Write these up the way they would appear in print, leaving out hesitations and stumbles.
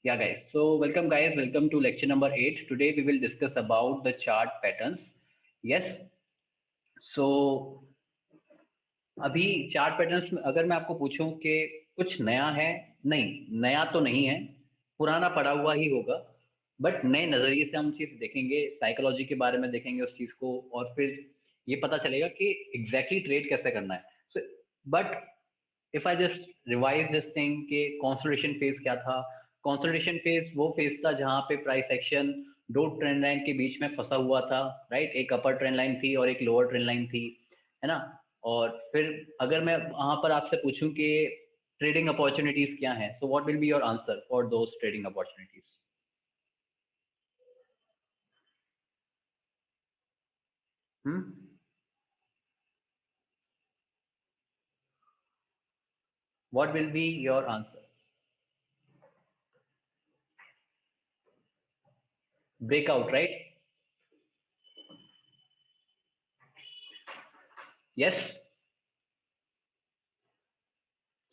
Yeah, guys. So, welcome, guys. Welcome to lecture number 8. Today, we will discuss about the chart patterns. Yes. So, अभी chart patterns में अगर मैं आपको पूछूं कि कुछ नया है, नहीं नया तो नहीं है, पुराना पड़ा हुआ ही होगा, बट नए नजरिए से हम चीज देखेंगे, साइकोलॉजी के बारे में देखेंगे उस चीज को, और फिर ये पता चलेगा कि एग्जैक्टली ट्रेड कैसे करना है. So but if I just revise this thing कि कंसोलिडेशन फेज क्या था. कंसोलिडेशन फेज वो फेज था जहां पे प्राइस एक्शन दो ट्रेंड लाइन के बीच में फंसा हुआ था. राइट, एक अपर ट्रेंड लाइन थी और एक लोअर ट्रेंड लाइन थी, है ना. और फिर अगर मैं वहां पर आपसे पूछूं कि ट्रेडिंग अपॉर्चुनिटीज क्या हैं, so what will be your answer for those trading opportunities. Hmm what will be your answer? Breakout, right? Yes.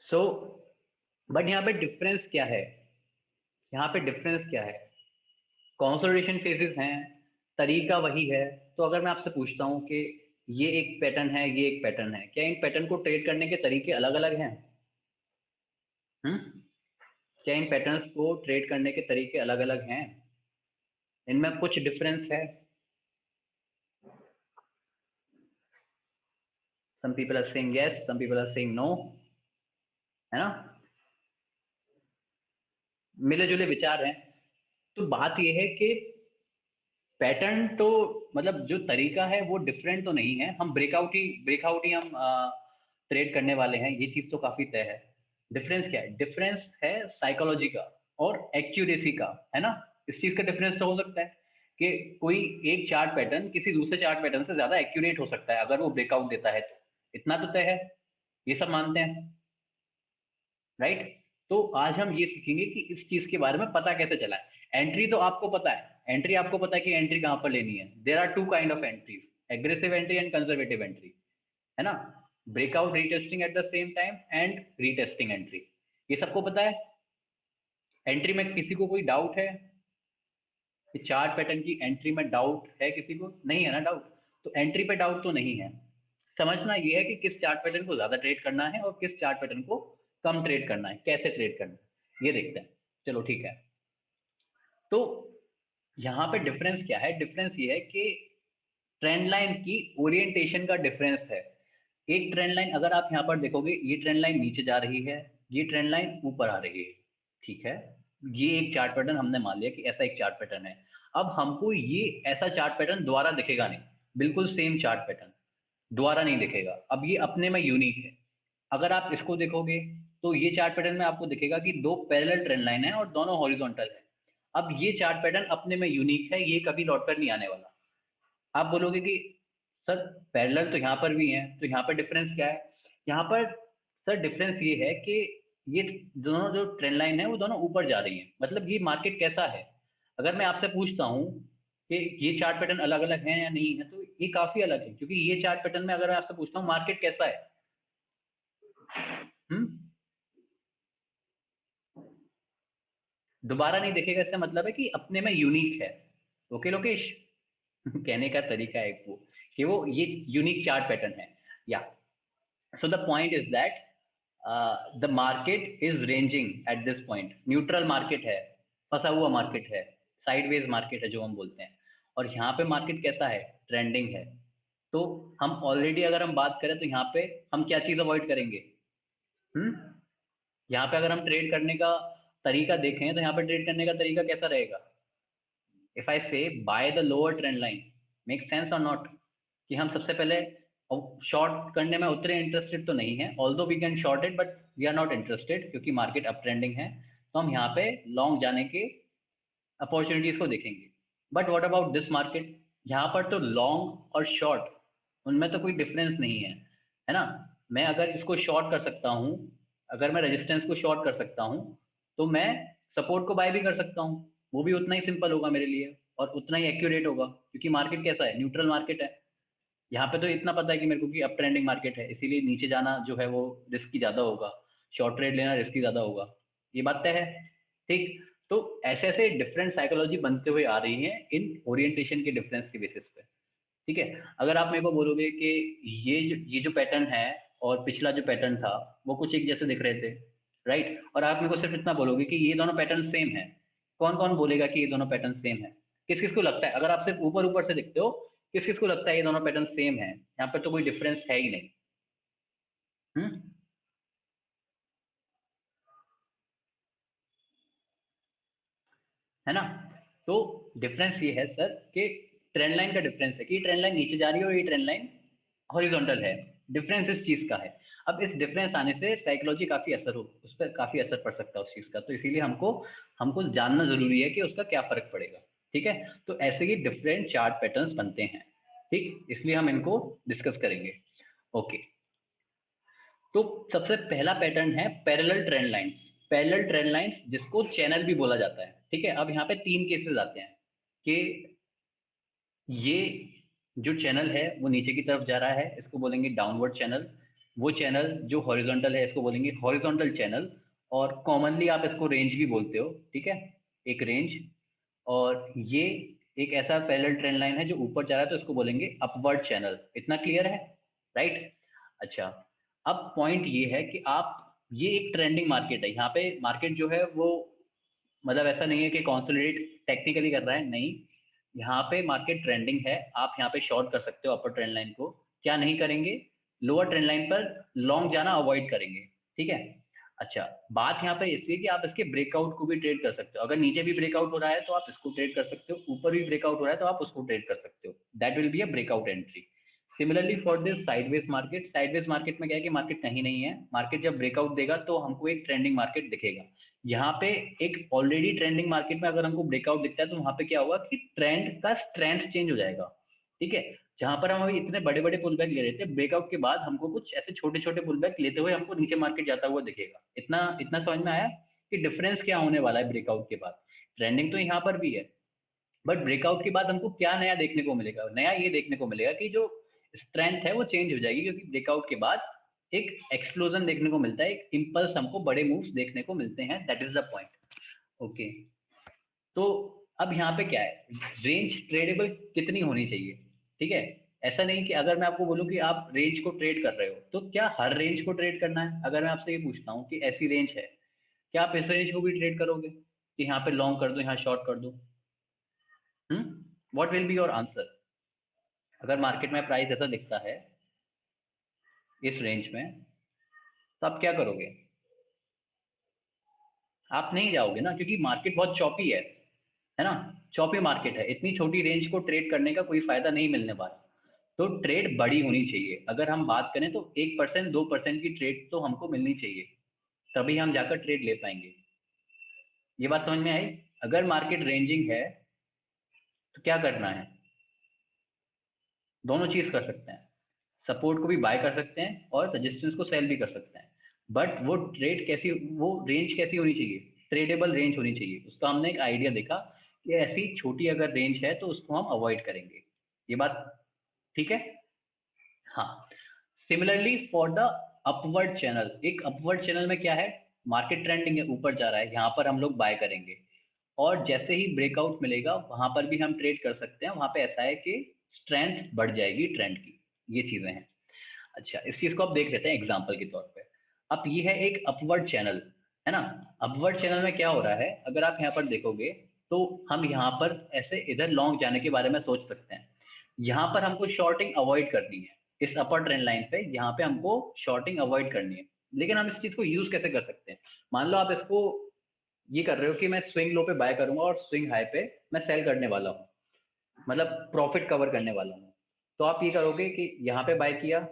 So but यहाँ पे डिफरेंस क्या है? यहाँ पे डिफरेंस क्या है? कंसोलिडेशन फेजेस हैं, तरीका वही है. तो अगर मैं आपसे पूछता हूँ कि ये एक पैटर्न है, ये एक पैटर्न है, क्या इन पैटर्न को ट्रेड करने के तरीके अलग अलग हैं? हम्म क्या इन पैटर्न्स को ट्रेड करने के तरीके अलग अलग हैं? इनमें कुछ डिफरेंस है? Some people are saying yes, some people are saying no, है ना. मिले जुले विचार हैं. तो बात यह है कि पैटर्न तो मतलब जो तरीका है वो डिफरेंट तो नहीं है. हम ब्रेकआउट ही हम ट्रेड करने वाले हैं, ये चीज तो काफी तय है. डिफरेंस क्या है? डिफरेंस है साइकोलॉजी का और एक्यूरेसी का, है ना. इस चीज का डिफरेंस तो हो सकता है कि कोई एक चार्ट पैटर्न किसी दूसरे चार्ट पैटर्न से ज्यादा एक्यूरेट हो सकता है अगर वो ब्रेकआउट देता है, तो इतना तो तय है, ये सब मानते हैं, राइट. तो आज हम ये सीखेंगे कि इस चीज के बारे में पता कैसे चला है. एंट्री तो आपको पता है, एंट्री आपको पता है कि एंट्री कहां पर लेनी है. There are two kind of entries, aggressive entry and conservative entry, है ना. Breakout retesting at the same time and retesting entry, ये सबको पता है. एंट्री में किसी को कोई डाउट है कि चार्ट पैटर्न की एंट्री में डाउट है? किसी को नहीं है ना डाउट. तो एंट्री पे डाउट तो नहीं है. समझना ये है कि किस चार्ट पैटर्न को ज्यादा ट्रेड करना है और किस चार्ट पैटर्न को कम ट्रेड करना है, कैसे ट्रेड करना है, ये देखते हैं. चलो ठीक है. तो यहाँ पे डिफरेंस क्या है? डिफरेंस ये है कि ट्रेंड लाइन की ओरिएंटेशन का डिफरेंस है. एक ट्रेंड लाइन अगर आप यहाँ पर देखोगे, ये ट्रेंड लाइन नीचे जा रही है, ये ट्रेंड लाइन ऊपर आ रही है, ठीक है. ये एक चार्ट पैटर्न हमने मान लिया कि ऐसा एक चार्ट पैटर्न है. अब हमको ये ऐसा चार्ट पैटर्न दोबारा दिखेगा नहीं, बिल्कुल सेम चार्ट पैटर्न दोबारा नहीं दिखेगा. अब ये अपने में यूनिक है. अगर आप इसको देखोगे तो ये चार्ट पैटर्न में आपको दिखेगा कि दो पैरेलल ट्रेंड लाइन है और दोनों हॉरिजॉन्टल है. अब ये चार्ट पैटर्न अपने में यूनिक है, ये कभी लौट कर नहीं आने वाला. आप बोलोगे कि सर पैरेलल तो यहाँ पर भी है, तो यहाँ पर डिफरेंस क्या है? यहाँ पर सर डिफरेंस ये है कि ये दोनों जो ट्रेंड लाइन है वो दोनों ऊपर जा रही है. मतलब ये मार्केट कैसा है? अगर मैं आपसे पूछता हूँ कि ये चार्ट पैटर्न अलग अलग है या नहीं है, तो ये काफी अलग है, क्योंकि ये चार्ट पैटर्न में अगर मैं आपसे पूछता हूँ मार्केट कैसा है, हम्म दोबारा नहीं देखेगा. इसका मतलब है कि अपने में यूनिक है. ओके लोकेश. कहने का तरीका है एक वो कि वो ये यूनिक चार्ट पैटर्न है. या so the point is that the market is ranging eight this point. Neutral market है, फंसा हुआ मार्केट है, साइडवेज मार्केट है जो हम बोलते हैं. और यहाँ पे मार्केट कैसा है? ट्रेंडिंग है. तो हम ऑलरेडी अगर हम बात करें तो यहाँ पे हम क्या चीज अवॉइड करेंगे? हम्म यहाँ पे अगर हम ट्रेड करने का तरीका देखें तो यहाँ पे ट्रेड करने का तरीका कैसा रहेगा? इफ आई से by the lower trend line, make sense और नॉट? कि हम सबसे पहले शॉर्ट करने में उतने इंटरेस्टेड तो नहीं है, although we can short it but we are not interested क्योंकि मार्केट अप ट्रेंडिंग है. तो हम यहाँ पे लॉन्ग जाने के अपॉर्चुनिटीज को देखेंगे. But what about this market? यहाँ पर तो लॉन्ग और शॉर्ट, उनमें तो कोई डिफरेंस नहीं है ना. मैं अगर इसको शॉर्ट कर सकता हूँ, अगर मैं रेजिस्टेंस को शॉर्ट कर सकता हूँ, तो मैं सपोर्ट को बाय भी कर सकता हूँ. वो भी उतना ही सिंपल होगा मेरे लिए और उतना ही एक्यूरेट होगा, क्योंकि मार्केट कैसा है? न्यूट्रल मार्केट है. यहाँ पे तो इतना पता है कि मेरे को कि अप ट्रेंडिंग मार्केट है, इसीलिए नीचे जाना जो है वो रिस्की ज्यादा होगा, शॉर्ट ट्रेड लेना रिस्की ज्यादा होगा. ये बात तय है, ठीक. तो ऐसे ऐसे डिफरेंट साइकोलॉजी बनते हुए आ रही है इन ओरिएंटेशन के डिफरेंस के बेसिस पे। ठीक है, अगर आप मेरे को बोलोगे कि ये जो पैटर्न है और पिछला जो पैटर्न था वो कुछ एक जैसे दिख रहे थे, राइट, और आप मेरे को सिर्फ इतना बोलोगे कि ये दोनों पैटर्न सेम है, कौन कौन बोलेगा कि ये दोनों पैटर्न सेम है? किस किस को लगता है, अगर आप सिर्फ ऊपर ऊपर से देखते हो, किस किस को लगता है ये दोनों पैटर्न सेम है? यहाँ पे तो कोई डिफरेंस है ही नहीं। हम्म, है ना? तो डिफरेंस ये है सर कि ट्रेंड लाइन का डिफरेंस है कि ट्रेंड लाइन नीचे जा रही है और ये ट्रेंड लाइन हॉरिजॉन्टल है। डिफरेंस इस चीज का है। अब इस डिफरेंस आने से साइकोलॉजी काफी असर हो, उस पर काफी असर पड़ सकता है उस चीज का, तो इसीलिए हमको हमको जानना जरूरी है कि उसका क्या फर्क पड़ेगा। ठीक है, तो ऐसे ही डिफरेंट चार्ट पैटर्न्स बनते हैं। ठीक, इसलिए हम इनको डिस्कस करेंगे। ओके, तो सबसे पहला पैटर्न है parallel trend lines. Parallel trend lines जिसको चैनल भी बोला जाता है। ठीक है, अब यहाँ पे तीन केसेस आते हैं कि ये जो चैनल है वो नीचे की तरफ जा रहा है, इसको बोलेंगे डाउनवर्ड चैनल। वो चैनल जो हॉरिजॉन्टल है इसको बोलेंगे हॉरिजॉन्टल चैनल। और कॉमनली आप इसको रेंज भी बोलते हो। ठीक है, एक रेंज। और ये एक ऐसा पैरेलल ट्रेंड लाइन है जो ऊपर जा रहा है तो इसको बोलेंगे अपवर्ड चैनल। इतना क्लियर है? राइट। अच्छा, अब पॉइंट ये है कि आप, ये एक ट्रेंडिंग मार्केट है, यहाँ पे मार्केट जो है वो, मतलब ऐसा नहीं है कि कंसोलिडेट टेक्निकली कर रहा है, नहीं, यहाँ पे मार्केट ट्रेंडिंग है। आप यहाँ पे शॉर्ट कर सकते हो अपर ट्रेंड लाइन को। क्या नहीं करेंगे? लोअर ट्रेंड लाइन पर लॉन्ग जाना अवॉइड करेंगे। ठीक है। अच्छा, बात यहाँ पे इसलिए कि आप इसके ब्रेकआउट को भी ट्रेड कर सकते हो। अगर नीचे भी ब्रेकआउट हो रहा है तो आप इसको ट्रेड कर सकते हो, ऊपर भी ब्रेकआउट हो रहा है तो आप उसको ट्रेड कर सकते हो। That will be a breakout entry. Similarly for this sideways market, sideways market में क्या है कि मार्केट कहीं नहीं है, मार्केट जब ब्रेकआउट देगा तो हमको एक ट्रेंडिंग मार्केट दिखेगा। यहाँ पे एक ऑलरेडी ट्रेंडिंग मार्केट में अगर हमको ब्रेकआउट दिखता है तो वहां पे क्या होगा कि ट्रेंड का स्ट्रेंथ चेंज हो जाएगा। ठीक है, जहां पर हम अभी इतने बड़े बड़े पुल बैक ले रहे थे, ब्रेकआउट के बाद हमको कुछ ऐसे छोटे छोटे पुल बैक लेते हुए हमको नीचे मार्केट जाता हुआ दिखेगा। इतना इतना समझ में आया कि डिफरेंस क्या होने वाला है ब्रेकआउट के बाद? ट्रेंडिंग तो यहाँ पर भी है, बट ब्रेकआउट के बाद हमको क्या नया देखने को मिलेगा? नया ये देखने को मिलेगा कि जो स्ट्रेंथ है वो चेंज हो जाएगी, क्योंकि ब्रेकआउट के बाद एक एक्सप्लोजन देखने को मिलता है, एक इम्पल्स, हमको बड़े मूव्स देखने को मिलते हैं। That is the point. Okay, तो अब यहाँ पे क्या है, रेंज ट्रेडेबल कितनी होनी चाहिए? ठीक है, ऐसा नहीं कि अगर मैं आपको बोलूं कि आप रेंज को ट्रेड कर रहे हो तो क्या हर रेंज को ट्रेड करना है? अगर मैं आपसे ये पूछता हूँ कि ऐसी रेंज है, क्या आप इस रेंज को भी ट्रेड करोगे कि यहाँ पे लॉन्ग कर दो, यहाँ शॉर्ट कर दो? What will be your answer? अगर मार्केट में प्राइस ऐसा दिखता है इस रेंज में, तो आप क्या करोगे? आप नहीं जाओगे ना, क्योंकि मार्केट बहुत चौपी है ना? चौपी मार्केट है, इतनी छोटी रेंज को ट्रेड करने का कोई फायदा नहीं मिलने वाला। तो ट्रेड बड़ी होनी चाहिए। अगर हम बात करें तो 1% 2% की ट्रेड तो हमको मिलनी चाहिए, तभी हम जाकर ट्रेड ले पाएंगे। ये बात समझ में आई? अगर मार्केट रेंजिंग है तो क्या करना है? दोनों चीज कर सकते हैं, सपोर्ट को भी बाय कर सकते हैं और रेजिस्टेंस को सेल भी कर सकते हैं। बट वो ट्रेड कैसी, वो रेंज कैसी होनी चाहिए? ट्रेडेबल रेंज होनी चाहिए। उसका हमने एक आइडिया देखा कि ऐसी छोटी अगर रेंज है तो उसको हम अवॉइड करेंगे। ये बात ठीक है? हाँ। Similarly for the upward channel, एक अपवर्ड चैनल में क्या है, मार्केट ट्रेंडिंग है, ऊपर जा रहा है, यहाँ पर हम लोग बाय करेंगे और जैसे ही ब्रेकआउट मिलेगा वहां पर भी हम ट्रेड कर सकते हैं। वहां पे ऐसा है कि स्ट्रेंथ बढ़ जाएगी ट्रेंड की। ये चीजें हैं। अच्छा, इस चीज को आप देख लेते हैं एग्जांपल के तौर पे। अब ये है एक अपवर्ड चैनल, है ना? अपवर्ड चैनल में क्या हो रहा है, अगर आप यहाँ पर देखोगे तो हम यहाँ पर ऐसे इधर लॉन्ग जाने के बारे में सोच सकते हैं। यहाँ पर हमको शॉर्टिंग अवॉइड करनी है, इस अपर ट्रेंड लाइन पे यहाँ पे हमको शॉर्टिंग अवॉइड करनी है। लेकिन हम इस चीज को यूज कैसे कर सकते हैं? मान लो आप इसको ये कर रहे हो कि मैं स्विंग लो पे बाय करूंगा और स्विंग हाई पे मैं सेल करने वाला हूँ, मतलब प्रॉफिट कवर करने वाला हूँ। तो आप ये करोगे कि यहाँ पे बाय किया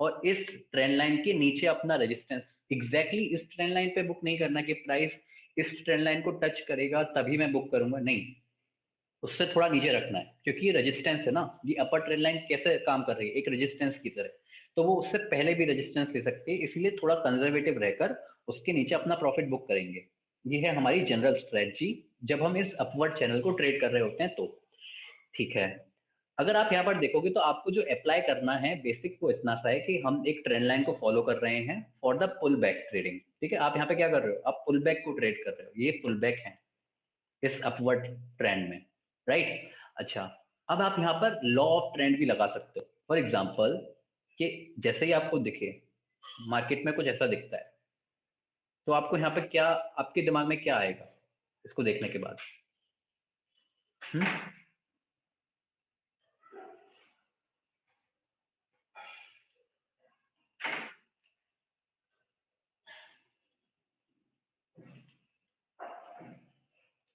और इस ट्रेंड लाइन के नीचे अपना रेजिस्टेंस, एग्जैक्टली इस ट्रेंड लाइन पे बुक नहीं करना कि प्राइस इस ट्रेंड लाइन को टच करेगा तभी मैं बुक करूंगा, नहीं, उससे थोड़ा नीचे रखना है, क्योंकि ये रेजिस्टेंस है ना। ये अपर ट्रेंड लाइन कैसे काम कर रही है, एक रेजिस्टेंस की तरह, तो वो उससे पहले भी रेजिस्टेंस ले सकती है, इसलिए थोड़ा कंजर्वेटिव रहकर उसके नीचे अपना प्रॉफिट बुक करेंगे। ये है हमारी जनरल स्ट्रेटजी जब हम इस अपवर्ड चैनल को ट्रेड कर रहे होते हैं तो। ठीक है, अगर आप यहाँ पर देखोगे तो आपको जो अप्लाई करना है बेसिक वो इतना सा है कि हम एक ट्रेंड लाइन को फॉलो कर रहे हैं for the pullback trading. ठीक है, आप यहाँ पे क्या कर रहे हो, आप पुल बैक को ट्रेड कर रहे हो, ये पुल बैक है। इस अपवर्ड ट्रेंड में, राइट। अच्छा, अब आप यहाँ पर लॉ ऑफ ट्रेंड भी लगा सकते हो। फॉर एग्जाम्पल कि जैसे ही आपको दिखे मार्केट में कुछ ऐसा दिखता है, तो आपको यहाँ पे क्या, आपके दिमाग में क्या आएगा इसको देखने के बाद? हम्म,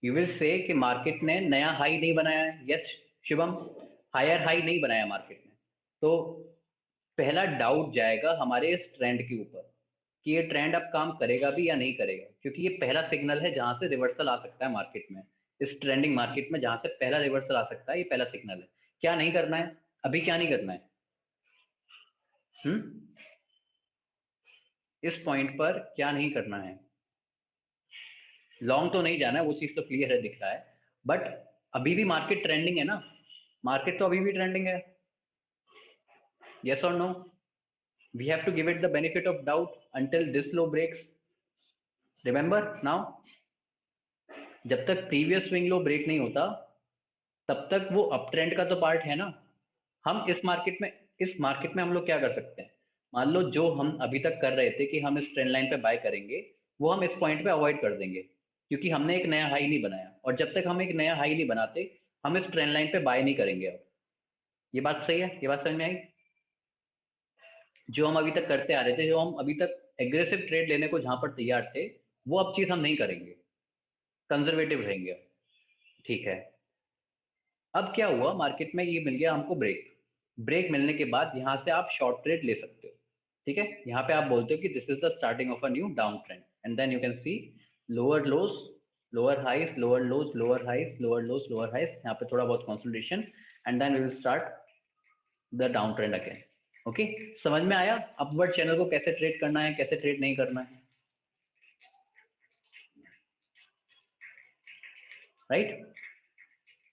यू विल से कि मार्केट ने नया हाई नहीं बनाया है। यस शिवम, हायर हाई नहीं बनाया मार्केट ने। तो पहला डाउट जाएगा हमारे इस ट्रेंड के ऊपर कि ये ट्रेंड अब काम करेगा भी या नहीं करेगा, क्योंकि ये पहला सिग्नल है जहां से रिवर्सल आ सकता है मार्केट में। इस ट्रेंडिंग मार्केट में जहां से पहला रिवर्सल आ सकता है, ये पहला सिग्नल है। क्या नहीं करना है अभी, क्या नहीं करना है? हम्म, इस पॉइंट पर क्या नहीं करना है? लॉन्ग तो नहीं जाना है, वो चीज तो क्लियर है, दिख रहा है। बट अभी भी मार्केट ट्रेंडिंग है ना, मार्केट तो अभी भी ट्रेंडिंग है। यस और no? We have to give it the benefit of doubt until this low breaks. Remember now, जब तक प्रीवियस स्विंग लो ब्रेक नहीं होता तब तक वो अप ट्रेंड का तो पार्ट है ना। हम इस मार्केट में हम लोग क्या कर सकते हैं? मान लो जो हम अभी तक कर रहे थे कि हम इस ट्रेंड लाइन पे बाय करेंगे, वो हम इस पॉइंट पे अवॉइड कर देंगे, क्योंकि हमने एक नया हाई नहीं बनाया, और जब तक हम एक नया हाई नहीं बनाते हम इस ट्रेंड लाइन पे बाय नहीं करेंगे अब। ये बात सही है? ये बात समझ में आई? जो हम अभी तक करते आ रहे थे, जो हम अभी तक एग्रेसिव ट्रेड लेने को जहां पर तैयार थे, वो अब चीज हम नहीं करेंगे, कंजर्वेटिव रहेंगे। ठीक है। अब क्या हुआ, मार्केट में ये मिल गया हमको ब्रेक। ब्रेक मिलने के बाद यहाँ से आप शॉर्ट ट्रेड ले सकते हो। ठीक है, यहाँ पे आप बोलते हो कि this is the starting of a new downtrend, and then you can see lower lows, lower highs, lower lows, lower highs, lower lows, lower highs, यहाँ पे थोड़ा बहुत consolidation, and then we will start the downtrend again. Okay, समझ में आया upward channel को कैसे trade करना है, कैसे ट्रेड नहीं करना है? राइट,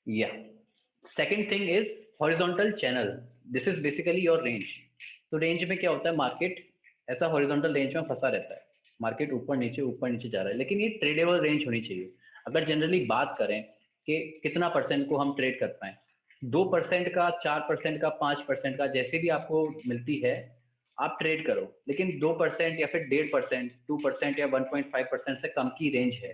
या second thing is horizontal channel. This is basically your range. तो रेंज में क्या होता है, मार्केट ऐसा हॉरिजॉन्टल रेंज में फंसा रहता है, मार्केट ऊपर नीचे जा रहा है, लेकिन ये ट्रेडेबल रेंज होनी चाहिए। अगर जनरली बात करें कि कितना परसेंट को हम ट्रेड कर पाए, 2% का, 4% का, 5% का, जैसे भी आपको मिलती है आप ट्रेड करो, लेकिन 2% या फिर 1.5%, 2% या 1.5% से कम की रेंज है।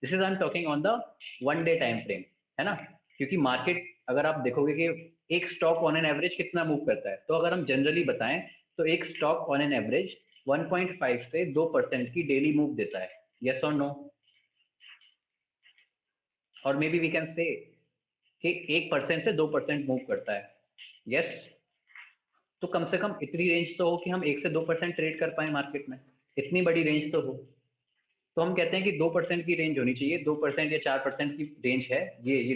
This is I am talking on the 1 day time frame, है ना। क्योंकि मार्केट अगर आप देखोगे कि एक स्टॉक ऑन एन एवरेज कितना मूव करता है, तो अगर हम जनरली बताएं तो एक स्टॉक ऑन एन एवरेज 1.5 से 2% की डेली मूव देता है। यस और नो? और may be we can say कि 1% से 2% मूव करता है। यस, तो कम से कम इतनी रेंज तो हो कि हम 1 से 2% ट्रेड कर पाए मार्केट में, इतनी बड़ी रेंज तो हो। तो हम कहते हैं कि 2% की रेंज होनी चाहिए, 2% या 4% की रेंज है, ये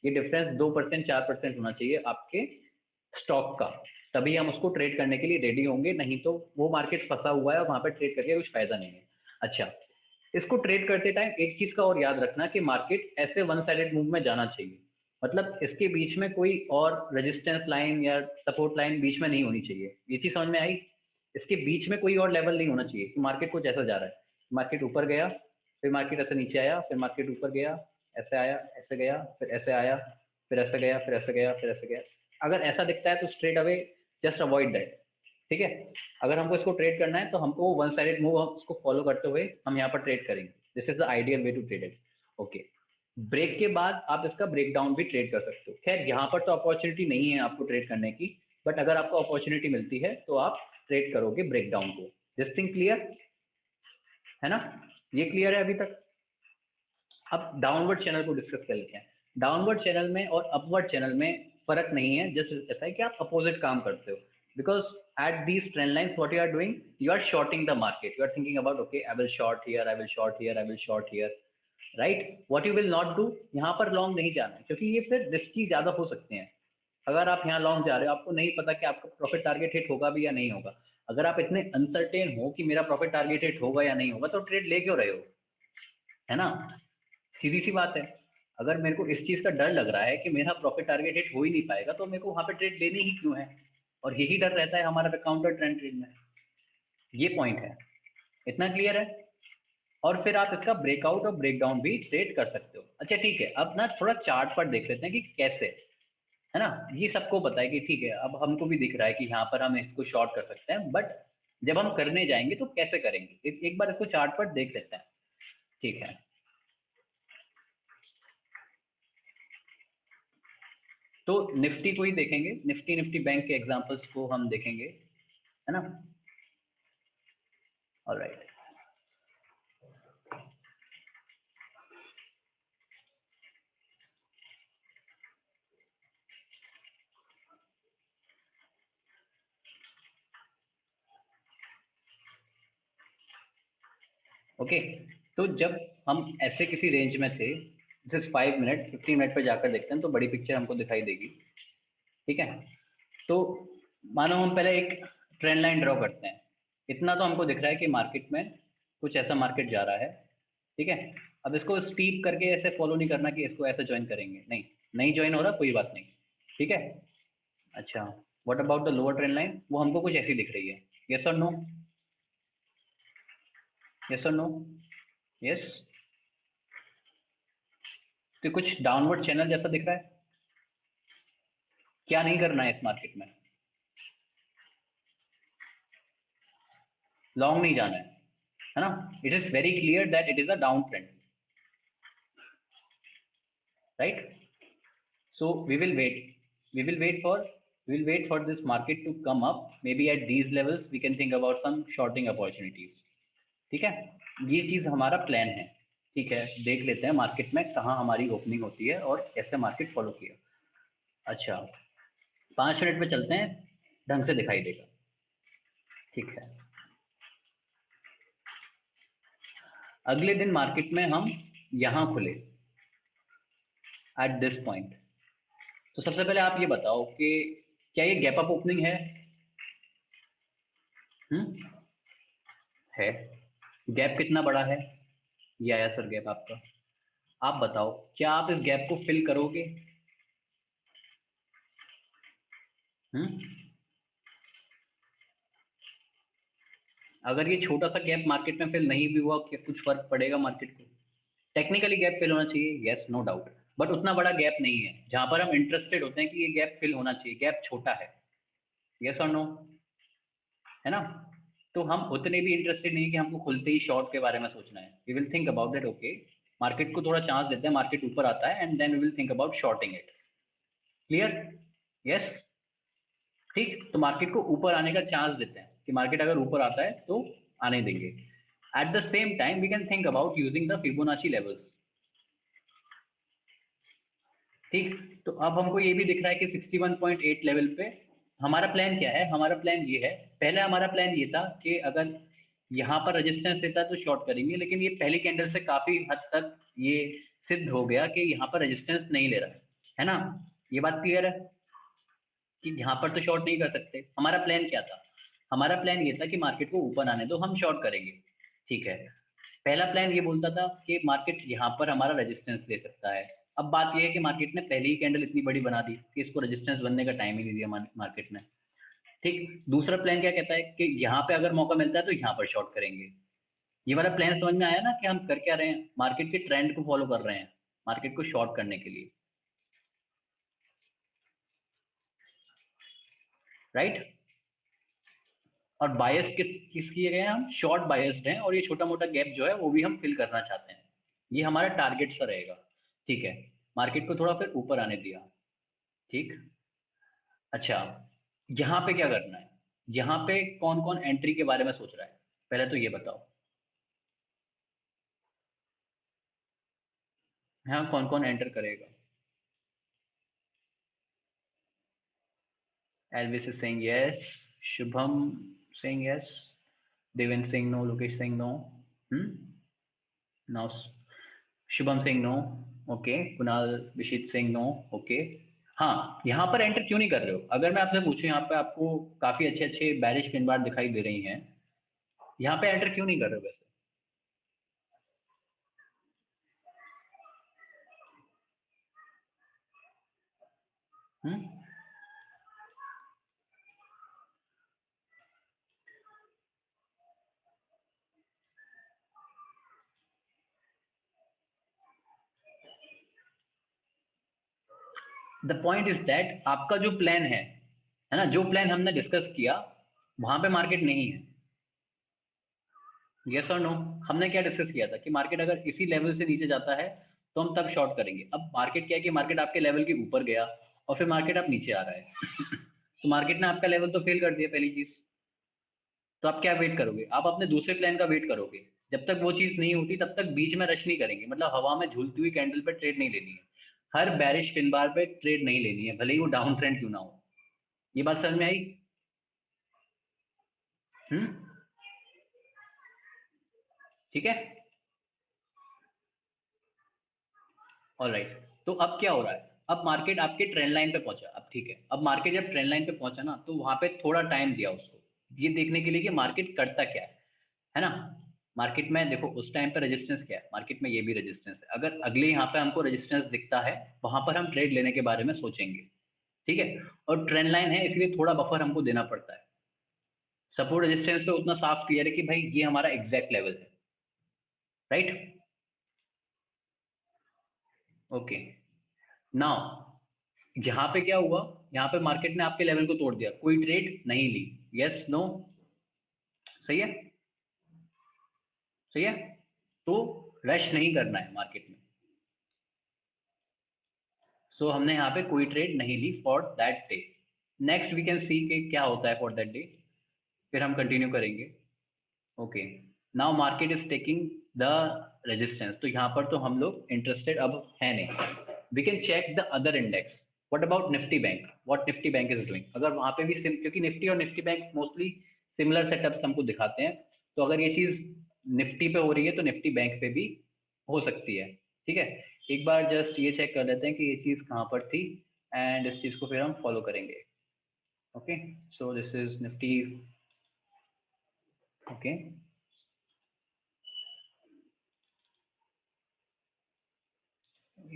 डिफरेंस 2% 4% होना चाहिए आपके स्टॉक का, तभी हम उसको ट्रेड करने के लिए रेडी होंगे, नहीं तो वो मार्केट फंसा हुआ है और वहां पर ट्रेड करके कुछ फायदा नहीं है। अच्छा, इसको ट्रेड करते टाइम एक चीज का और याद रखना कि मार्केट ऐसे वन साइडेड मूव में जाना चाहिए, मतलब इसके बीच में कोई और रेजिस्टेंस लाइन या सपोर्ट लाइन बीच में नहीं होनी चाहिए। ये चीज समझ में आई? इसके बीच में कोई और लेवल नहीं होना चाहिए कि मार्केट कुछ ऐसा जा रहा है, मार्केट ऊपर गया, फिर मार्केट ऐसे नीचे आया, फिर मार्केट ऊपर गया, ऐसे आया, ऐसे गया, फिर ऐसे आया, फिर ऐसे गया, फिर ऐसे गया, फिर ऐसे गया। अगर ऐसा दिखता है तो straight away just avoid that. ठीक है, अगर हमको इसको ट्रेड करना है तो हमको वन साइडेड मूव उसको फॉलो करते हुए हम यहाँ पर ट्रेड करेंगे। This is the ideal way to trade it. Okay, break के बाद आप इसका ब्रेकडाउन भी ट्रेड कर सकते हो। खैर यहाँ पर तो अपॉर्चुनिटी नहीं है आपको ट्रेड करने की, बट अगर आपको अपॉर्चुनिटी मिलती है तो आप ट्रेड करोगे ब्रेकडाउन को। दिस थिंग क्लियर है ना? ये क्लियर है अभी तक? अब डाउनवर्ड चैनल को डिस्कस कर लेते हैं। डाउनवर्ड चैनल में और अपवर्ड चैनल में फर्क नहीं है, जस्ट ऐसा है कि आप अपोजिट काम करते हो। Because at these trend lines what you are doing, you are shorting the market, you are thinking about okay I will short here, I will short here, I will short here, right. What you will not do, यहाँ पर long नहीं जाना है, क्योंकि ये फिर risky ज्यादा हो सकते हैं। अगर आप यहाँ लॉन्ग जा रहे हो, आपको नहीं पता कि आपका प्रॉफिट टारगेट हिट होगा भी या नहीं होगा, अगर आप इतने अनसर्टेन हो कि मेरा प्रॉफिट टारगेट हिट होगा या नहीं होगा, तो ट्रेड ले क्यों रहे हो? है ना, सीधी सी बात है। अगर मेरे को इस चीज का डर लग रहा है कि मेरा प्रॉफिट टारगेट हिट हो ही नहीं पाएगा, तो मेरे को वहां पे ट्रेड लेनी ही क्यों है? और यही डर रहता है हमारा काउंटर ट्रेंड ट्रेड में। ये पॉइंट है। इतना क्लियर है? और फिर आप इसका ब्रेकआउट और ब्रेकडाउन भी ट्रेड कर सकते हो। अच्छा ठीक है, अब ना थोड़ा चार्ट पर देख लेते हैं कि कैसे, है ना। ये सबको पता है कि ठीक है, अब हमको भी दिख रहा है कि यहाँ पर हम इसको शॉर्ट कर सकते हैं, बट जब हम करने जाएंगे तो कैसे करेंगे, एक बार इसको चार्ट पर देख लेते हैं। ठीक है, तो निफ्टी को ही देखेंगे, निफ्टी बैंक के एग्जांपल्स को हम देखेंगे, है ना। Alright, okay. तो जब हम ऐसे किसी रेंज में थे, दिस इज 5 मिनट, 15 मिनट पे जाकर देखते हैं तो बड़ी पिक्चर हमको दिखाई देगी। ठीक है, तो मानो हम पहले एक ट्रेंड लाइन ड्रॉ करते हैं। इतना तो हमको दिख रहा है कि मार्केट में कुछ ऐसा मार्केट जा रहा है। ठीक है, अब इसको स्टीप करके ऐसे फॉलो नहीं करना कि इसको ऐसे ज्वाइन करेंगे, नहीं, नहीं ज्वाइन हो रहा, कोई बात नहीं। ठीक है। अच्छा, what about the lower trend line, वो हमको कुछ ऐसी दिख रही है। यस और नो, यस और नो, यस। तो कुछ डाउनवर्ड चैनल जैसा दिख रहा है। क्या नहीं करना है इस मार्केट में, लॉन्ग नहीं जाना है ना। It is very clear that it is a down trend, right. So we will wait for this market to come up. Maybe at these levels we can think about some shorting opportunities. ठीक है, ये चीज हमारा plan है। ठीक है, देख लेते हैं मार्केट में कहाँ हमारी ओपनिंग होती है और कैसे मार्केट फॉलो किया। अच्छा, 5 मिनट में चलते हैं, ढंग से दिखाई देगा। ठीक है, अगले दिन मार्केट में हम यहाँ खुले एट दिस पॉइंट। तो सबसे पहले आप ये बताओ कि क्या ये गैप अप ओपनिंग है? हम्म, है। गैप कितना बड़ा है? ये आया सर गैप आपका। आप बताओ, क्या आप इस गैप को फिल करोगे? हम्म, अगर ये छोटा सा गैप मार्केट में फिल नहीं भी हुआ, क्या कुछ फर्क पड़ेगा मार्केट को? टेक्निकली गैप फिल होना चाहिए, यस, नो डाउट, बट उतना बड़ा गैप नहीं है जहां पर हम इंटरेस्टेड होते हैं कि ये गैप फिल होना चाहिए। गैप छोटा है, यस और नो, है ना। तो हम उतने भी इंटरेस्टेड नहीं है कि हमको खुलते ही शॉर्ट के बारे में सोचना है। We will think about that, okay, market को थोड़ा चांस देते हैं, मार्केट ऊपर आता है and then we will think about shorting it. Clear? Yes. ठीक, तो मार्केट को ऊपर आने का चांस देते हैं कि मार्केट अगर ऊपर आता है तो आने देंगे। At the same time we can think about using the Fibonacci levels. ठीक, तो अब हमको ये भी दिख रहा है कि 61.8 लेवल पे हमारा प्लान क्या है। हमारा प्लान ये है, पहले हमारा प्लान ये था कि अगर यहाँ पर रेजिस्टेंस देता है तो शॉर्ट करेंगे, लेकिन ये पहली कैंडल से काफी हद तक ये सिद्ध हो गया कि यहाँ पर रेजिस्टेंस नहीं ले रहा है ना। ये बात क्लियर है कि यहाँ पर तो शॉर्ट नहीं कर सकते। हमारा प्लान क्या था? हमारा प्लान ये था कि मार्केट को ऊपर आने दो, हम शॉर्ट करेंगे। ठीक है, पहला प्लान ये बोलता था कि मार्केट यहाँ पर हमारा रेजिस्टेंस ले सकता है। अब बात ये है कि मार्केट ने पहली ही कैंडल इतनी बड़ी बना दी कि इसको रेजिस्टेंस बनने का टाइम ही नहीं दिया मार्केट ने। ठीक, दूसरा प्लान क्या कहता है कि यहाँ पे अगर मौका मिलता है तो यहाँ पर शॉर्ट करेंगे। ये वाला प्लान समझ में आया ना कि हम कर क्या रहे हैं? मार्केट के ट्रेंड को फॉलो कर रहे हैं मार्केट को शॉर्ट करने के लिए, राइट। और बायस किस किए गए हैं? हम शॉर्ट बायस्ड हैं और ये छोटा मोटा गैप जो है वो भी हम फिल करना चाहते हैं। ये हमारा टारगेट सा रहेगा। ठीक है, मार्केट को थोड़ा फिर ऊपर आने दिया। ठीक, अच्छा, यहाँ पे क्या करना है? यहाँ पे कौन कौन एंट्री के बारे में सोच रहा है, पहले तो ये बताओ। हाँ, कौन कौन एंटर करेगा? Elvis is saying yes, Shubham saying yes, Devendra Singh no, Lokesh Singh no, no, Shubham Singh no, okay, Kunal Vishit Singh no, okay. हाँ, यहाँ पर एंटर क्यों नहीं कर रहे हो? अगर मैं आपसे पूछूं, यहाँ पे आपको काफी अच्छे अच्छे बैरिश पिन बार दिखाई दे रही हैं, यहाँ पे एंटर क्यों नहीं कर रहे हो वैसे? हम्म, द पॉइंट इज दैट आपका जो प्लान है ना, जो प्लान हमने डिस्कस किया वहां पे मार्केट नहीं है। यस और नो? हमने क्या डिस्कस किया था कि मार्केट अगर इसी लेवल से नीचे जाता है तो हम तब शॉर्ट करेंगे। अब मार्केट क्या है कि मार्केट आपके लेवल के ऊपर गया और फिर मार्केट आप नीचे आ रहा है तो मार्केट ने आपका लेवल तो फेल कर दिया पहली चीज। तो आप क्या वेट करोगे? आप अपने दूसरे प्लान का वेट करोगे। जब तक वो चीज नहीं होती तब तक बीच में रश नहीं करेंगे, मतलब हवा में झूलती हुई कैंडल पे ट्रेड नहीं लेनी है। हर बैरिश पिन बार पे ट्रेड नहीं लेनी है, भले ही वो डाउन ट्रेंड क्यों ना हो। ये बात समझ में आई? हम्म। ठीक है। ऑलराइट। तो अब क्या हो रहा है? अब मार्केट आपके ट्रेंड लाइन पे पहुंचा। अब ठीक है, अब मार्केट जब ट्रेंड लाइन पे पहुंचा ना तो वहां पे थोड़ा टाइम दिया उसको ये देखने के लिए कि मार्केट करता क्या है ना। मार्केट में देखो उस टाइम पे रेजिस्टेंस क्या है, मार्केट में ये भी रेजिस्टेंस है। अगर अगले यहाँ पे हमको रेजिस्टेंस दिखता है वहां पर हम ट्रेड लेने के बारे में सोचेंगे। ठीक है। और ट्रेंड लाइन है इसलिए थोड़ा बफर हमको देना पड़ता है। सपोर्ट रेजिस्टेंस पे उतना साफ क्लियर है कि भाई ये हमारा एग्जैक्ट लेवल है। राइट। ओके। नाउ यहाँ पे क्या हुआ? यहाँ पे मार्केट ने आपके लेवल को तोड़ दिया, कोई ट्रेड नहीं ली। Yes no? सही है? सही है। तो रश नहीं करना है मार्केट में। सो हमने यहाँ पे कोई ट्रेड नहीं ली for that day. Next we can see कि क्या होता है फॉर दैट डे, फिर हम कंटिन्यू करेंगे। Okay. Now market is taking the resistance, तो यहाँ पर तो हम लोग इंटरेस्टेड अब है नहीं। We can check the other index. What about Nifty Bank? What Nifty Bank is doing? अगर वहां पे भी क्योंकि निफ्टी और Nifty Bank mostly similar setups हमको दिखाते हैं, तो अगर ये चीज निफ्टी पे हो रही है तो निफ्टी बैंक पे भी हो सकती है। ठीक है। एक बार जस्ट ये चेक कर लेते हैं कि ये चीज कहाँ पर थी एंड इस चीज को फिर हम फॉलो करेंगे। Okay. So this is Nifty. Okay.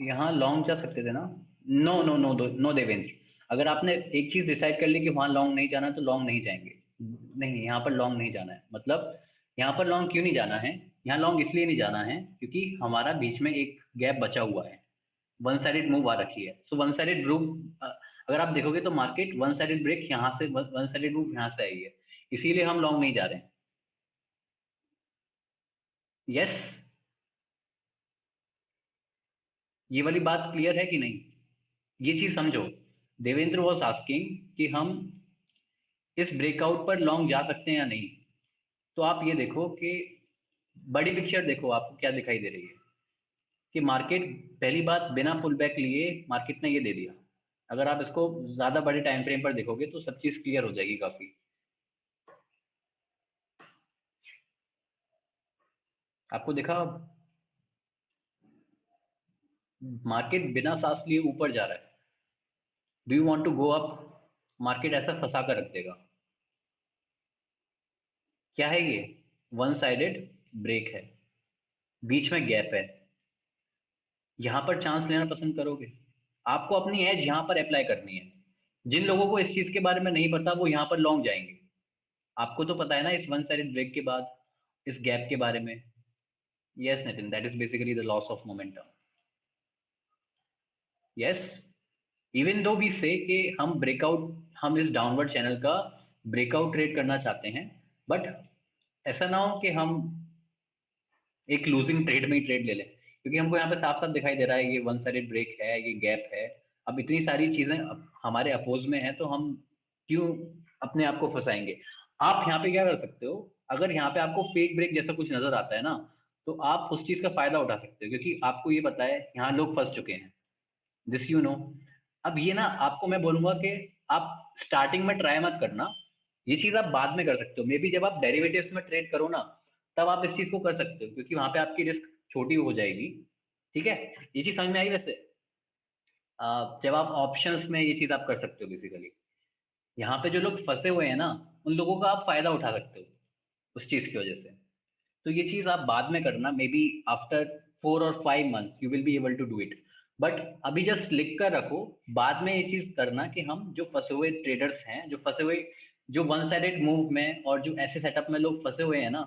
यहाँ लॉन्ग जा सकते थे ना? No no no no Devendra. अगर आपने एक चीज डिसाइड कर ली कि वहां लॉन्ग नहीं जाना तो लॉन्ग नहीं जाएंगे। नहीं, यहाँ पर लॉन्ग नहीं जाना है। मतलब यहाँ पर लॉन्ग क्यों नहीं जाना है? यहाँ लॉन्ग इसलिए नहीं जाना है क्योंकि हमारा बीच में एक गैप बचा हुआ है। वन साइडेड मूव आ रखी है। सो वन साइडेड मूव, अगर आप देखोगे तो मार्केट वन साइडेड ब्रेक यहाँ से, वन साइडेड मूव यहाँ से आई है, इसीलिए हम लॉन्ग नहीं जा रहे हैं। यस। ये वाली बात क्लियर है कि नहीं? ये चीज समझो। देवेंद्र वॉज आस्किंग कि हम इस ब्रेकआउट पर लॉन्ग जा सकते हैं या नहीं। तो आप ये देखो कि बड़ी पिक्चर देखो आपको क्या दिखाई दे रही है कि मार्केट, पहली बात, बिना पुल बैक लिए मार्केट ने ये दे दिया। अगर आप इसको ज्यादा बड़े टाइम फ्रेम पर देखोगे तो सब चीज क्लियर हो जाएगी काफी। आपको दिखा मार्केट बिना सांस लिए ऊपर जा रहा है। Do you want to go up? Market ऐसा फंसा कर रख देगा। क्या है ये? वन साइडेड ब्रेक है, बीच में गैप है। यहां पर चांस लेना पसंद करोगे? आपको अपनी एज यहां पर अप्लाई करनी है। जिन लोगों को इस चीज के बारे में नहीं पता वो यहां पर लॉन्ग जाएंगे। आपको तो पता है ना इस वन साइडेड ब्रेक के बाद इस गैप के बारे में। Yes Nitin, that is basically the loss of momentum. Yes. Even though we say कि हम ब्रेकआउट, हम इस डाउनवर्ड चैनल का ब्रेकआउट ट्रेड करना चाहते हैं, बट ऐसा ना हो कि हम एक लूजिंग ट्रेड में ही ट्रेड ले लें, क्योंकि हमको यहाँ पे साफ साफ दिखाई दे रहा है ये वन साइडेड ब्रेक है, ये गैप है। अब इतनी सारी चीजें हमारे अपोज में है तो हम क्यों अपने आप को फंसाएंगे? आप यहाँ पे क्या कर सकते हो? अगर यहाँ पे आपको फेक ब्रेक जैसा कुछ नजर आता है ना तो आप उस चीज का फायदा उठा सकते हो, क्योंकि आपको ये पता है यहाँ लोग फंस चुके हैं। This you know. अब ये ना आपको मैं बोलूंगा कि आप स्टार्टिंग में ट्राई मत करना। ये चीज आप बाद में कर सकते हो, मे बी जब आप डेरिवेटिव्स में ट्रेड करो ना तब आप इस चीज को कर सकते हो, क्योंकि वहां पे आपकी रिस्क छोटी हो जाएगी। ठीक है। ये चीज समझ में आई वैसे? जब आप ऑप्शंस में ये चीज आप कर सकते हो बेसिकली। यहाँ पे जो लोग फंसे हुए हैं ना उन लोगों का आप फायदा उठा सकते हो उस चीज की वजह से। तो ये चीज आप बाद में करना, मे बी आफ्टर 4 और 5 months you will be able to do it. But अभी जस्ट लिख कर रखो, बाद में ये चीज करना कि हम जो फंसे हुए ट्रेडर्स हैं, जो फंसे हुए, जो वन साइडेड मूव में और जो ऐसे सेटअप में लोग फंसे हुए हैं ना,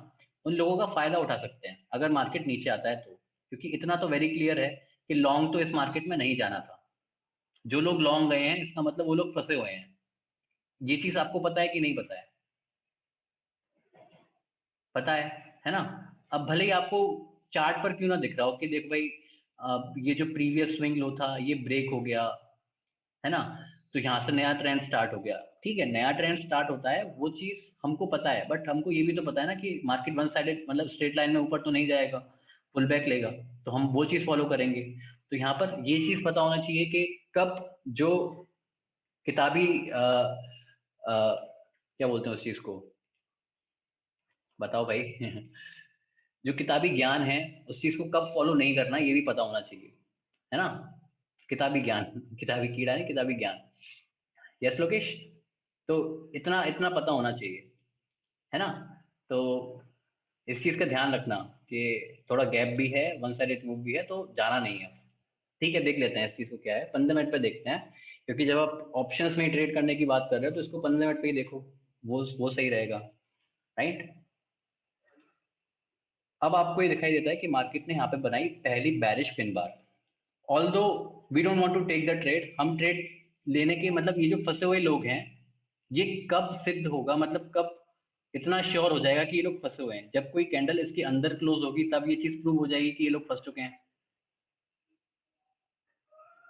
उन लोगों का फायदा उठा सकते हैं अगर मार्केट नीचे आता है तो। क्योंकि इतना तो वेरी क्लियर है कि लॉन्ग तो इस मार्केट में नहीं जाना था। जो लोग लॉन्ग गए हैं इसका मतलब वो लोग फंसे हुए हैं। ये चीज आपको पता है कि नहीं पता है? पता है ना? अब भले ही आपको चार्ट पर क्यों ना दिख रहा हो कि देखो भाई, ये जो प्रीवियस स्विंग लो था ये ब्रेक हो गया, है ना? तो यहाँ से नया ट्रेंड स्टार्ट हो गया। ठीक है, नया ट्रेंड स्टार्ट होता है, वो चीज हमको पता है, बट हमको ये भी तो पता है ना कि मार्केट वन साइडेड मतलब स्ट्रेट लाइन में ऊपर तो नहीं जाएगा, पुल बैक लेगा। तो हम वो चीज फॉलो करेंगे। तो यहाँ पर ये चीज पता होना चाहिए कि कब जो किताबी क्या बोलते हैं उस चीज को, बताओ भाई जो किताबी ज्ञान है उस चीज को कब फॉलो नहीं करना ये भी पता होना चाहिए, है ना? किताबी ज्ञान किताबी कीड़ा नहीं, किताबी ज्ञान। यस लोकेश। तो इतना इतना पता होना चाहिए, है ना? तो इस चीज का ध्यान रखना कि थोड़ा गैप भी है, वन साइडेड मूव भी है, तो जाना नहीं है। ठीक है, देख लेते हैं इस चीज को क्या है, 15 मिनट पे देखते हैं। क्योंकि जब आप ऑप्शंस में ट्रेड करने की बात कर रहे हो तो इसको 15 मिनट पे ही देखो, वो सही रहेगा। राइट। अब आपको ये दिखाई देता है कि मार्केट ने यहाँ पे बनाई पहली bearish pin bar. Although we don't want to take the trade, हम ट्रेड लेने के मतलब ये जो फंसे हुए लोग हैं, ये कब सिद्ध होगा, मतलब कब इतना श्योर हो जाएगा कि ये लोग फंसे हुए हैं? जब कोई कैंडल इसके अंदर क्लोज होगी तब ये चीज प्रूव हो जाएगी कि ये लोग फंस चुके हैं।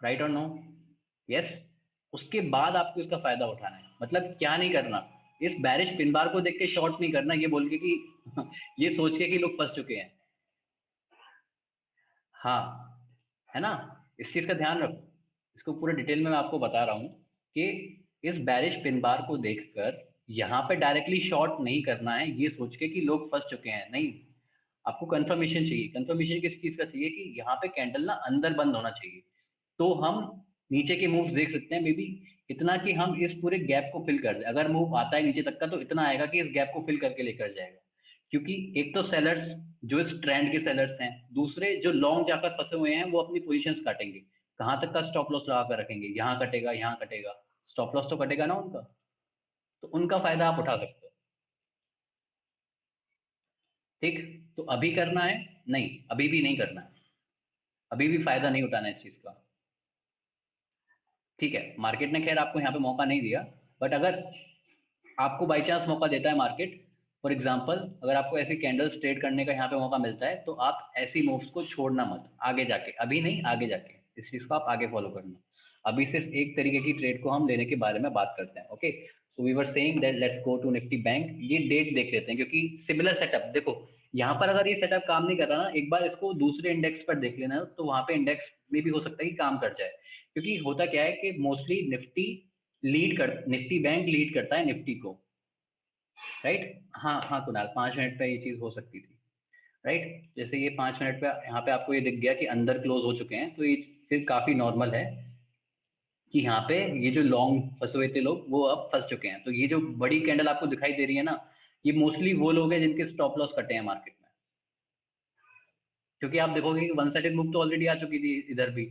राइट और नो? यस। उसके बाद आपको इसका फायदा उठाना है, मतलब क्या नहीं करना, इस बैरिश पिन बार को देख के शॉर्ट नहीं करना ये बोल के कि ये सोच के कि लोग फंस चुके हैं। हाँ, है ना? इस चीज का ध्यान रखो। इसको पूरे डिटेल में मैं आपको बता रहा हूँ कि इस बैरिश पिन बार को देखकर यहाँ पे डायरेक्टली शॉर्ट नहीं करना है ये सोच के कि लोग फंस चुके हैं, नहीं। आपको कंफर्मेशन चाहिए। कंफर्मेशन किस चीज का चाहिए? कि यहाँ पे कैंडल ना अंदर बंद होना चाहिए, तो हम नीचे के मूव्स देख सकते हैं मे बी। इतना कि हम इस पूरे गैप को फिल कर दें, अगर मूव आता है नीचे तक का तो इतना आएगा कि इस गैप को फिल करके लेकर जाएगा। क्योंकि एक तो सेलर्स जो इस ट्रेंड के सेलर्स हैं, दूसरे जो लॉन्ग जाकर फंसे हुए हैं वो अपनी पोजीशंस काटेंगे। कहाँ तक का स्टॉप लॉस लगा कर रखेंगे? यहाँ कटेगा, यहाँ कटेगा, स्टॉप लॉस तो कटेगा ना उनका। तो उनका फायदा आप उठा सकते हो। ठीक। तो अभी करना है? नहीं, अभी भी नहीं करना है। अभी भी फायदा नहीं उठाना है इस चीज का। ठीक है, मार्केट ने खैर आपको यहाँ पे मौका नहीं दिया, बट अगर आपको बाई चांस मौका देता है मार्केट, फॉर एग्जाम्पल अगर आपको ऐसी कैंडल्स ट्रेड करने का यहाँ पे मौका मिलता है तो आप ऐसी मूव्स को छोड़ना मत, आगे जाके, अभी नहीं आगे जाके इस चीज को आप आगे फॉलो करना। अभी सिर्फ एक तरीके की ट्रेड को हम लेने के बारे में बात करते हैं। Okay, so we were saying that let's go to Nifty Bank. ये डेट देख लेते हैं क्योंकि सिमिलर सेटअप देखो, यहाँ पर अगर ये सेटअप काम नहीं कर रहा ना, एक बार इसको दूसरे इंडेक्स पर देख लेना, तो वहां पे इंडेक्स में भी हो सकता है कि काम कर जाए। क्योंकि होता क्या है कि मोस्टली निफ्टी बैंक लीड करता है निफ्टी को। राइट। हाँ हाँ कुणाल, 5 मिनट पे ये चीज हो सकती थी। राइट, जैसे ये 5 मिनट पे यहाँ पे आपको ये दिख गया कि अंदर क्लोज हो चुके हैं, तो ये फिर काफी नॉर्मल है कि यहाँ पे ये जो लॉन्ग फंसे हुए थे लोग वो अब फंस चुके हैं। तो ये जो बड़ी कैंडल आपको दिखाई दे रही है ना, ये मोस्टली वो लोग हैं जिनके स्टॉप लॉस कटे हैं मार्केट में। क्योंकि आप देखोगे कि वन साइडेड मूव तो ऑलरेडी आ चुकी थी इधर भी,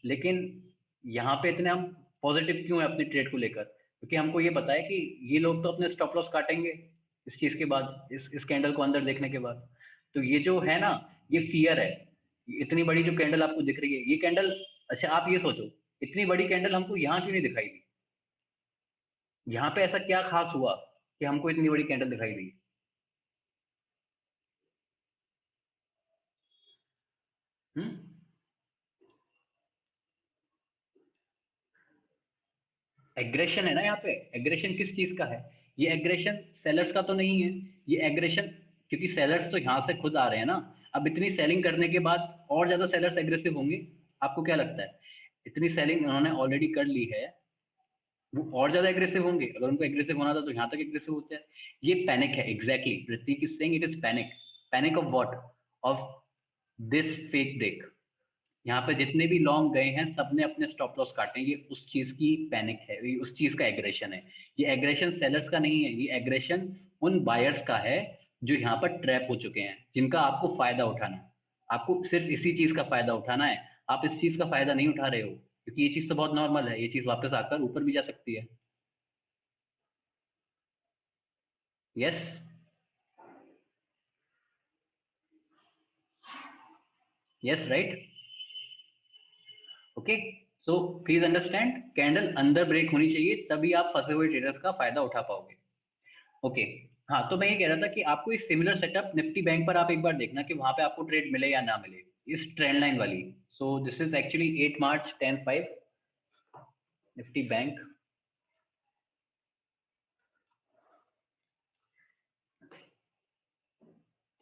लेकिन यहाँ पे इतने हम पॉजिटिव क्यों है अपनी ट्रेड को लेकर? क्योंकि हमको ये पता है कि ये लोग तो अपने स्टॉप लॉस काटेंगे इस चीज के बाद, इस कैंडल को अंदर देखने के बाद। तो ये जो है ना, ये फियर है। इतनी बड़ी जो कैंडल आपको दिख रही है ये कैंडल, अच्छा आप ये सोचो, इतनी बड़ी कैंडल हमको यहाँ क्यों नहीं दिखाई दी? यहाँ पे ऐसा क्या खास हुआ कि हमको इतनी बड़ी कैंडल दिखाई दी? हम्म। एग्रेशन है ना यहाँ पे। एग्रेशन किस चीज का है? ये एग्रेशन सेलर्स का तो नहीं है। ये एग्रेशन, क्योंकि सेलर्स तो यहाँ से खुद आ रहे हैं ना। अब इतनी सेलिंग करने के बाद और ज्यादा सेलर्स एग्रेसिव होंगे? आपको क्या लगता है? इतनी सेलिंग उन्होंने ऑलरेडी कर ली है, वो और ज्यादा एग्रेसिव होंगे? अगर उनको एग्रेसिव होना था तो यहाँ तक एग्रेसिव होते हैं। ये पैनिक है, exactly Hrithik is saying it is panic. Panic of what? Of this fake deck. यहाँ पे जितने भी लॉन्ग गए हैं सबने अपने स्टॉप लॉस काटे हैं, ये उस चीज की पैनिक है, ये उस चीज का एग्रेशन है। ये एग्रेशन सेलर्स का नहीं है, ये एग्रेशन उन बायर्स का है जो यहाँ पर ट्रैप हो चुके हैं, जिनका आपको फायदा उठाना है। आपको सिर्फ इसी चीज का फायदा उठाना है। आप इस चीज का फायदा नहीं उठा रहे हो, क्योंकि ये चीज तो बहुत नॉर्मल है, ये चीज वापस आकर ऊपर भी जा सकती है। Yes. Yes right. Okay. So please understand, candle अंदर ब्रेक होनी चाहिए, तभी आप फंसे हुए ट्रेडर्स का फायदा उठा पाओगे। ओके। हाँ, तो मैं ये कह रहा था कि आपको इस सिमिलर सेटअप निफ्टी बैंक पर आप एक बार देखना कि वहां पे आपको ट्रेड मिले या ना मिले, इस ट्रेंड लाइन वाली। सो this is actually 8 March 10/5 Nifty bank.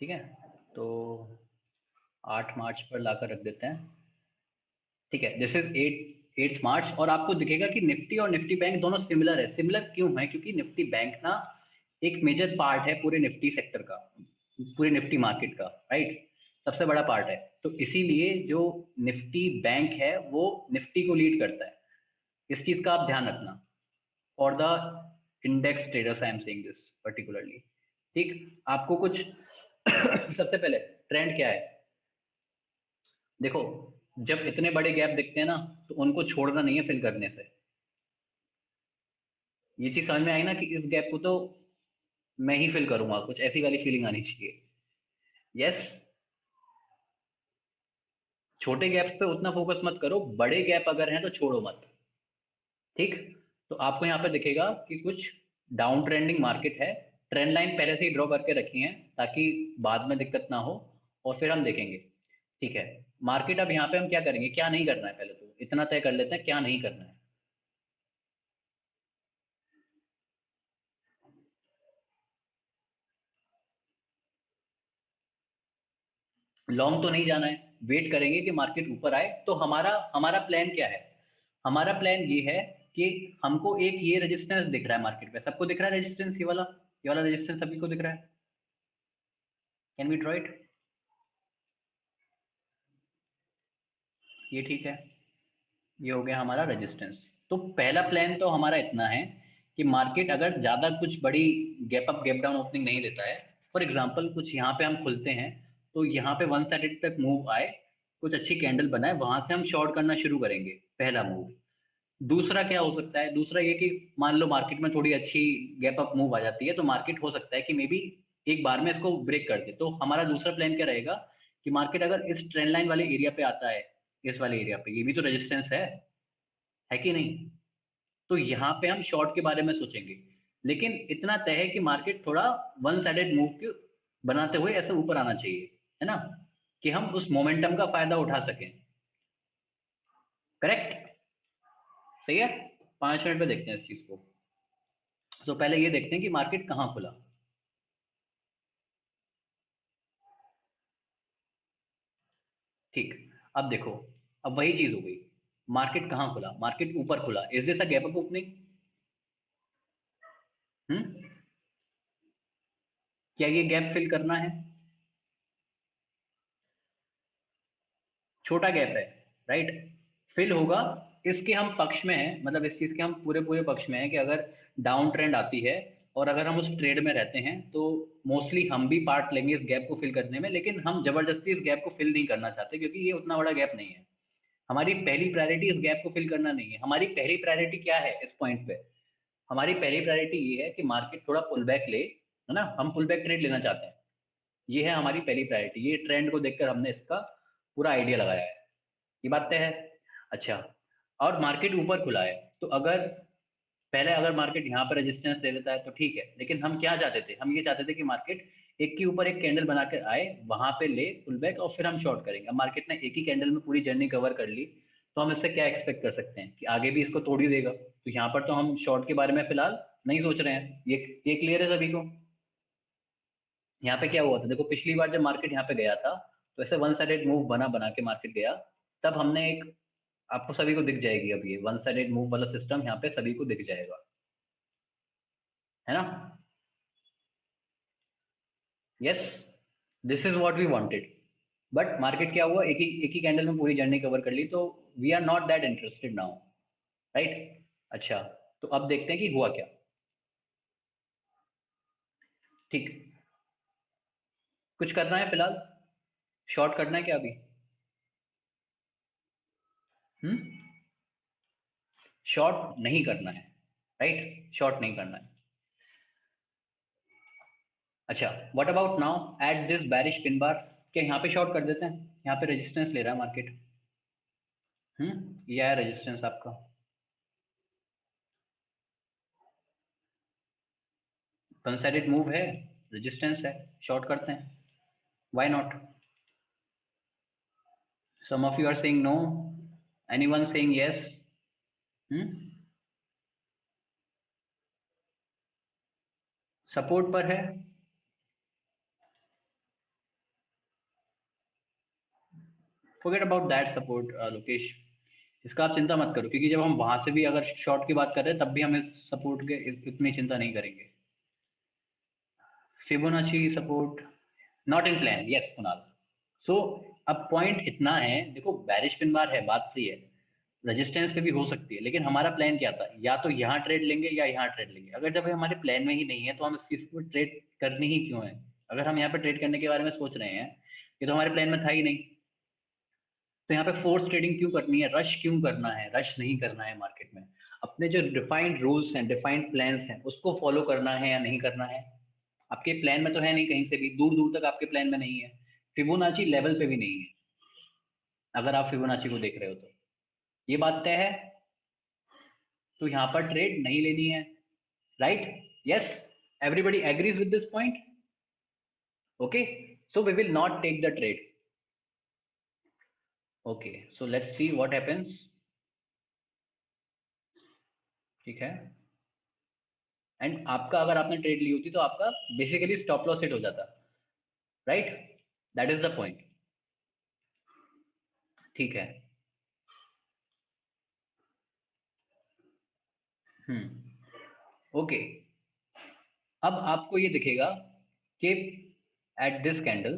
ठीक है, तो 8 मार्च पर लाकर रख देते हैं। ठीक है, दिस इज 8 मार्च, और आपको दिखेगा कि निफ्टी और निफ्टी बैंक दोनों सिमिलर है। सिमिलर क्यों है? क्योंकि निफ्टी बैंक ना एक मेजर पार्ट है पूरे निफ्टी सेक्टर का, पूरे निफ्टी मार्केट का, राइट? सबसे बड़ा पार्ट है। तो इसीलिए जो निफ्टी बैंक है वो निफ्टी को लीड करता है। इस चीज का आप ध्यान रखना। For the index traders I am saying this particularly. ठीक, आपको कुछ सबसे पहले ट्रेंड क्या है देखो। जब इतने बड़े गैप दिखते हैं ना, तो उनको छोड़ना नहीं है फिल करने से। ये चीज समझ में आई ना कि इस गैप को तो मैं ही फिल करूंगा, कुछ ऐसी वाली फीलिंग आनी चाहिए। यस। छोटे गैप्स पे उतना फोकस मत करो, बड़े गैप अगर हैं तो छोड़ो मत। ठीक, तो आपको यहाँ पे दिखेगा कि कुछ डाउन ट्रेंडिंग मार्केट है। ट्रेंड लाइन पहले से ही ड्रॉ करके रखी है ताकि बाद में दिक्कत ना हो, और फिर हम देखेंगे। ठीक है, मार्केट अब यहाँ पे हम क्या करेंगे, क्या नहीं करना है, पहले तो इतना तय कर लेते हैं क्या नहीं करना है। लॉन्ग तो नहीं जाना है, वेट करेंगे कि मार्केट ऊपर आए। तो हमारा हमारा प्लान क्या है? हमारा प्लान ये है कि हमको एक ये रेजिस्टेंस दिख रहा है मार्केट पे, सबको दिख रहा है रेजिस्टेंस, ये वाला रेजिस्टेंस सभी को दिख रहा है। Can we draw it? ये ठीक है, ये हो गया हमारा रेजिस्टेंस। तो पहला प्लान तो हमारा इतना है कि मार्केट अगर ज्यादा कुछ बड़ी gap up gap down opening नहीं देता है, फॉर एग्जांपल कुछ यहाँ पे हम खुलते हैं, तो यहाँ पे वन साइडेड तक मूव आए, कुछ अच्छी कैंडल बनाए, वहां से हम शॉर्ट करना शुरू करेंगे, पहला मूव। दूसरा क्या हो सकता है? दूसरा ये कि मान लो मार्केट में थोड़ी अच्छी गैप अप मूव आ जाती है, तो मार्केट हो सकता है कि मे बी एक बार में इसको ब्रेक कर दे। तो हमारा दूसरा प्लान क्या रहेगा कि मार्केट अगर इस ट्रेंड लाइन वाले एरिया पे आता है, इस वाले एरिया पे, ये भी तो रेजिस्टेंस है कि नहीं? तो यहाँ पे हम शॉर्ट के बारे में सोचेंगे। लेकिन इतना तय है कि मार्केट थोड़ा वन साइडेड मूव के बनाते हुए ऐसे ऊपर आना चाहिए, है ना, कि हम उस मोमेंटम का फायदा उठा सकें। करेक्ट? सही है। 5 मिनट में देखते हैं इस चीज को। तो पहले ये देखते हैं कि मार्केट कहाँ खुला। ठीक, अब देखो, अब वही चीज हो गई। मार्केट कहाँ खुला? मार्केट ऊपर खुला। Is this a gap up opening? Hmm, क्या ये गैप फिल करना है? छोटा गैप है, राइट? फिल होगा। इसके हम पक्ष में हैं, मतलब इस चीज के हम पूरे पूरे पक्ष में हैं कि अगर डाउन ट्रेंड आती है और अगर हम उस ट्रेड में रहते हैं, तो मोस्टली हम भी पार्ट लेंगे इस गैप को फिल करने में। लेकिन हम जबरदस्ती इस गैप को फिल नहीं करना चाहते, क्योंकि ये उतना बड़ा गैप नहीं है। हमारी पहली प्रायोरिटी इस गैप को फिल करना नहीं है। हमारी पहली प्रायोरिटी क्या है इस पॉइंट पे? हमारी पहली प्रायोरिटी ये है कि मार्केट थोड़ा पुल बैक ले, है ना, हम पुल बैक ट्रेड लेना चाहते हैं। ये है हमारी पहली प्रायोरिटी। ये ट्रेंड को देखकर हमने इसका पूरा आइडिया लगाया है। ये बात तय है। अच्छा, और मार्केट ऊपर खुला है, तो अगर पहले अगर मार्केट यहाँ पर रेजिस्टेंस दे देता है तो ठीक है। लेकिन हम क्या चाहते थे? हम ये चाहते थे कि मार्केट एक के ऊपर एक कैंडल बनाकर आए, वहां पे ले पुल बैक, और फिर हम शॉर्ट करेंगे। अब मार्केट ने एक ही कैंडल में पूरी जर्नी कवर कर ली, तो हम इससे क्या एक्सपेक्ट कर सकते हैं कि आगे भी इसको तोड़ ही देगा? तो यहाँ पर तो हम शॉर्ट के बारे में फिलहाल नहीं सोच रहे हैं। ये क्लियर है सभी को? यहाँ पे क्या हुआ था देखो, पिछली बार जब मार्केट यहाँ पे गया था, तो ऐसे वन साइडेड मूव बना बना के मार्केट गया। तब हमने एक, आपको सभी को दिख जाएगी अब ये वन साइडेड मूव वाला सिस्टम यहाँ पे सभी को दिख जाएगा, है ना? Yes, this is what we wanted. But market क्या हुआ, एक ही कैंडल में पूरी जर्नी कवर कर ली, तो we are not that interested now, right? अच्छा, तो अब देखते हैं कि हुआ क्या। ठीक, कुछ करना है फिलहाल? शॉर्ट करना है क्या अभी? हम्म, शॉर्ट नहीं करना है, राइट? शॉर्ट नहीं करना है। अच्छा, what about now at this बैरिश pin बार? क्या यहाँ पे शॉर्ट कर देते हैं? यहाँ पे रेजिस्टेंस ले रहा है मार्केट। ये है रेजिस्टेंस आपका, वन साइडेड मूव है, रेजिस्टेंस है, शॉर्ट करते हैं, why not? Some of you are saying no, anyone saying yes? Support पर है, forget about that support Lokesh, इसका आप चिंता मत करो, क्योंकि जब हम वहां से भी अगर शॉर्ट की बात कर रहे हैं तब भी हम इस सपोर्ट के इतनी चिंता नहीं करेंगे। Fibonacci support not in plan, yes Kunal. So अब पॉइंट इतना है, देखो बैरिश पिन बार है, बात सही है, रेजिस्टेंस पे भी हो सकती है, लेकिन हमारा प्लान क्या था, या तो यहाँ ट्रेड लेंगे या यहाँ ट्रेड लेंगे। अगर जब हमारे प्लान में ही नहीं है तो हम इस चीज को ट्रेड करनी ही क्यों है? अगर हम यहाँ पे ट्रेड करने के बारे में सोच रहे हैं, ये तो हमारे प्लान में था ही नहीं, तो यहाँ पे फोर्स ट्रेडिंग क्यों करनी है, रश क्यों करना है? रश नहीं करना है मार्केट में, अपने जो डिफाइंड रूल्स हैं, डिफाइंड प्लान्स हैं, उसको फॉलो करना है या नहीं करना है? आपके प्लान में तो है नहीं, कहीं से भी दूर दूर तक आपके प्लान में नहीं है, फिबोनाची लेवल पे भी नहीं है, अगर आप फिबोनाची को देख रहे हो तो ये बात तय है, तो यहाँ पर ट्रेड नहीं लेनी है, right? Yes, everybody agrees with this point? Okay, so we will not take the trade. Okay, so let's see what happens. ठीक है, एंड आपका अगर आपने ट्रेड ली होती तो आपका बेसिकली स्टॉप लॉस हिट हो जाता, right? That is the point. ठीक है, ओके, अब आपको ये दिखेगा कि at this candle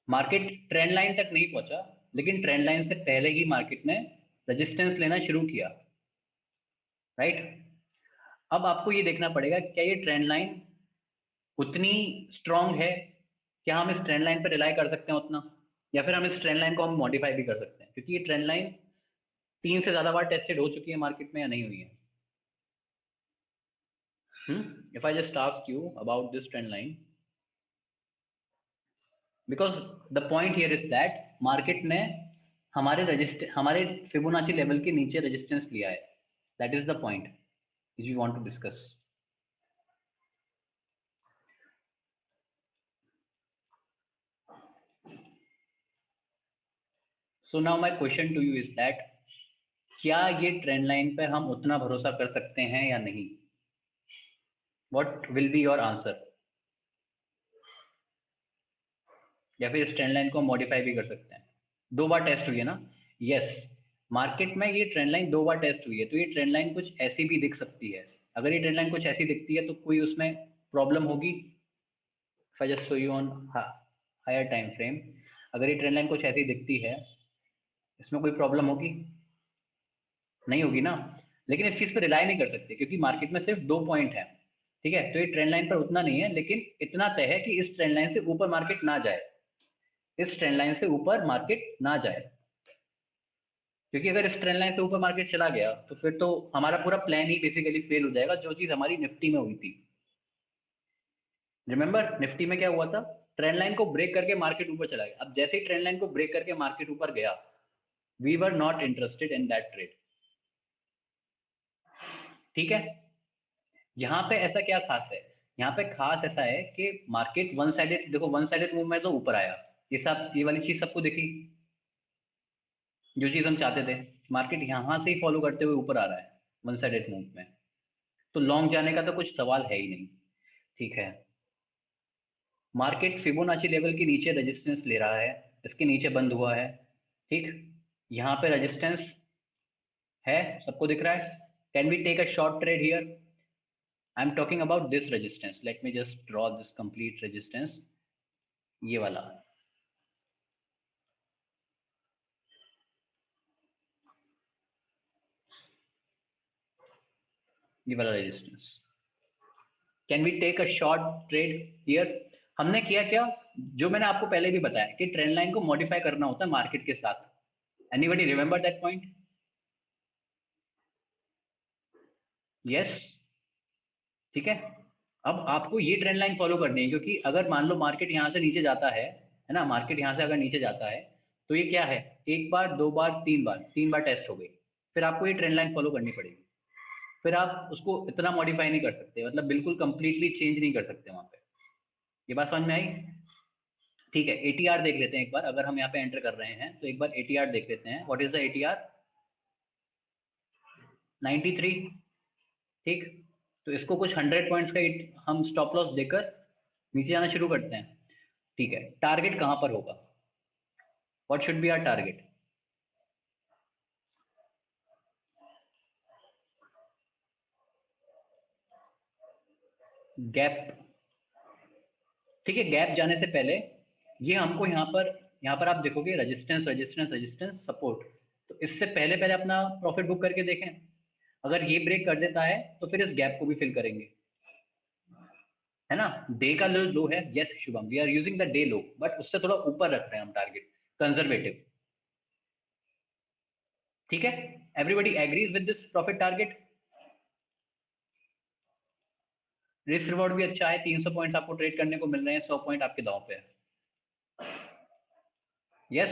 market trend line तक नहीं पहुंचा, लेकिन ट्रेंड लाइन से पहले ही मार्केट ने रेजिस्टेंस लेना शुरू किया, राइट? अब आपको ये देखना पड़ेगा क्या ये ट्रेंड लाइन उतनी स्ट्रांग है, क्या हम इस ट्रेंड लाइन पर रिलाई कर सकते हैं उतना, या फिर हम इस ट्रेंड लाइन को हम मॉडिफाई भी कर सकते हैं, क्योंकि ये ट्रेंड लाइन 3 से ज्यादा बार टेस्टेड हो चुकी है मार्केट में या नहीं हुई है? If I just ask you about this trend line, because the point here is that market ने हमारे फिबोनाची लेवल के नीचे रेजिस्टेंस लिया है, that is the point which we want to discuss. So now my question to you is that क्या ये trend line पे हम उतना भरोसा कर सकते हैं या नहीं? What will be your answer? या फिर इस ट्रेंड लाइन को मॉडिफाई भी कर सकते हैं? 2 बार टेस्ट हुई है ना? यस, मार्केट में ये ट्रेंड लाइन 2 बार टेस्ट हुई है, तो ये ट्रेंड लाइन कुछ ऐसी भी दिख सकती है। अगर ये ट्रेंड लाइन कुछ ऐसी दिखती है तो कोई उसमें प्रॉब्लम होगी? If I just show you on higher time frame, अगर ये ट्रेंड लाइन कुछ ऐसी दिखती है, इसमें कोई प्रॉब्लम होगी? नहीं होगी ना, लेकिन इस चीज पर रिलाई नहीं कर सकते क्योंकि मार्केट में सिर्फ 2 पॉइंट है। ठीक है, तो ये ट्रेंड लाइन पर उतना नहीं है, लेकिन इतना तय है कि इस ट्रेंड लाइन से ऊपर मार्केट ना जाए, इस ट्रेंड लाइन से ऊपर मार्केट ना जाए, क्योंकि अगर इस ट्रेंड लाइन से ऊपर मार्केट चला गया तो फिर तो हमारा पूरा प्लान ही बेसिकली फेल हो जाएगा, जो चीज हमारी निफ्टी में हुई थी। रिमेंबर निफ्टी में क्या हुआ था? ट्रेंड लाइन को ब्रेक करके मार्केट ऊपर चला गया, अब जैसे ही ट्रेंड लाइन को ब्रेक करके मार्केट ऊपर गया, we were not interested in that trade. ठीक है, यहाँ पे ऐसा क्या खास है? यहाँ पे खास ऐसा है कि मार्केट वन साइडेड, देखो वन साइडेड मूव में तो ऊपर आया, ये वाली चीज सबको दिखी, जो चीज हम चाहते थे, मार्केट यहां से ही फॉलो करते हुए ऊपर आ रहा है वन साइडेड मूव में, तो लॉन्ग जाने का तो कुछ सवाल है ही नहीं। ठीक है, मार्केट फिबोनाची लेवल के नीचे रेजिस्टेंस ले रहा है, इसके नीचे बंद हुआ है, ठीक, यहाँ पे रेजिस्टेंस है, सबको दिख रहा है। Can we take a short trade here? I am talking about this resistance, let me just draw this complete resistance, ये वाला, ये वाला resistance, can we take a short trade here? हमने किया क्या, जो मैंने आपको पहले भी बताया कि ट्रेंड लाइन को मॉडिफाई करना होता है मार्केट के साथ। Anybody remember that point? Yes, ठीक है, अब आपको ये ट्रेंड लाइन फॉलो करनी है, क्योंकि अगर मान लो मार्केट यहाँ से नीचे जाता है ना, मार्केट यहाँ से अगर नीचे जाता है तो ये क्या है, एक बार, दो बार, तीन बार टेस्ट हो गई, फिर आपको ये ट्रेंड लाइन फॉलो करनी पड़ेगी। फिर आप उसको इतना मॉडिफाई नहीं कर सकते, मतलब बिल्कुल कंप्लीटली चेंज नहीं कर सकते वहां पे। ये बात समझ में आई? ठीक है, एटीआर देख लेते हैं एक बार। अगर हम यहाँ पे एंटर कर रहे हैं तो एक बार एटीआर देख लेते हैं। What is the ATR? 93। ठीक, तो इसको कुछ 100 पॉइंट्स का हम स्टॉप लॉस देकर नीचे जाना शुरू करते हैं। ठीक है, टारगेट कहां पर होगा? What should be our target? Gap. ठीक है, गैप जाने से पहले ये हमको यहाँ पर आप देखोगे रेजिस्टेंस रेजिस्टेंस रेजिस्टेंस सपोर्ट। तो इससे पहले पहले अपना प्रॉफिट बुक करके देखें। अगर ये ब्रेक कर देता है तो फिर इस गैप को भी फिल करेंगे, है ना। डे का लो है, yes Shubham, we are using the day low, but उससे थोड़ा ऊपर रख रहे हैं हम टारगेट, कंजर्वेटिव। ठीक है, everybody agrees with this profit target. Risk reward भी अच्छा है, 300 पॉइंट आपको ट्रेड करने को मिल रहे हैं, 100 पॉइंट आपके दांव पे है। यस,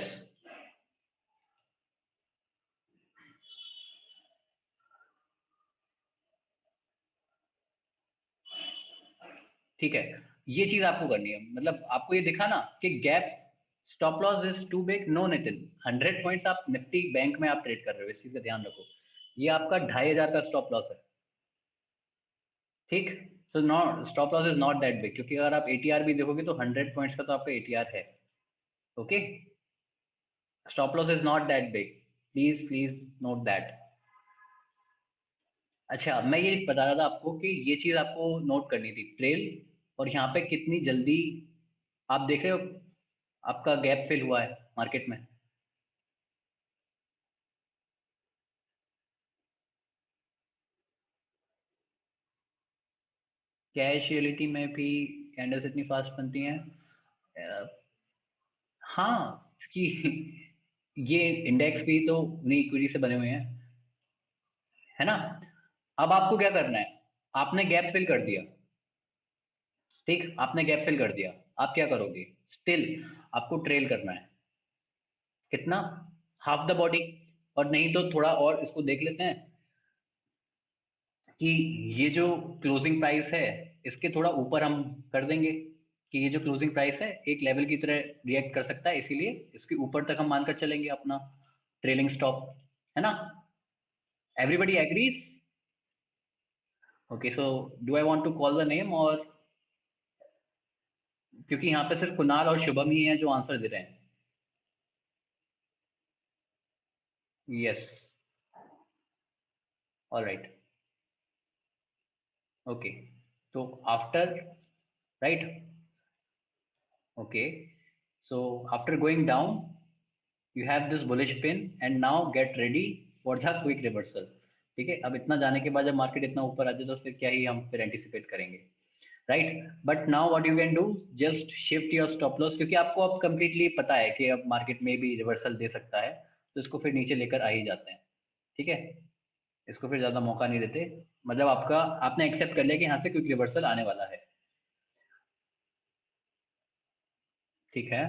ठीक है, ये चीज आपको करनी है। मतलब आपको ये दिखा ना कि gap, stop loss is too big, no Nitin. 100 points आप निफ्टी बैंक में आप ट्रेड कर रहे हो, इस चीज का ध्यान रखो। ये आपका 2500 का स्टॉप लॉस है। ठीक, so not, stop loss is not that big, क्योंकि अगर आप एटीआर भी देखोगे तो 100 पॉइंट्स का तो आपका एटीआर है। Okay, stop loss is not that big, please please note that. अच्छा, मैं ये बता रहा था आपको कि ये चीज आपको नोट करनी थी, ट्रेल, और यहाँ पे कितनी जल्दी आप देख रहे हो आपका गैप फिल हुआ है मार्केट में। कैश रियलिटी में भी कैंडल्स इतनी फास्ट बनती हैं? अ, हाँ, क्योंकि ये इंडेक्स भी तो उन्हीं इक्विटी से बने हुए हैं, है ना। अब आपको क्या करना है, आपने गैप फिल कर दिया। ठीक, आपने गैप फिल कर दिया, आप क्या करोगे? स्टिल आपको ट्रेल करना है। कितना? Half the body. और नहीं तो थोड़ा और इसको देख लेते हैं कि ये जो क्लोजिंग प्राइस है इसके थोड़ा ऊपर हम कर देंगे, कि ये जो क्लोजिंग प्राइस है एक लेवल की तरह रिएक्ट कर सकता है, इसीलिए इसके ऊपर तक हम मानकर चलेंगे अपना ट्रेलिंग स्टॉप, है ना। Everybody agrees? Okay, so do I want to call the name, और क्योंकि यहाँ पे सिर्फ कुणाल और शुभम ही हैं जो आंसर दे रहे हैं। यस, ऑलराइट, ओके, तो after, right, okay, so after going down you have this bullish pin and now get ready for the quick reversal। ठीक है, अब इतना जाने के बाद जब मार्केट इतना ऊपर आ जाए तो फिर क्या ही हम फिर एंटिसिपेट करेंगे, right. But now what you can do, just shift your stop loss, क्योंकि आपको अब कंप्लीटली पता है कि अब मार्केट में भी रिवर्सल दे सकता है, तो इसको फिर नीचे लेकर आ ही जाते हैं। ठीक है, इसको फिर ज्यादा मौका नहीं देते, मतलब आपका, आपने एक्सेप्ट कर लिया कि यहाँ से क्विक रिवर्सल आने वाला है। ठीक है,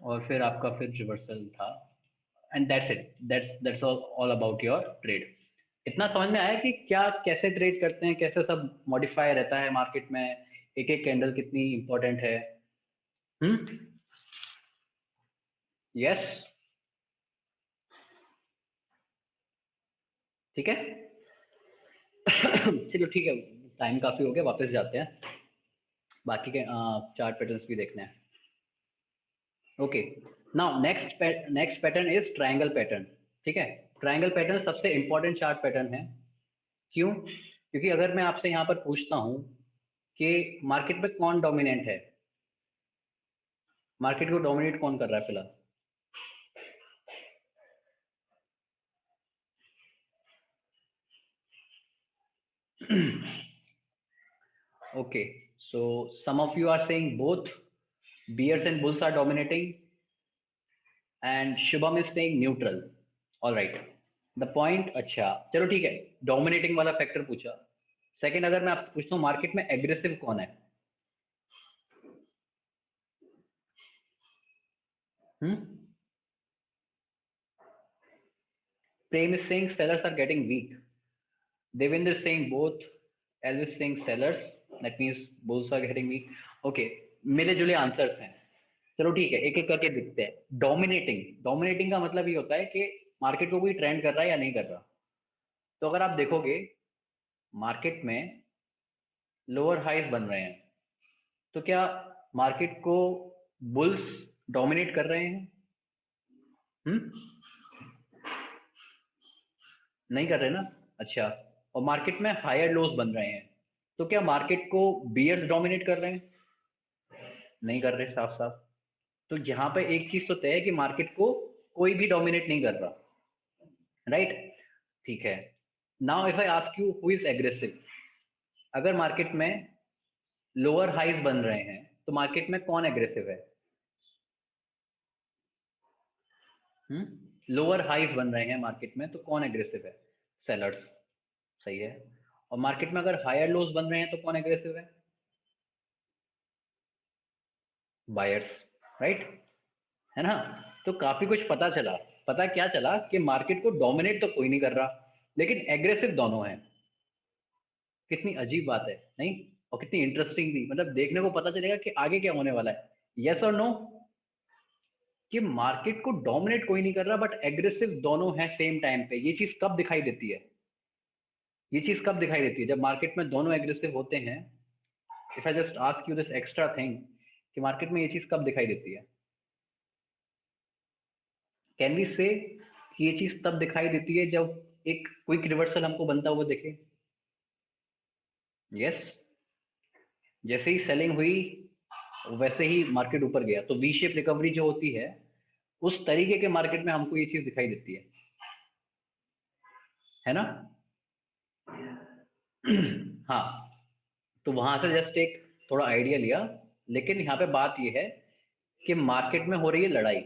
और फिर आपका फिर रिवर्सल था, and that's it, that's all about your trade. इतना समझ में आया कि क्या, कैसे ट्रेड करते हैं, कैसे सब मॉडिफाई रहता है मार्केट में, एक एक कैंडल कितनी इंपॉर्टेंट है। हम्म, यस, ठीक है। चलो ठीक है, टाइम काफी हो गया, वापस जाते हैं, बाकी के चार्ट पैटर्न्स भी देखने हैं। Okay, now next pattern is triangle pattern. ठीक है, ट्रायंगल पैटर्न सबसे इंपॉर्टेंट चार्ट पैटर्न है। क्यों? क्योंकि अगर मैं आपसे यहाँ पर पूछता हूँ कि मार्केट में कौन डोमिनेंट है, मार्केट को डोमिनेट कौन कर रहा है फिलहाल? Okay, so some of you are saying both bears and bulls are dominating, and Shubham is saying neutral. All right. The point, अच्छा चलो ठीक है, डोमिनेटिंग वाला फैक्टर पूछा। सेकंड, अगर मैं आपसे पूछता हूँ मार्केट में एग्रेसिव कौन है? Prem is saying sellers are getting weak. Devendra is saying both. Elvis is saying sellers. That means bulls are getting weak. Okay, मिले जुले आंसर्स हैं. चलो ठीक है, एक एक करके देखते हैं. डोमिनेटिंग का मतलब ये होता है कि मार्केट को कोई ट्रेंड कर रहा है या नहीं कर रहा. तो अगर आप देखोगे मार्केट में लोअर हाइज बन रहे हैं, तो क्या मार्केट को बुल्स डोमिनेट कर रहे हैं? नहीं कर रहे ना. अच्छा, और मार्केट में हायर लोज बन रहे हैं, तो क्या मार्केट को बियर्स डोमिनेट कर रहे हैं? नहीं कर रहे, साफ साफ. तो यहाँ पे एक चीज तो तय है कि मार्केट को कोई भी डोमिनेट नहीं कर रहा. राइट, ठीक है. Now if I ask you who is aggressive, अगर मार्केट में लोअर हाइज बन रहे हैं तो मार्केट में कौन एग्रेसिव है? लोअर हाइज बन रहे हैं मार्केट में, तो कौन एग्रेसिव है? सेलर्स. सही है. और मार्केट में अगर हायर लोज बन रहे हैं तो कौन एग्रेसिव है? बायर्स. राइट, है ना. तो काफी कुछ पता चला. पता क्या चला कि मार्केट को डोमिनेट तो कोई नहीं कर रहा, लेकिन एग्रेसिव दोनों हैं. कितनी अजीब बात है नहीं? और कितनी इंटरेस्टिंग भी. मतलब देखने को पता चलेगा कि आगे क्या होने वाला है. यस और नो, कि मार्केट को डोमिनेट कोई नहीं कर रहा बट एग्रेसिव दोनों हैं सेम टाइम पे. ये चीज कब दिखाई देती है? ये चीज कब दिखाई देती है? जब मार्केट में दोनों एग्रेसिव होते हैं. If I just ask you this extra thing, कि मार्केट में ये चीज कब दिखाई देती है? कैन वी से कि ये चीज तब दिखाई देती है जब एक क्विक रिवर्सल हमको बनता हुआ देखे? यस. जैसे ही सेलिंग हुई वैसे ही मार्केट ऊपर गया, तो वी शेप रिकवरी जो होती है उस तरीके के मार्केट में हमको ये चीज दिखाई देती है ना. हाँ, तो वहां से जस्ट एक थोड़ा आइडिया लिया. लेकिन यहाँ पे बात ये है कि मार्केट में हो रही है लड़ाई,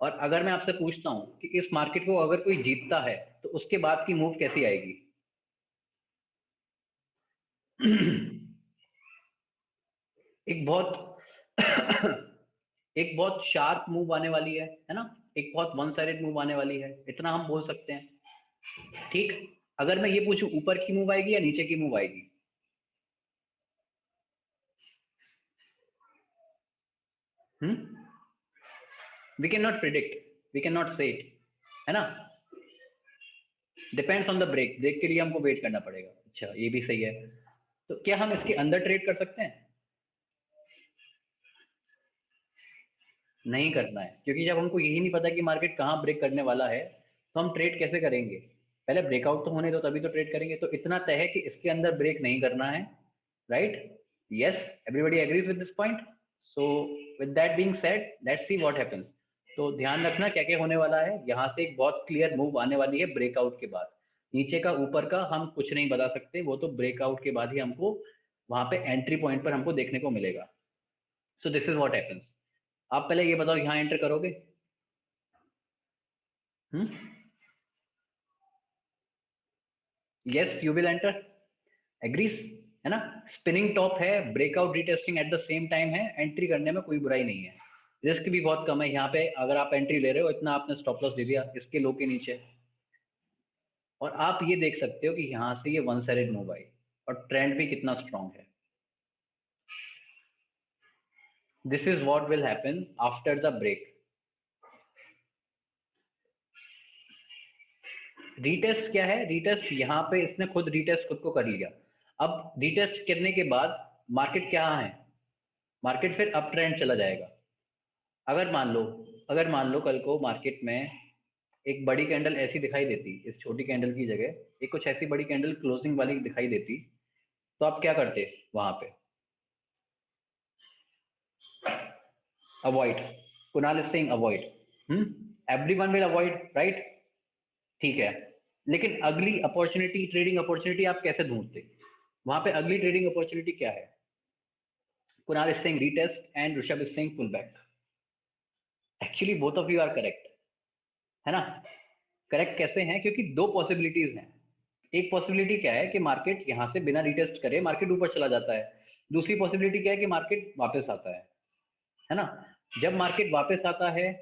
और अगर मैं आपसे पूछता हूं कि इस मार्केट को अगर कोई जीतता है तो उसके बाद की मूव कैसी आएगी? एक बहुत एक बहुत शार्प मूव आने वाली है ना. एक बहुत वन साइडेड मूव आने वाली है, इतना हम बोल सकते हैं. ठीक. अगर मैं ये पूछूं ऊपर की मूव आएगी या नीचे की मूव आएगी? We can not predict, we can not say it, है ना. Depends on the break. Break के लिए हमको वेट करना पड़ेगा. अच्छा, ये भी सही है. तो क्या हम इसके अंदर ट्रेड कर सकते हैं? नहीं करना है, क्योंकि जब हमको यही नहीं पता कि मार्केट कहाँ ब्रेक करने वाला है तो हम ट्रेड कैसे करेंगे? पहले ब्रेकआउट तो होने दो, तभी तो ट्रेड करेंगे. तो इतना तय है कि इसके अंदर ब्रेक नहीं करना है. Right. Yes, everybody agrees with this point. So with that being said, let's see what happens. तो ध्यान रखना क्या क्या होने वाला है. यहाँ से एक बहुत क्लियर मूव आने वाली है ब्रेकआउट के बाद. नीचे का ऊपर का हम कुछ नहीं बता सकते, वो तो ब्रेकआउट के बाद ही हमको वहां पे एंट्री पॉइंट पर हमको देखने को मिलेगा. सो दिस इज व्हाट हैपेंस. आप पहले ये बताओ, यहाँ एंटर करोगे? Yes, you will enter. Agrees, है ना. स्पिनिंग टॉप है, breakout retesting at the same time है. एंट्री करने में कोई बुराई नहीं है. रिस्क भी बहुत कम है यहाँ पे. अगर आप एंट्री ले रहे हो, इतना आपने स्टॉप लॉस दे दिया इसके लो के नीचे, और आप ये देख सकते हो कि यहाँ से ये वन साइडेड मूव आई और ट्रेंड भी कितना स्ट्रांग है. This is what will happen after the break. Retest क्या है? रीटेस्ट यहाँ पे इसने खुद रीटेस्ट खुद को कर लिया. अब रीटेस्ट करने के बाद मार्केट क्या है? मार्केट फिर अप ट्रेंड चला जाएगा. अगर मान लो, अगर मान लो कल को मार्केट में एक बड़ी कैंडल ऐसी दिखाई देती, इस छोटी कैंडल की जगह एक कुछ ऐसी बड़ी कैंडल क्लोजिंग वाली दिखाई देती, तो आप क्या करते वहां पे? Avoid. Kunal is saying avoid. Everyone will avoid, right. ठीक है. लेकिन अगली अपॉर्चुनिटी, ट्रेडिंग अपॉर्चुनिटी आप कैसे ढूंढते? वहां पे अगली ट्रेडिंग अपॉर्चुनिटी क्या है? Kunal is saying retest and Rishabh is saying pullback. Actually both of you are correct, है ना. करेक्ट कैसे हैं? क्योंकि दो पॉसिबिलिटीज हैं. एक पॉसिबिलिटी क्या है कि मार्केट यहां से बिना रिटेस्ट करे मार्केट ऊपर चला जाता है. दूसरी पॉसिबिलिटी क्या है कि मार्केट वापस आता है ना. जब मार्केट वापस आता है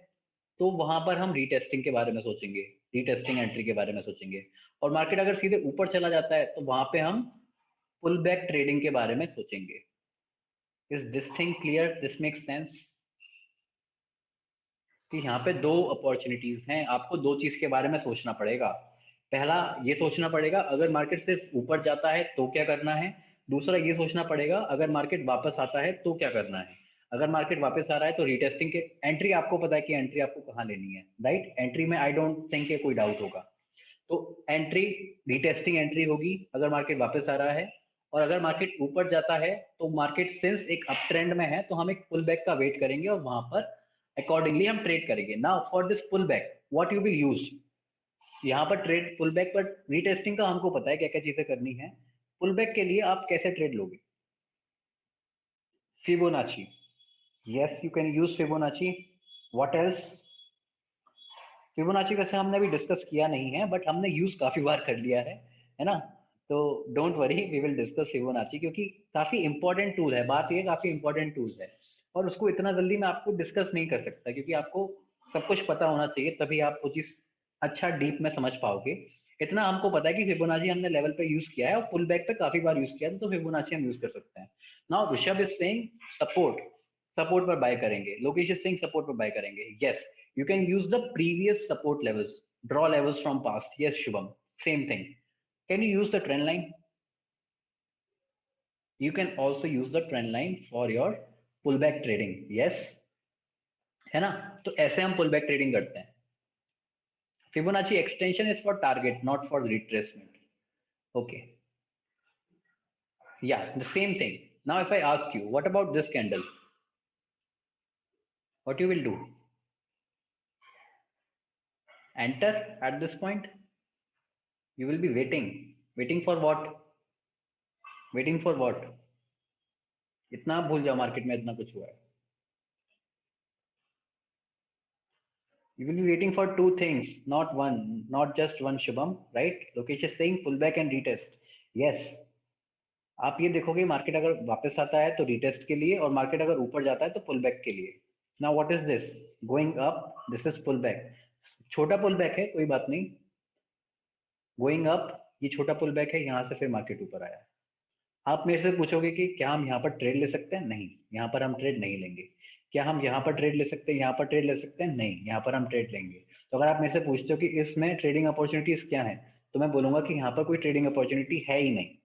तो वहां पर हम रीटेस्टिंग के बारे में सोचेंगे, रीटेस्टिंग एंट्री के बारे में सोचेंगे। और मार्केट अगर सीधे ऊपर चला जाता है तो वहां पे हम पुल बैक ट्रेडिंग के बारे में सोचेंगे। Is this thing clear? This make sense? कि यहाँ पे दो अपॉर्चुनिटीज हैं, आपको दो चीज के बारे में सोचना पड़ेगा। पहला ये सोचना पड़ेगा अगर मार्केट सिर्फ ऊपर जाता है तो क्या करना है। दूसरा ये सोचना पड़ेगा अगर मार्केट वापस आता है तो क्या करना है। अगर मार्केट वापस आ रहा है तो रीटेस्टिंग के एंट्री आपको पता है कि एंट्री आपको कहाँ लेनी है, राइट? एंट्री में आई डोंट थिंक कोई डाउट होगा। तो एंट्री रीटेस्टिंग एंट्री होगी अगर मार्केट वापस आ रहा है। और अगर मार्केट ऊपर जाता है तो मार्केट सिंस एक अप ट्रेंड में है तो हम एक पुल बैक का वेट करेंगे और वहां पर अकॉर्डिंगली हम ट्रेड करेंगे। Now for this pull back what you will use. यहाँ पर ट्रेड पुल बैक पर रीटेस्टिंग का हमको पता है क्या क्या चीजें करनी है। पुल बैक के लिए आप कैसे ट्रेड लोगे? Fibonacci, yes you can use Fibonacci. What else? Fibonacci वैसे हमने अभी डिस्कस किया नहीं है बट हमने यूज काफी बार कर लिया है ना? तो don't worry, we will discuss Fibonacci क्योंकि काफी इंपॉर्टेंट टूल है। बात ये काफी इंपॉर्टेंट टूल है और उसको इतना जल्दी मैं आपको डिस्कस नहीं कर सकता क्योंकि आपको सब कुछ पता होना चाहिए तभी आप वो चीज अच्छा डीप में समझ पाओगे। इतना हमको पता है कि फिबोनाची हमने लेवल पे यूज किया है और पुल बैक पे काफी बार यूज किया है तो फिबोनाची हम यूज कर सकते हैं। Now Rishabh is saying support, support पर बाय करेंगे। लोकेश इज सेइंग सपोर्ट पर बाय करेंगे। Yes, you can use the previous support levels, draw levels from past. Yes Shubham, same thing. Can you use the trend line? You can also use the trend line for your pullback trading. Yes, है ना? तो ऐसे हम pullback trading करते हैं। Fibonacci extension is for target, not for retracement. Okay, yeah, the same thing. Now if I ask you what about this candle, what you will do? Enter at this point. You will be waiting for what? Waiting for what? इतना भूल जाओ market में इतना कुछ हुआ है। You will be waiting for two things, not one, not just one, Shubham, right? Lokesh is saying pullback and retest. Yes, आप ये देखोगे मार्केट अगर वापस आता है तो रिटेस्ट के लिए और मार्केट अगर ऊपर जाता है तो पुलबैक के लिए। Now what is this? Going up, this is pullback. छोटा पुलबैक है, कोई बात नहीं। गोइंग अप, ये छोटा पुलबैक है, यहाँ से फिर मार्केट ऊपर आया है। आप मेरे से पूछोगे कि क्या हम यहाँ पर ट्रेड ले सकते हैं? नहीं, यहाँ पर हम ट्रेड नहीं लेंगे। क्या हम यहाँ पर ट्रेड ले सकते हैं? यहाँ पर ट्रेड ले सकते हैं? नहीं, यहाँ पर हम ट्रेड लेंगे। तो अगर आप मेरे से पूछते हो कि इसमें ट्रेडिंग अपॉर्चुनिटीज क्या है तो मैं बोलूंगा कि यहाँ पर कोई ट्रेडिंग अपॉर्चुनिटी है ही नहीं,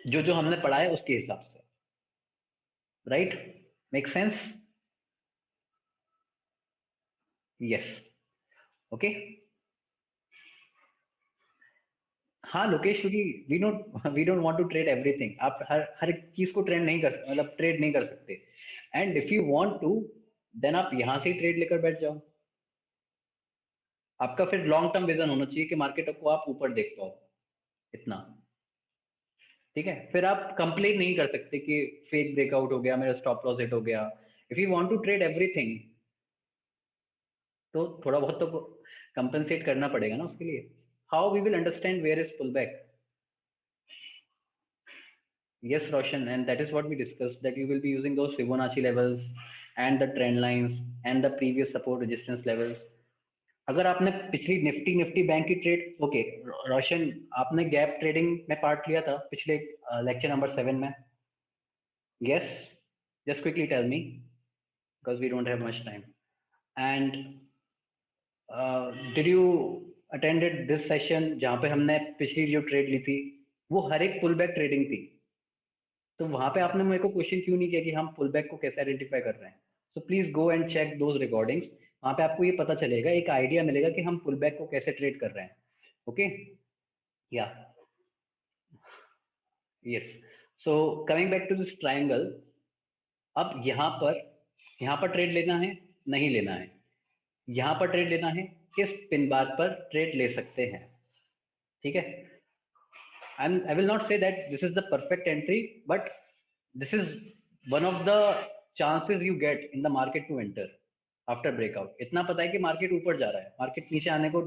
जो जो हमने पढ़ा है उसके हिसाब से। Right? Make sense? Yes, okay. हाँ लोकेश, क्योंकि we don't want to trade everything. आप हर हर चीज को ट्रेड नहीं कर, मतलब ट्रेड नहीं कर सकते। And if you want to then आप यहां से ही ट्रेड लेकर बैठ जाओ। आपका फिर लॉन्ग टर्म विजन होना चाहिए कि मार्केट को आप ऊपर देख पाओ, इतना। ठीक है, फिर आप कंप्लेन नहीं कर सकते कि फेक ब्रेकआउट हो गया, मेरा स्टॉप लॉस हिट हो गया। If you want to trade everything तो थोड़ा बहुत तो कंपनसेट करना पड़ेगा ना उसके लिए। How we will understand where is pull back? Yes, Roshan, and that is what we discussed, that you will be using those Fibonacci levels and the trend lines and the previous support resistance levels. अगर आपने पिछली Nifty Nifty bank की trade, okay रोशन, आपने gap trading में part लिया था पिछले lecture number 7 में? Yes, just quickly tell me because we don't have much time. And did you attended this session जहाँ पे हमने पिछली जो ट्रेड ली थी वो हर एक पुल बैक ट्रेडिंग थी? तो वहां पे आपने मेरे को क्वेश्चन क्यों नहीं किया कि हम पुल बैक को कैसे आइडेंटिफाई कर रहे हैं? So please go and check those recordings. वहां पे आपको ये पता चलेगा, एक आइडिया मिलेगा कि हम पुल बैक को कैसे ट्रेड कर रहे हैं। Okay, yeah yes. So coming back to this triangle, अब यहाँ पर ट्रेड लेना है, नहीं लेना है? यहाँ पर ट्रेड लेना है, किस पिन बार पर ट्रेड ले सकते हैं? ठीक है, I will not say that this is the perfect entry, but this is one of the chances you get in the market to enter after breakout. इतना पता है कि मार्केट ऊपर जा रहा है, मार्केट नीचे आने को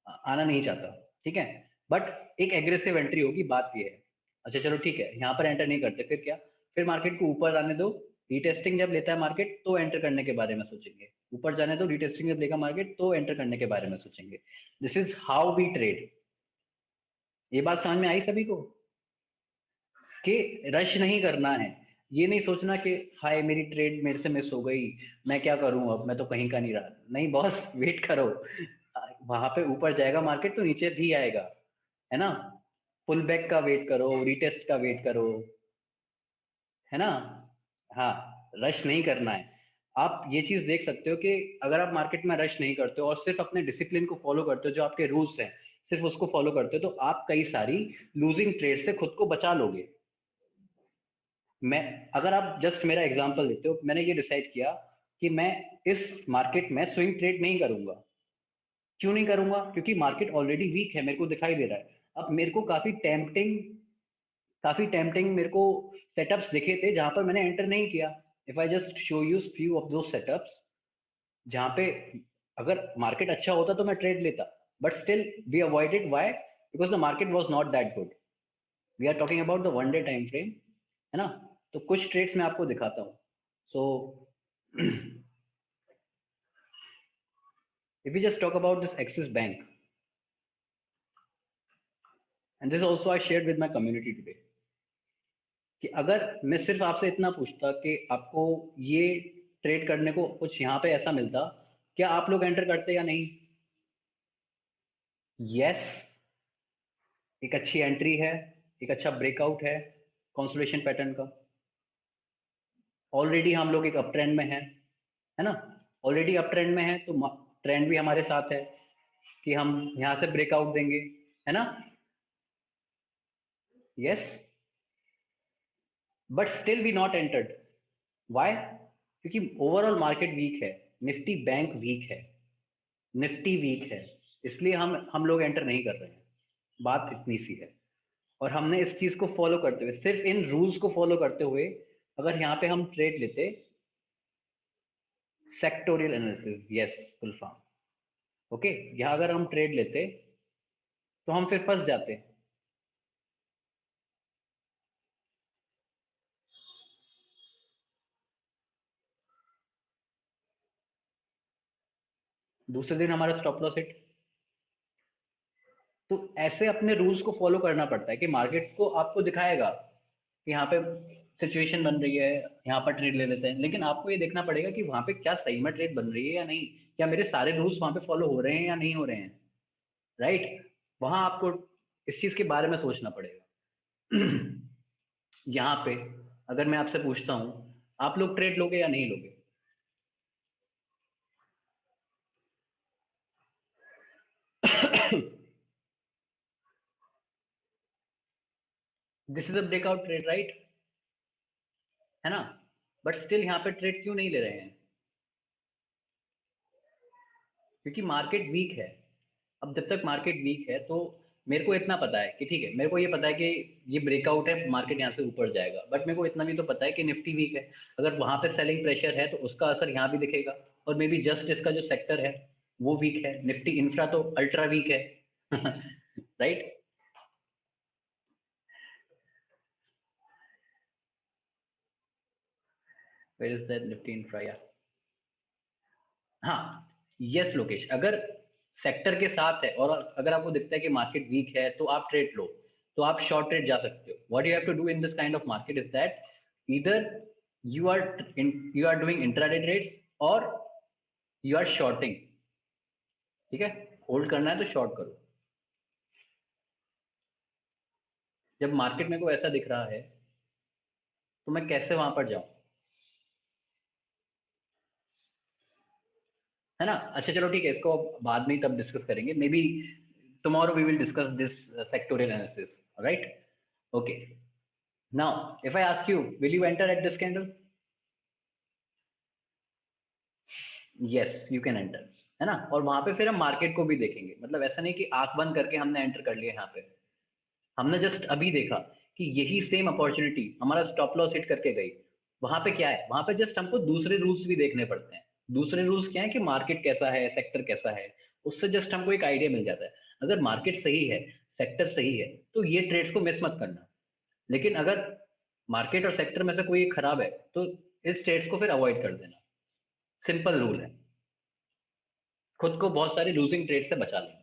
आना नहीं चाहता, ठीक है, बट एक एग्रेसिव एंट्री होगी, बात ये है। अच्छा चलो ठीक है, यहाँ पर एंटर नहीं करते, फिर क्या? फिर मार्केट को ऊपर आने दो, रीटेस्टिंग जब लेता है मार्केट तो एंटर करने के बारे में सोचेंगे, ऊपर जाने तो रीटेस्टिंग जब लेगा मार्केट तो एंटर करने के बारे में सोचेंगे। This is how we trade. ये बात समझ में आई सभी को कि रश नहीं करना है, ये नहीं सोचना कि हाय मेरी ट्रेड मेरे से मिस हो गई, मैं क्या करूं, अब मैं तो कहीं का नहीं रहा। नहीं बॉस, वेट करो, वहां पे ऊपर जाएगा मार्केट तो नीचे भी आएगा, है ना। पुल बैक का वेट करो, रिटेस्ट का वेट करो, है ना। हाँ, रश नहीं करना है। आप ये चीज देख सकते हो कि अगर आप मार्केट में रश नहीं करते हो और सिर्फ अपने डिसिप्लिन को फॉलो करते हो, जो आपके रूल्स हैं सिर्फ उसको फॉलो करते हो, तो आप कई सारी लूजिंग ट्रेड से खुद को बचा लोगे। मैं, अगर आप जस्ट मेरा एग्जांपल लेते हो, मैंने ये डिसाइड किया कि मैं इस मार्केट में स्विंग ट्रेड नहीं करूंगा। क्यों नहीं करूंगा? क्योंकि मार्केट ऑलरेडी वीक है, मेरे को दिखाई दे रहा है। अब मेरे को काफी टेम्पटिंग मेरे को सेटअप्स दिखे थे जहां पर मैंने एंटर नहीं किया। If I just show you few of दो सेटअप्स जहां पे अगर मार्केट अच्छा होता तो मैं ट्रेड लेता, but still we avoided. Why? Because the market was not that good. We are talking about the one day time frame, है ना। तो कुछ ट्रेड्स मैं आपको दिखाता हूँ। सो if we just talk about this Axis Bank, and this also I shared with my community today, कि अगर मैं सिर्फ आपसे इतना पूछता कि आपको ये ट्रेड करने को कुछ यहाँ पे ऐसा मिलता, क्या आप लोग एंटर करते या नहीं? यस, एक अच्छी एंट्री है, एक अच्छा ब्रेकआउट है कंसोलिडेशन पैटर्न का। ऑलरेडी हम लोग एक अप ट्रेंड में है ना। ऑलरेडी अप ट्रेंड में है तो ट्रेंड भी हमारे साथ है कि हम यहाँ से ब्रेकआउट देंगे, है ना। Yes, but still we not entered. Why? क्योंकि ओवरऑल मार्केट वीक है, निफ्टी बैंक वीक है, निफ्टी वीक है, इसलिए हम लोग एंटर नहीं कर रहे हैं। बात इतनी सी है। और हमने इस चीज को फॉलो करते हुए, सिर्फ इन रूल्स को फॉलो करते हुए, अगर यहाँ पे हम ट्रेड लेते, sectoral analysis, yes full form, okay, यहाँ अगर हम ट्रेड लेते तो हम फिर फंस जाते। दूसरे दिन हमारा स्टॉप लॉस हिट। तो ऐसे अपने रूल्स को फॉलो करना पड़ता है कि मार्केट को आपको दिखाएगा कि यहाँ पे सिचुएशन बन रही है, यहाँ पर ट्रेड ले लेते हैं, लेकिन आपको ये देखना पड़ेगा कि वहां पे क्या सही में ट्रेड बन रही है या नहीं, क्या मेरे सारे रूल्स वहां पे फॉलो हो रहे हैं या नहीं हो रहे हैं, राइट। वहां आपको इस चीज के बारे में सोचना पड़ेगा। यहाँ पे अगर मैं आपसे पूछता हूं, आप लोग ट्रेड लोगे या नहीं लोगे? This is a breakout trade, right, है ना। बट स्टिल यहाँ पे ट्रेड क्यों नहीं ले रहे हैं? क्योंकि मार्केट वीक है। अब जब तक मार्केट वीक है तो मेरे को इतना पता है कि ठीक है, मेरे को ये पता है कि ये ब्रेकआउट है, मार्केट यहाँ से ऊपर जाएगा, बट मेरे को इतना भी तो पता है कि निफ्टी वीक है। अगर वहां पे सेलिंग प्रेशर है तो उसका असर यहाँ भी दिखेगा। और मे बी जस्ट इसका जो सेक्टर है वो वीक है, निफ्टी इंफ्रा तो अल्ट्रा वीक है। Right. Where is that Nifty infra yeah? हाँ, यस लोकेश, अगर सेक्टर के साथ है और अगर आपको दिखता है कि मार्केट वीक है तो आप ट्रेड लो, तो आप शॉर्ट ट्रेड जा सकते हो। What you have to do in this kind of market is that either you are you are doing intraday trades और यू आर शॉर्टिंग। ठीक है, होल्ड करना है तो शॉर्ट करो। जब मार्केट में को ऐसा दिख रहा है तो मैं कैसे वहां पर जाऊं, है ना। अच्छा चलो ठीक है, इसको बाद में ही तब डिस्कस करेंगे, may be tomorrow we will discuss this sectorial analysis, all right? Okay, now if I ask you, will you enter at this candle? Yes, you can enter, है ना। और वहां पे फिर हम मार्केट को भी देखेंगे, मतलब ऐसा नहीं कि आंख बंद करके हमने एंटर कर लिया। यहाँ पे हमने जस्ट अभी देखा कि यही सेम अपॉर्चुनिटी हमारा स्टॉप लॉस हिट करके गई। वहां पे क्या है, वहां पे जस्ट हमको दूसरे रूल्स भी देखने पड़ते हैं। दूसरे रूल्स क्या है कि मार्केट कैसा है, सेक्टर कैसा है, उससे जस्ट हमको एक आइडिया मिल जाता है। अगर मार्केट सही है, सेक्टर सही है, तो ये ट्रेड्स को मिस मत करना। लेकिन अगर मार्केट और सेक्टर में से कोई एक खराब है तो इस ट्रेड्स को फिर अवॉइड कर देना। सिंपल रूल है, खुद को बहुत सारी लूजिंग ट्रेड से बचा लेना।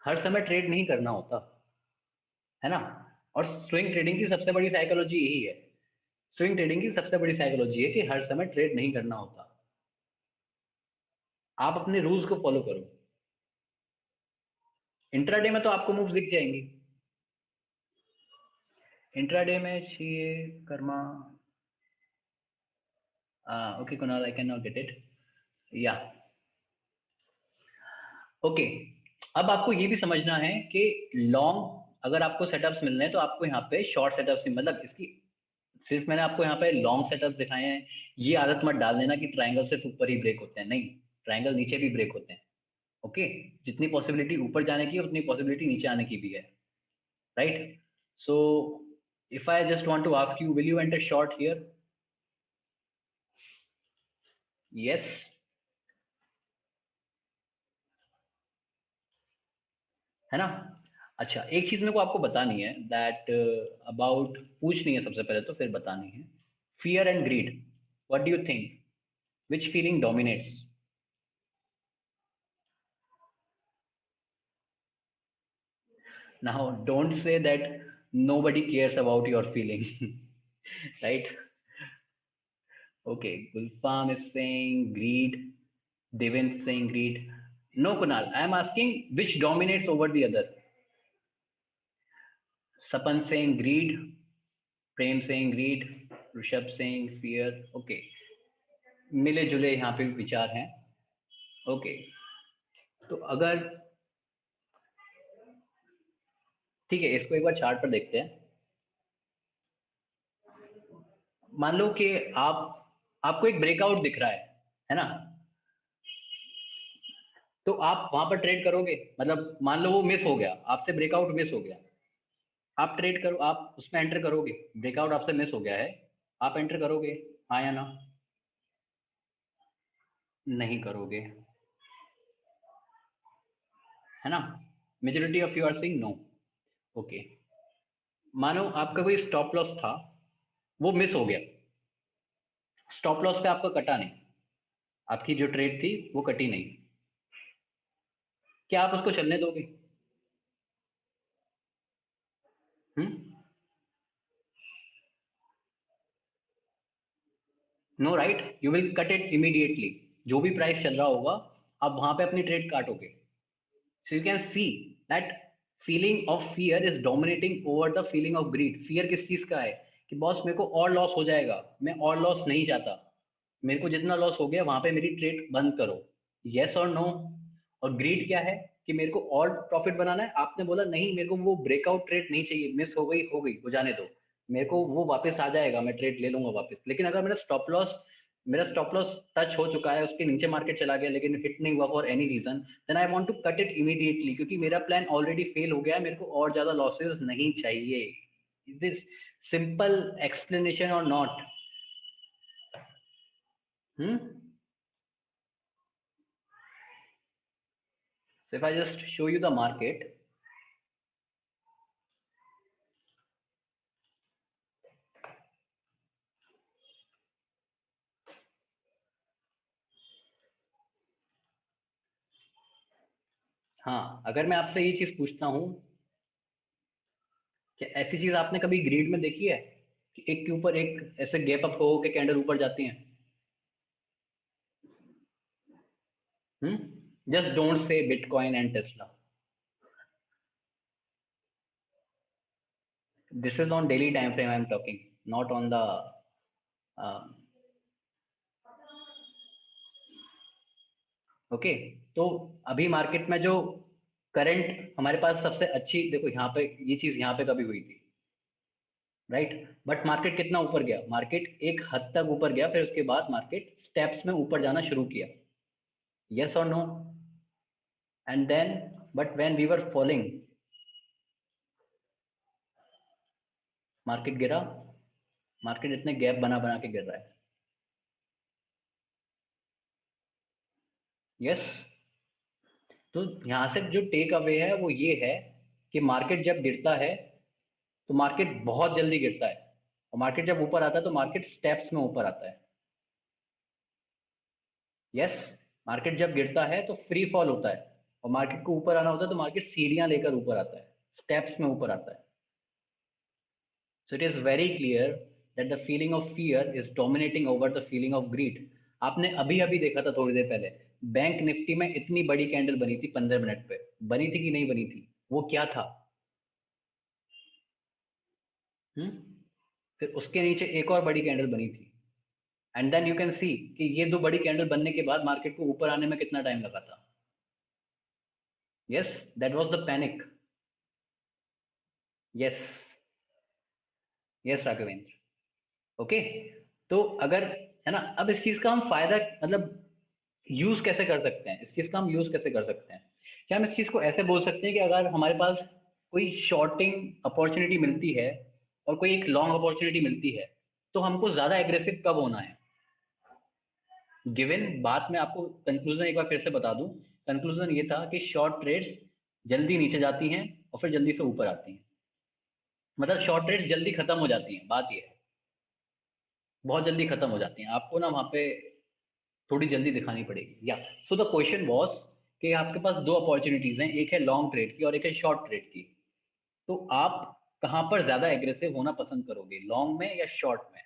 हर समय ट्रेड नहीं करना होता है ना। और स्विंग ट्रेडिंग की सबसे बड़ी साइकोलॉजी यही है। स्विंग ट्रेडिंग की सबसे बड़ी साइकोलॉजी है कि हर समय ट्रेड नहीं करना होता। आप अपने रूल्स को फॉलो करो। इंट्राडे में तो आपको मूव दिख जाएंगी। इंट्राडे में चाहिए Karma. Okay Kunal, I can not get it. या ओके, अब आपको ये भी समझना है कि लॉन्ग अगर आपको सेटअप्स मिल रहे हैं तो आपको यहाँ पे शॉर्ट सेटअप्स, मतलब इसकी सिर्फ मैंने आपको यहाँ पे लॉन्ग सेटअप्स दिखाए हैं। ये आदत मत डाल देना कि ट्रायंगल सिर्फ ऊपर ही ब्रेक होते हैं, नहीं, ट्रायंगल नीचे भी ब्रेक होते हैं। ओके, जितनी पॉसिबिलिटी ऊपर जाने की है उतनी पॉसिबिलिटी नीचे आने की भी है, right. So if I just want to ask you, will you enter short here? Yes, है ना। अच्छा, एक चीज मेरे को आपको बतानी है, दैट अबाउट पूछनी है सबसे पहले, तो फिर बतानी है। Fear and greed, what do you think, which feeling dominates? Now, don't say that nobody cares about your feeling, right? Okay, Gulfam is saying greed, Devin is saying greed. No, Kunal, I am asking which dominates over the other. Sapan saying greed, Prem saying greed, Rishabh saying fear. Okay, मिले जुले यहाँ पे विचार हैं। Okay, तो अगर ठीक है, इसको एक बार चार्ट पर देखते हैं। मान लो कि आपको एक ब्रेकआउट दिख रहा है ना। तो आप वहां पर ट्रेड करोगे, मतलब मान लो वो मिस हो गया, आपसे ब्रेकआउट मिस हो गया, आप ट्रेड करो, आप उसमें एंटर करोगे? ब्रेकआउट आपसे मिस हो गया है, आप एंटर करोगे? हाँ या ना? नहीं करोगे, है ना। Majority of you are saying no. Okay, मानो आपका कोई स्टॉप लॉस था, वो मिस हो गया, स्टॉप लॉस पे आपका कटा नहीं, आपकी जो ट्रेड थी वो कटी नहीं, क्या आप उसको चलने दोगे? Hmm, no right, you will cut it immediately. जो भी प्राइस चल रहा होगा, आप वहां पे अपनी trade काटोगे। So you can see that feeling of fear is dominating over the feeling of greed. Fear किस चीज का है कि बॉस मेरे को और लॉस हो जाएगा, मैं और लॉस नहीं चाहता, मेरे को जितना लॉस हो गया वहां पे मेरी ट्रेड बंद करो। यस और नो? और ग्रीड क्या है कि मेरे को और प्रॉफिट बनाना है। आपने बोला नहीं, मेरे को वो ब्रेकआउट ट्रेड नहीं चाहिए, मिस हो गई, हो जाने दो, मेरे को वो वापस आ जाएगा, मैं ट्रेड ले लूंगा वापस। लेकिन अगर मेरा स्टॉप लॉस टच हो चुका है, उसके नीचे मार्केट चला गया लेकिन हिट नहीं हुआ for any reason, then I want to cut it immediately, क्योंकि मेरा प्लान ऑलरेडी फेल हो गया है, मेरे को और ज्यादा लॉसेस नहीं चाहिए। इज दिस सिंपल एक्सप्लेनेशन और not? Hmm, so if I just show you the market, हाँ, अगर मैं आपसे ये चीज पूछता हूँ कि ऐसी चीज आपने कभी ग्रीड में देखी है कि एक के ऊपर एक ऐसे गैप अप हो के कैंडल ऊपर जाती हैं? Just don't say bitcoin and Tesla. This is on daily time frame I am talking, not on the okay. तो अभी मार्केट में जो करंट हमारे पास सबसे अच्छी, देखो यहाँ पे ये चीज यहाँ पे कभी हुई थी, राइट। बट मार्केट कितना ऊपर गया? मार्केट एक हद तक ऊपर गया, फिर उसके बाद मार्केट स्टेप्स में ऊपर जाना शुरू किया। यस और no? And then but when we were following, market गिरा, मार्केट इतने गैप बना बना के गिर रहा है। यस, तो यहां से जो टेक अवे है वो ये है कि मार्केट जब गिरता है तो मार्केट बहुत जल्दी गिरता है, और मार्केट जब ऊपर आता है तो मार्केट स्टेप्स में ऊपर आता है। यस, मार्केट जब गिरता है तो फ्री फॉल होता है, और मार्केट को ऊपर आना होता है तो मार्केट सीढ़ियां लेकर ऊपर आता है, स्टेप्स में ऊपर आता है। So it is very clear that the feeling of fear is dominating over the feeling of greed. आपने अभी अभी देखा था थोड़ी देर पहले, बैंक निफ्टी में इतनी बड़ी कैंडल बनी थी 15 मिनट पे, बनी थी कि नहीं बनी थी? वो क्या था? हम्म। फिर उसके नीचे एक और बड़ी कैंडल बनी थी, and then you can see कि ये दो बड़ी कैंडल बनने के बाद मार्केट को ऊपर आने में कितना टाइम लगा था। Yes, that was the panic. Yes, yes Raghavendra. Okay, तो अगर, है ना, अब इस चीज का हम फायदा, मतलब यूज कैसे कर सकते हैं, इस चीज का हम यूज कैसे कर सकते हैं? क्या हम इस चीज को ऐसे बोल सकते हैं कि अगर हमारे पास कोई शॉर्टिंग अपॉर्चुनिटी मिलती है और कोई एक लॉन्ग अपॉर्चुनिटी मिलती है, तो हमको ज्यादा एग्रेसिव कब होना है? गिवन बात में आपको कंक्लूजन एक बार फिर से बता दूं। कंक्लूजन ये था कि शॉर्ट ट्रेड्स जल्दी नीचे जाती हैं और फिर जल्दी से ऊपर आती हैं, मतलब शॉर्ट ट्रेड्स जल्दी खत्म हो जाती हैं, बात ये है, बहुत जल्दी खत्म हो जाती हैं, आपको ना वहां पे थोड़ी जल्दी दिखानी पड़ेगी। या सो द क्वेश्चन वॉज कि आपके पास दो अपॉर्चुनिटीज हैं, एक है लॉन्ग ट्रेड की और एक है शॉर्ट ट्रेड की, तो आप कहां पर ज्यादा एग्रेसिव होना पसंद करोगे, लॉन्ग में या शॉर्ट में?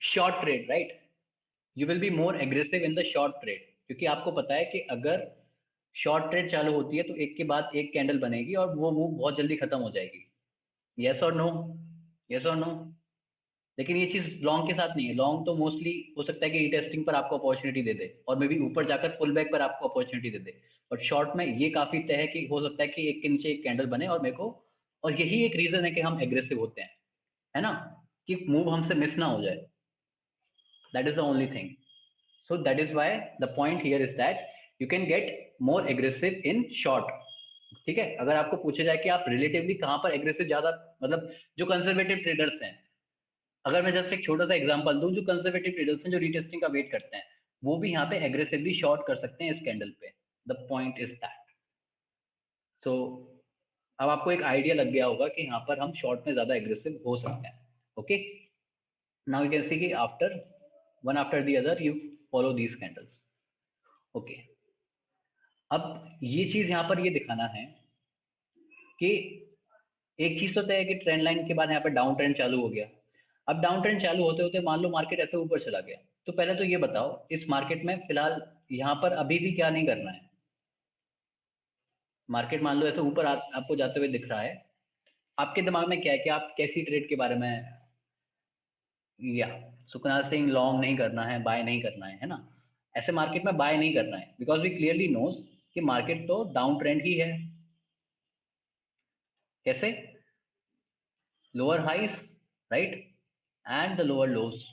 Short trade, right? You will be more aggressive in the short trade, क्योंकि आपको पता है कि अगर शॉर्ट ट्रेड चालू होती है तो एक के बाद एक कैंडल बनेगी और वो मूव बहुत जल्दी खत्म हो जाएगी। यस और नो? यस और नो? लेकिन ये चीज लॉन्ग के साथ नहीं है। लॉन्ग तो मोस्टली हो सकता है कि रीटेस्टिंग पर आपको अपॉर्चुनिटी दे दे और मे बी ऊपर जाकर पुल बैक पर आपको अपॉर्चुनिटी दे दे। और शॉर्ट में ये काफी तय है कि हो सकता है कि एक के नीचे एक कैंडल बने और मेरे को, और यही एक रीजन है कि हम एग्रेसिव होते हैं, है ना, कि मूव हमसे मिस ना हो जाए। That is the only thing. So that is why the point here is that you can get more aggressive in short. ठीक है, अगर आपको पूछा जाए कि आप रिलेटिवली कहाँ पर एग्रेसिव ज्यादा, मतलब जो कंजर्वेटिव ट्रेडर्स हैं, अगर मैं जस्ट एक छोटा सा एग्जांपल दूं, जो कंजर्वेटिव ट्रेडर्स हैं जो रीटेस्टिंग का वेट करते हैं, वो भी यहाँ पे एग्रेसिवली शॉर्ट कर सकते हैं इस कैंडल पे। The point is that. So अब आपको एक आइडिया लग गया होगा कि यहाँ पर हम शॉर्ट में ज्यादा एग्रेसिव हो सकते हैं। Okay, now you can see कि after one after the other you follow these candles. Okay, अब ये चीज यहाँ पर ये दिखाना है कि एक चीज तो तय है कि ट्रेंड लाइन के बाद यहाँ पर डाउन ट्रेंड चालू हो गया। अब डाउन ट्रेंड चालू होते होते मान लो मार्केट ऐसे ऊपर चला गया, तो पहले तो ये बताओ इस मार्केट में फिलहाल यहाँ पर अभी भी क्या नहीं करना है? मार्केट मान लो ऐसे ऊपर आपको जाते हुए दिख रहा है, आपके दिमाग में क्या है कि आप कैसी ट्रेड के बारे में, या सुखनाथ सिंह लॉन्ग नहीं करना है, बाय नहीं करना है ना? ऐसे मार्केट में बाय नहीं करना है, बिकॉज वी क्लियरली नोज कि मार्केट तो डाउन ट्रेंड ही है। कैसे? Lower highs, right, and the lower lows.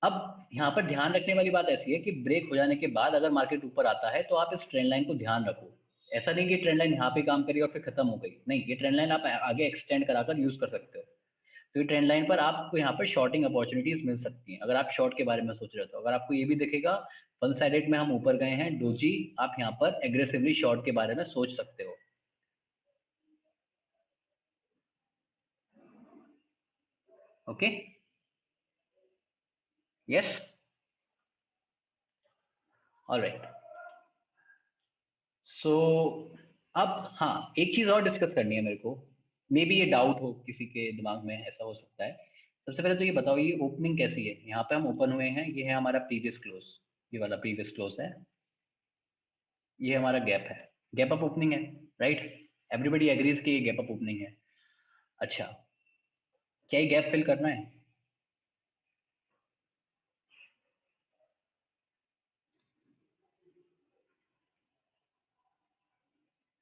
अब यहाँ पर ध्यान रखने वाली बात ऐसी है कि ब्रेक हो जाने के बाद अगर मार्केट ऊपर आता है तो आप इस ट्रेंड लाइन को ध्यान रखो। ऐसा नहीं कि ट्रेंड लाइन यहाँ पे काम करी और फिर खत्म हो गई, नहीं, ये ट्रेंड लाइन आप आगे एक्सटेंड कराकर यूज कर सकते हो। तो ये ट्रेंड लाइन पर आपको यहाँ पर शॉर्टिंग अपॉर्चुनिटीज मिल सकती हैं अगर आप शॉर्ट के बारे में सोच रहे हो। तो अगर आपको ये भी दिखेगा वन साइडेड में हम ऊपर गए हैं डोजी, आप यहाँ पर एग्रेसिवली शॉर्ट के बारे में सोच सकते हो। Okay, yes, alright. सो अब हाँ, एक चीज और डिस्कस करनी है मेरे को, मे बी ये डाउट हो किसी के दिमाग में, ऐसा हो सकता है। सबसे पहले तो ये बताओ ये ओपनिंग कैसी है? यहाँ पे हम ओपन हुए हैं, ये है हमारा प्रीवियस क्लोज, ये वाला प्रीवियस क्लोज है, ये हमारा गैप है, गैप अप ओपनिंग है, राइट? एवरीबडी एग्रीज कि ये गैप अप ओपनिंग है। अच्छा, क्या ये गैप फिल करना है?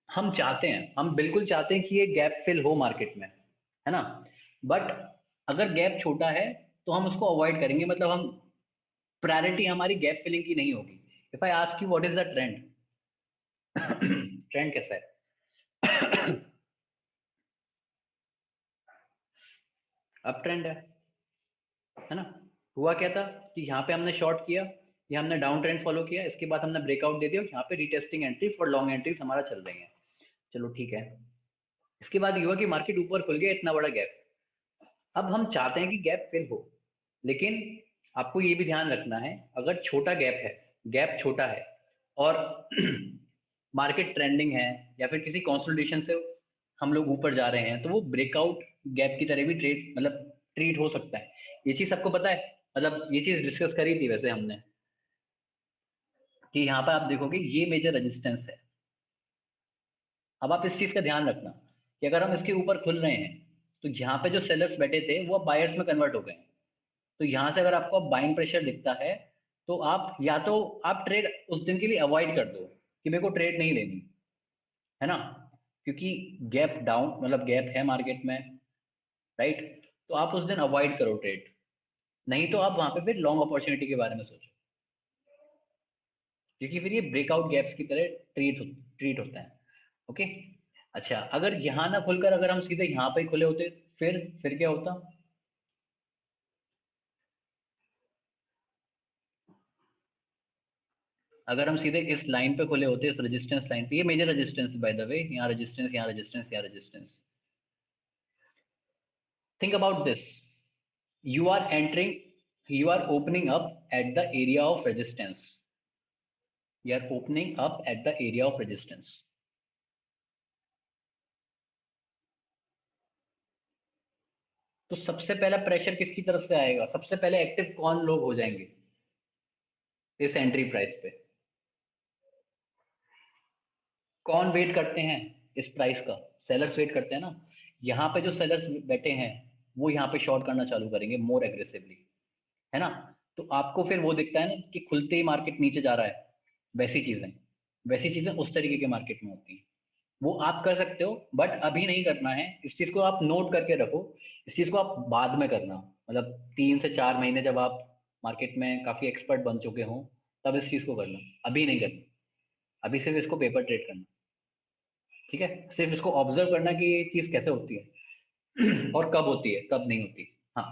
हम चाहते हैं, हम बिल्कुल चाहते हैं कि ये गैप फिल हो मार्केट में, है ना? बट अगर गैप छोटा है तो हम उसको अवॉइड करेंगे, मतलब हम, प्रायोरिटी हमारी गैप फिलिंग की नहीं होगी। If I ask you what is the trend, trend कैसा है? अप ट्रेंड है ना? हुआ क्या था कि यहाँ पे हमने शॉर्ट किया, ये हमने डाउन ट्रेंड फॉलो किया, इसके बाद हमने ब्रेकआउट दे दिया, यहाँ पे retesting entry for long entries हमारा चल रही है। चलो ठीक है। इसके बाद ये हुआ कि मार्केट ऊपर खुल गया, इतना बड़ा गैप। अब हम चाहते हैं कि गैप फिल हो, लेकिन आपको ये भी ध्यान रखना है, अगर छोटा गैप है, गैप छोटा है और मार्केट ट्रेंडिंग है या फिर किसी कंसोलिडेशन से हम लोग ऊपर जा रहे हैं, तो वो ब्रेकआउट गैप की तरह भी ट्रेड मतलब ट्रीट हो सकता है। ये चीज सबको पता है, मतलब ये चीज डिस्कस करी थी वैसे हमने, कि यहाँ पर आप देखोगे ये मेजर रेजिस्टेंस है। अब आप इस चीज का ध्यान रखना कि अगर हम इसके ऊपर खुल रहे हैं, तो यहाँ पे जो सेलर्स बैठे थे वो अब बायर्स में कन्वर्ट हो गए हैं। तो यहाँ से अगर आपको बाइंग प्रेशर दिखता है, तो आप या तो आप ट्रेड उस दिन के लिए अवॉइड कर दो कि मेरे को ट्रेड नहीं लेनी, है ना, क्योंकि गैप डाउन मतलब गैप है मार्केट में, राइट। तो आप उस दिन अवॉइड करो ट्रेड, नहीं तो आप वहां पे फिर लॉन्ग अपॉर्चुनिटी के बारे में सोचो, क्योंकि फिर ये ब्रेकआउट गैप्स की तरह ट्रीट होता है। ओके। अच्छा, अगर यहाँ ना खुलकर अगर हम सीधे यहाँ पे ही खुले होते, फिर क्या होता? अगर हम सीधे इस लाइन पे खुले होते, इस रेजिस्टेंस लाइन पे, ये major resistance by the way, यहाँ रेजिस्टेंस, यहाँ रेजिस्टेंस, यहाँ resistance. Think about this, you are entering, you are opening up at the area of resistance, you are opening up at the area of resistance। तो सबसे पहला pressure किसकी तरफ से आएगा? सबसे पहले एक्टिव कौन लोग हो जाएंगे इस एंट्री प्राइस पे? कौन वेट करते हैं इस प्राइस का? सेलर्स वेट करते हैं ना। यहाँ पे जो सेलर्स बैठे हैं, वो यहाँ पे शॉर्ट करना चालू करेंगे मोर एग्रेसिवली, है ना। तो आपको फिर वो दिखता है ना कि खुलते ही मार्केट नीचे जा रहा है, वैसी चीजें, वैसी चीजें उस तरीके के मार्केट में होती हैं। वो आप कर सकते हो, बट अभी नहीं करना है। इस चीज को आप नोट करके रखो, इस चीज को आप बाद में करना, मतलब 3 से 4 महीने जब आप मार्केट में काफी एक्सपर्ट बन चुके हो, तब इस चीज को करना, अभी नहीं करना। अभी सिर्फ इसको पेपर ट्रेड करना, ठीक है। सिर्फ इसको ऑब्जर्व करना कि ये चीज कैसे होती है और कब होती है, कब नहीं होती। हाँ,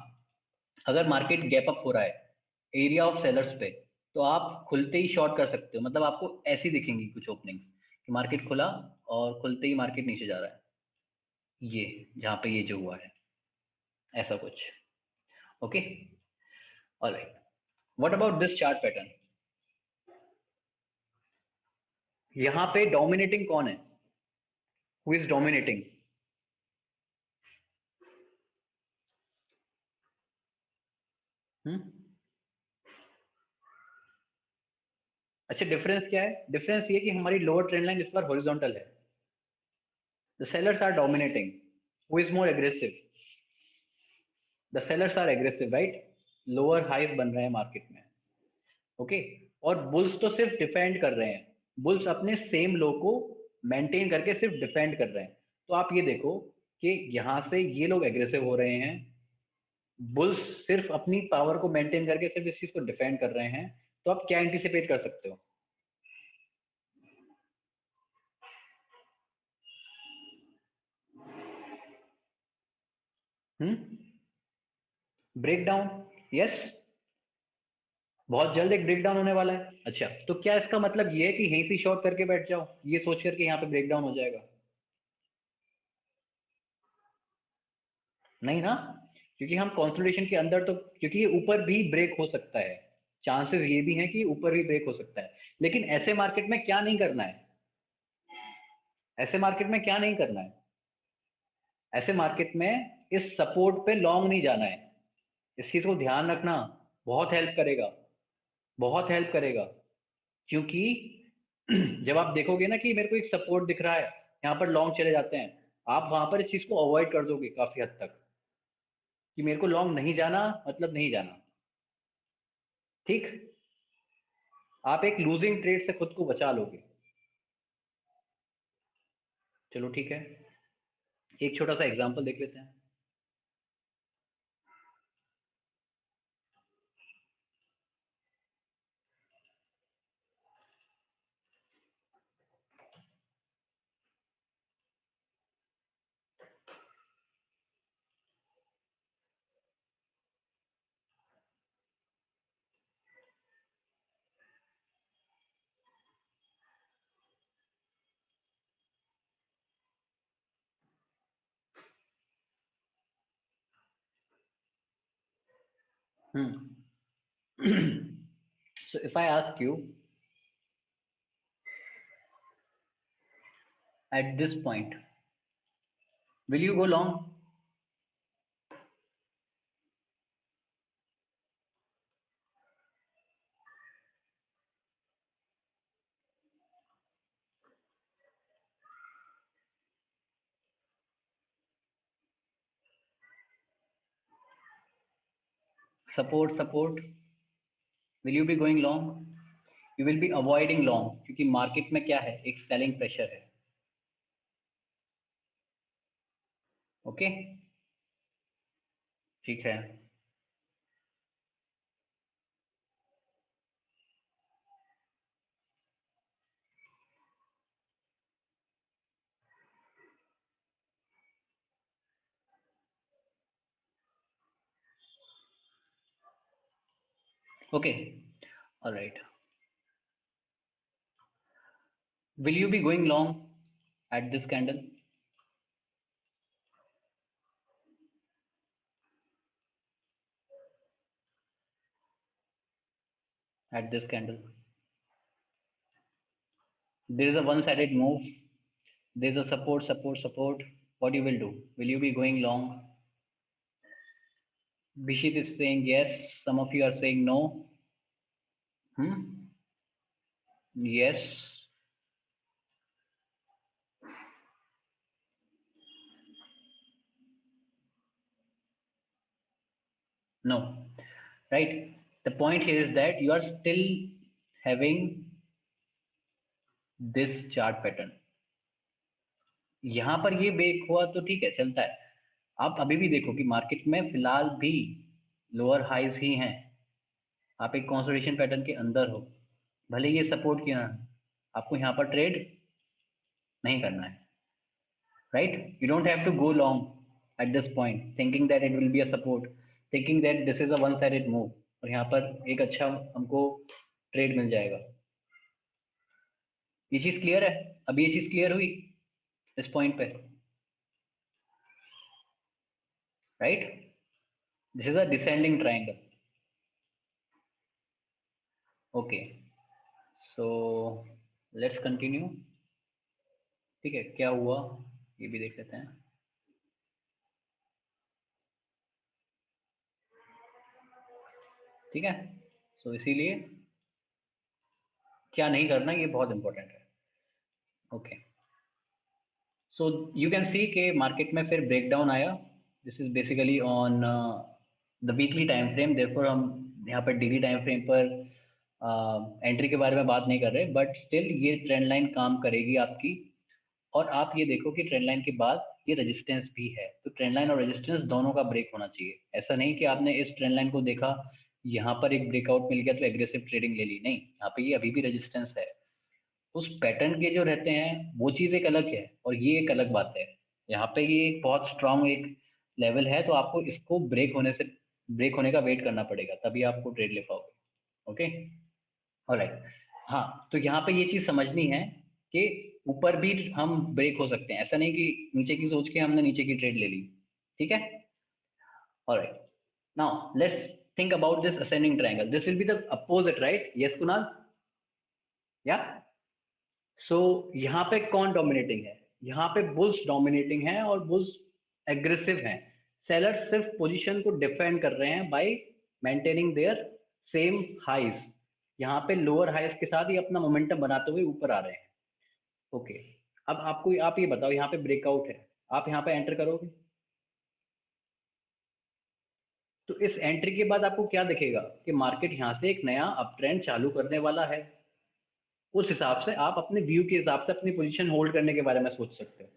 अगर मार्केट गैप अप हो रहा है एरिया ऑफ सेलर्स पे, तो आप खुलते ही शॉर्ट कर सकते हो, मतलब आपको ऐसी दिखेंगी कुछ ओपनिंग्स कि मार्केट खुला और खुलते ही मार्केट नीचे जा रहा है, ये जहाँ पे ये जो हुआ है, ऐसा कुछ। Okay, alright. What about this chart pattern? यहाँ पे डोमिनेटिंग कौन है? Who is dominating? हम्म। अच्छा, डिफरेंस क्या है? डिफरेंस ये कि हमारी लोअर ट्रेंड लाइन इस बार हॉरिजॉन्टल है, the sellers are dominating. Who is more aggressive? The sellers are aggressive, right. Lower highs बन रहे हैं मार्केट में। ओके। और बुल्स तो सिर्फ डिफेंड कर रहे हैं, बुल्स अपने सेम लो को मेंटेन करके सिर्फ डिफेंड कर रहे हैं। तो आप ये देखो कि यहां से ये लोग एग्रेसिव हो रहे हैं, बुल्स सिर्फ अपनी पावर को मेंटेन करके सिर्फ इस चीज को डिफेंड कर रहे हैं। तो आप क्या एंटिसिपेट कर सकते हो? Break down, yes. बहुत जल्द एक ब्रेक डाउन होने वाला है। अच्छा, तो क्या इसका मतलब ये है कि यहीं से शॉर्ट करके बैठ जाओ ये सोच करके यहाँ पे ब्रेक डाउन हो जाएगा? नहीं ना, क्योंकि हम कंसोलिडेशन के अंदर तो, क्योंकि ये ऊपर भी ब्रेक हो सकता है, चांसेस ये भी हैं कि ऊपर भी ब्रेक हो सकता है। लेकिन ऐसे मार्केट में क्या नहीं करना है? ऐसे मार्केट में क्या नहीं करना है? ऐसे मार्केट में इस सपोर्ट पे लॉन्ग नहीं जाना है। इस चीज को ध्यान रखना, बहुत हेल्प करेगा, बहुत हेल्प करेगा। क्योंकि जब आप देखोगे ना कि मेरे को एक सपोर्ट दिख रहा है, यहाँ पर लॉन्ग चले जाते हैं, आप वहां पर इस चीज को अवॉइड कर दोगे काफी हद तक, कि मेरे को लॉन्ग नहीं जाना, मतलब नहीं जाना। ठीक, आप एक लूजिंग ट्रेड से खुद को बचा लोगे। चलो ठीक है, एक छोटा सा एग्जांपल देख लेते हैं। So if I ask you at this point, will you go long? Support, will you be going long? You will be avoiding long, क्योंकि मार्केट में क्या है, एक सेलिंग प्रेशर है. ओके, ठीक है. Okay, alright. Will you be going long at this candle? At this candle, there is a one-sided move. There is a support. What you will do? Will you be going long? Bishit is saying yes. Some of you are saying no. Yes. No. Right? The point here is that you are still having this chart pattern. यहां पर ये break हुआ तो ठीक है, चलता है. आप अभी भी देखो कि मार्केट में फिलहाल भी लोअर हाइज ही हैं. आप एक कंसोलिडेशन पैटर्न के अंदर हो, भले ये सपोर्ट किया, आपको यहाँ पर ट्रेड नहीं करना है. Right, you don't have to go long at this point thinking that it will be a support, thinking that this is a one sided move और यहाँ पर एक अच्छा हमको ट्रेड मिल जाएगा. ये चीज क्लियर है? अभी ये चीज क्लियर हुई इस पॉइंट पे? Right, this is a descending triangle. Okay, so let's continue. ठीक है, क्या हुआ ये भी देख लेते हैं. ठीक है, सो इसीलिए क्या नहीं करना ये बहुत इंपॉर्टेंट है. ओके, सो यू कैन सी के मार्केट में फिर ब्रेकडाउन आया. This is basically on the weekly time frame. Therefore हम यहाँ पर डेली टाइम फ्रेम पर एंट्री के बारे में बात नहीं कर रहे, बट स्टिल ये ट्रेंड लाइन काम करेगी आपकी. और आप ये देखो कि ट्रेंड लाइन के बाद ये रेजिस्टेंस भी है, तो ट्रेंड लाइन और रेजिस्टेंस दोनों का ब्रेक होना चाहिए. ऐसा नहीं कि आपने इस ट्रेंड लाइन को देखा, यहाँ पर एक ब्रेकआउट मिल गया तो एग्रेसिव ट्रेडिंग ले ली. नहीं, यहाँ पे ये अभी भी रेजिस्टेंस है. उस पैटर्न के जो रहते हैं वो चीज एक अलग है और ये एक अलग बात है. यहाँ पे ये एक बहुत स्ट्रांग एक लेवल है, तो आपको इसको ब्रेक होने का वेट करना पड़ेगा, तभी आपको ट्रेड ले पाओगे. Okay, alright. हाँ, तो यहाँ पे ये चीज समझनी है कि ऊपर भी हम ब्रेक हो सकते हैं, ऐसा नहीं कि नीचे की सोच के हमने नीचे की ट्रेड ले ली. ठीक है, alright. Now let's think about this ascending triangle. This will be the opposite, right? Yes, Kunal? Yeah. So यहाँ पे कौन डोमिनेटिंग है? यहाँ पे बुल्स डोमिनेटिंग है और बुल्स एग्रेसिव हैं. सेलर्स सिर्फ पोजीशन को डिफेंड कर रहे हैं by maintaining their same highs. यहाँ पे लोअर हाइज के साथ ही अपना मोमेंटम बनाते हुए ऊपर आ रहे हैं. ओके, अब आप ये बताओ, यहाँ पे ब्रेकआउट है, आप यहाँ पे एंटर करोगे तो इस एंट्री के बाद आपको क्या दिखेगा कि मार्केट यहाँ से एक नया अप ट्रेंड चालू करने वाला है. उस हिसाब से आप अपने व्यू के हिसाब से अपनी पोजीशन होल्ड करने के बारे में सोच सकते हो.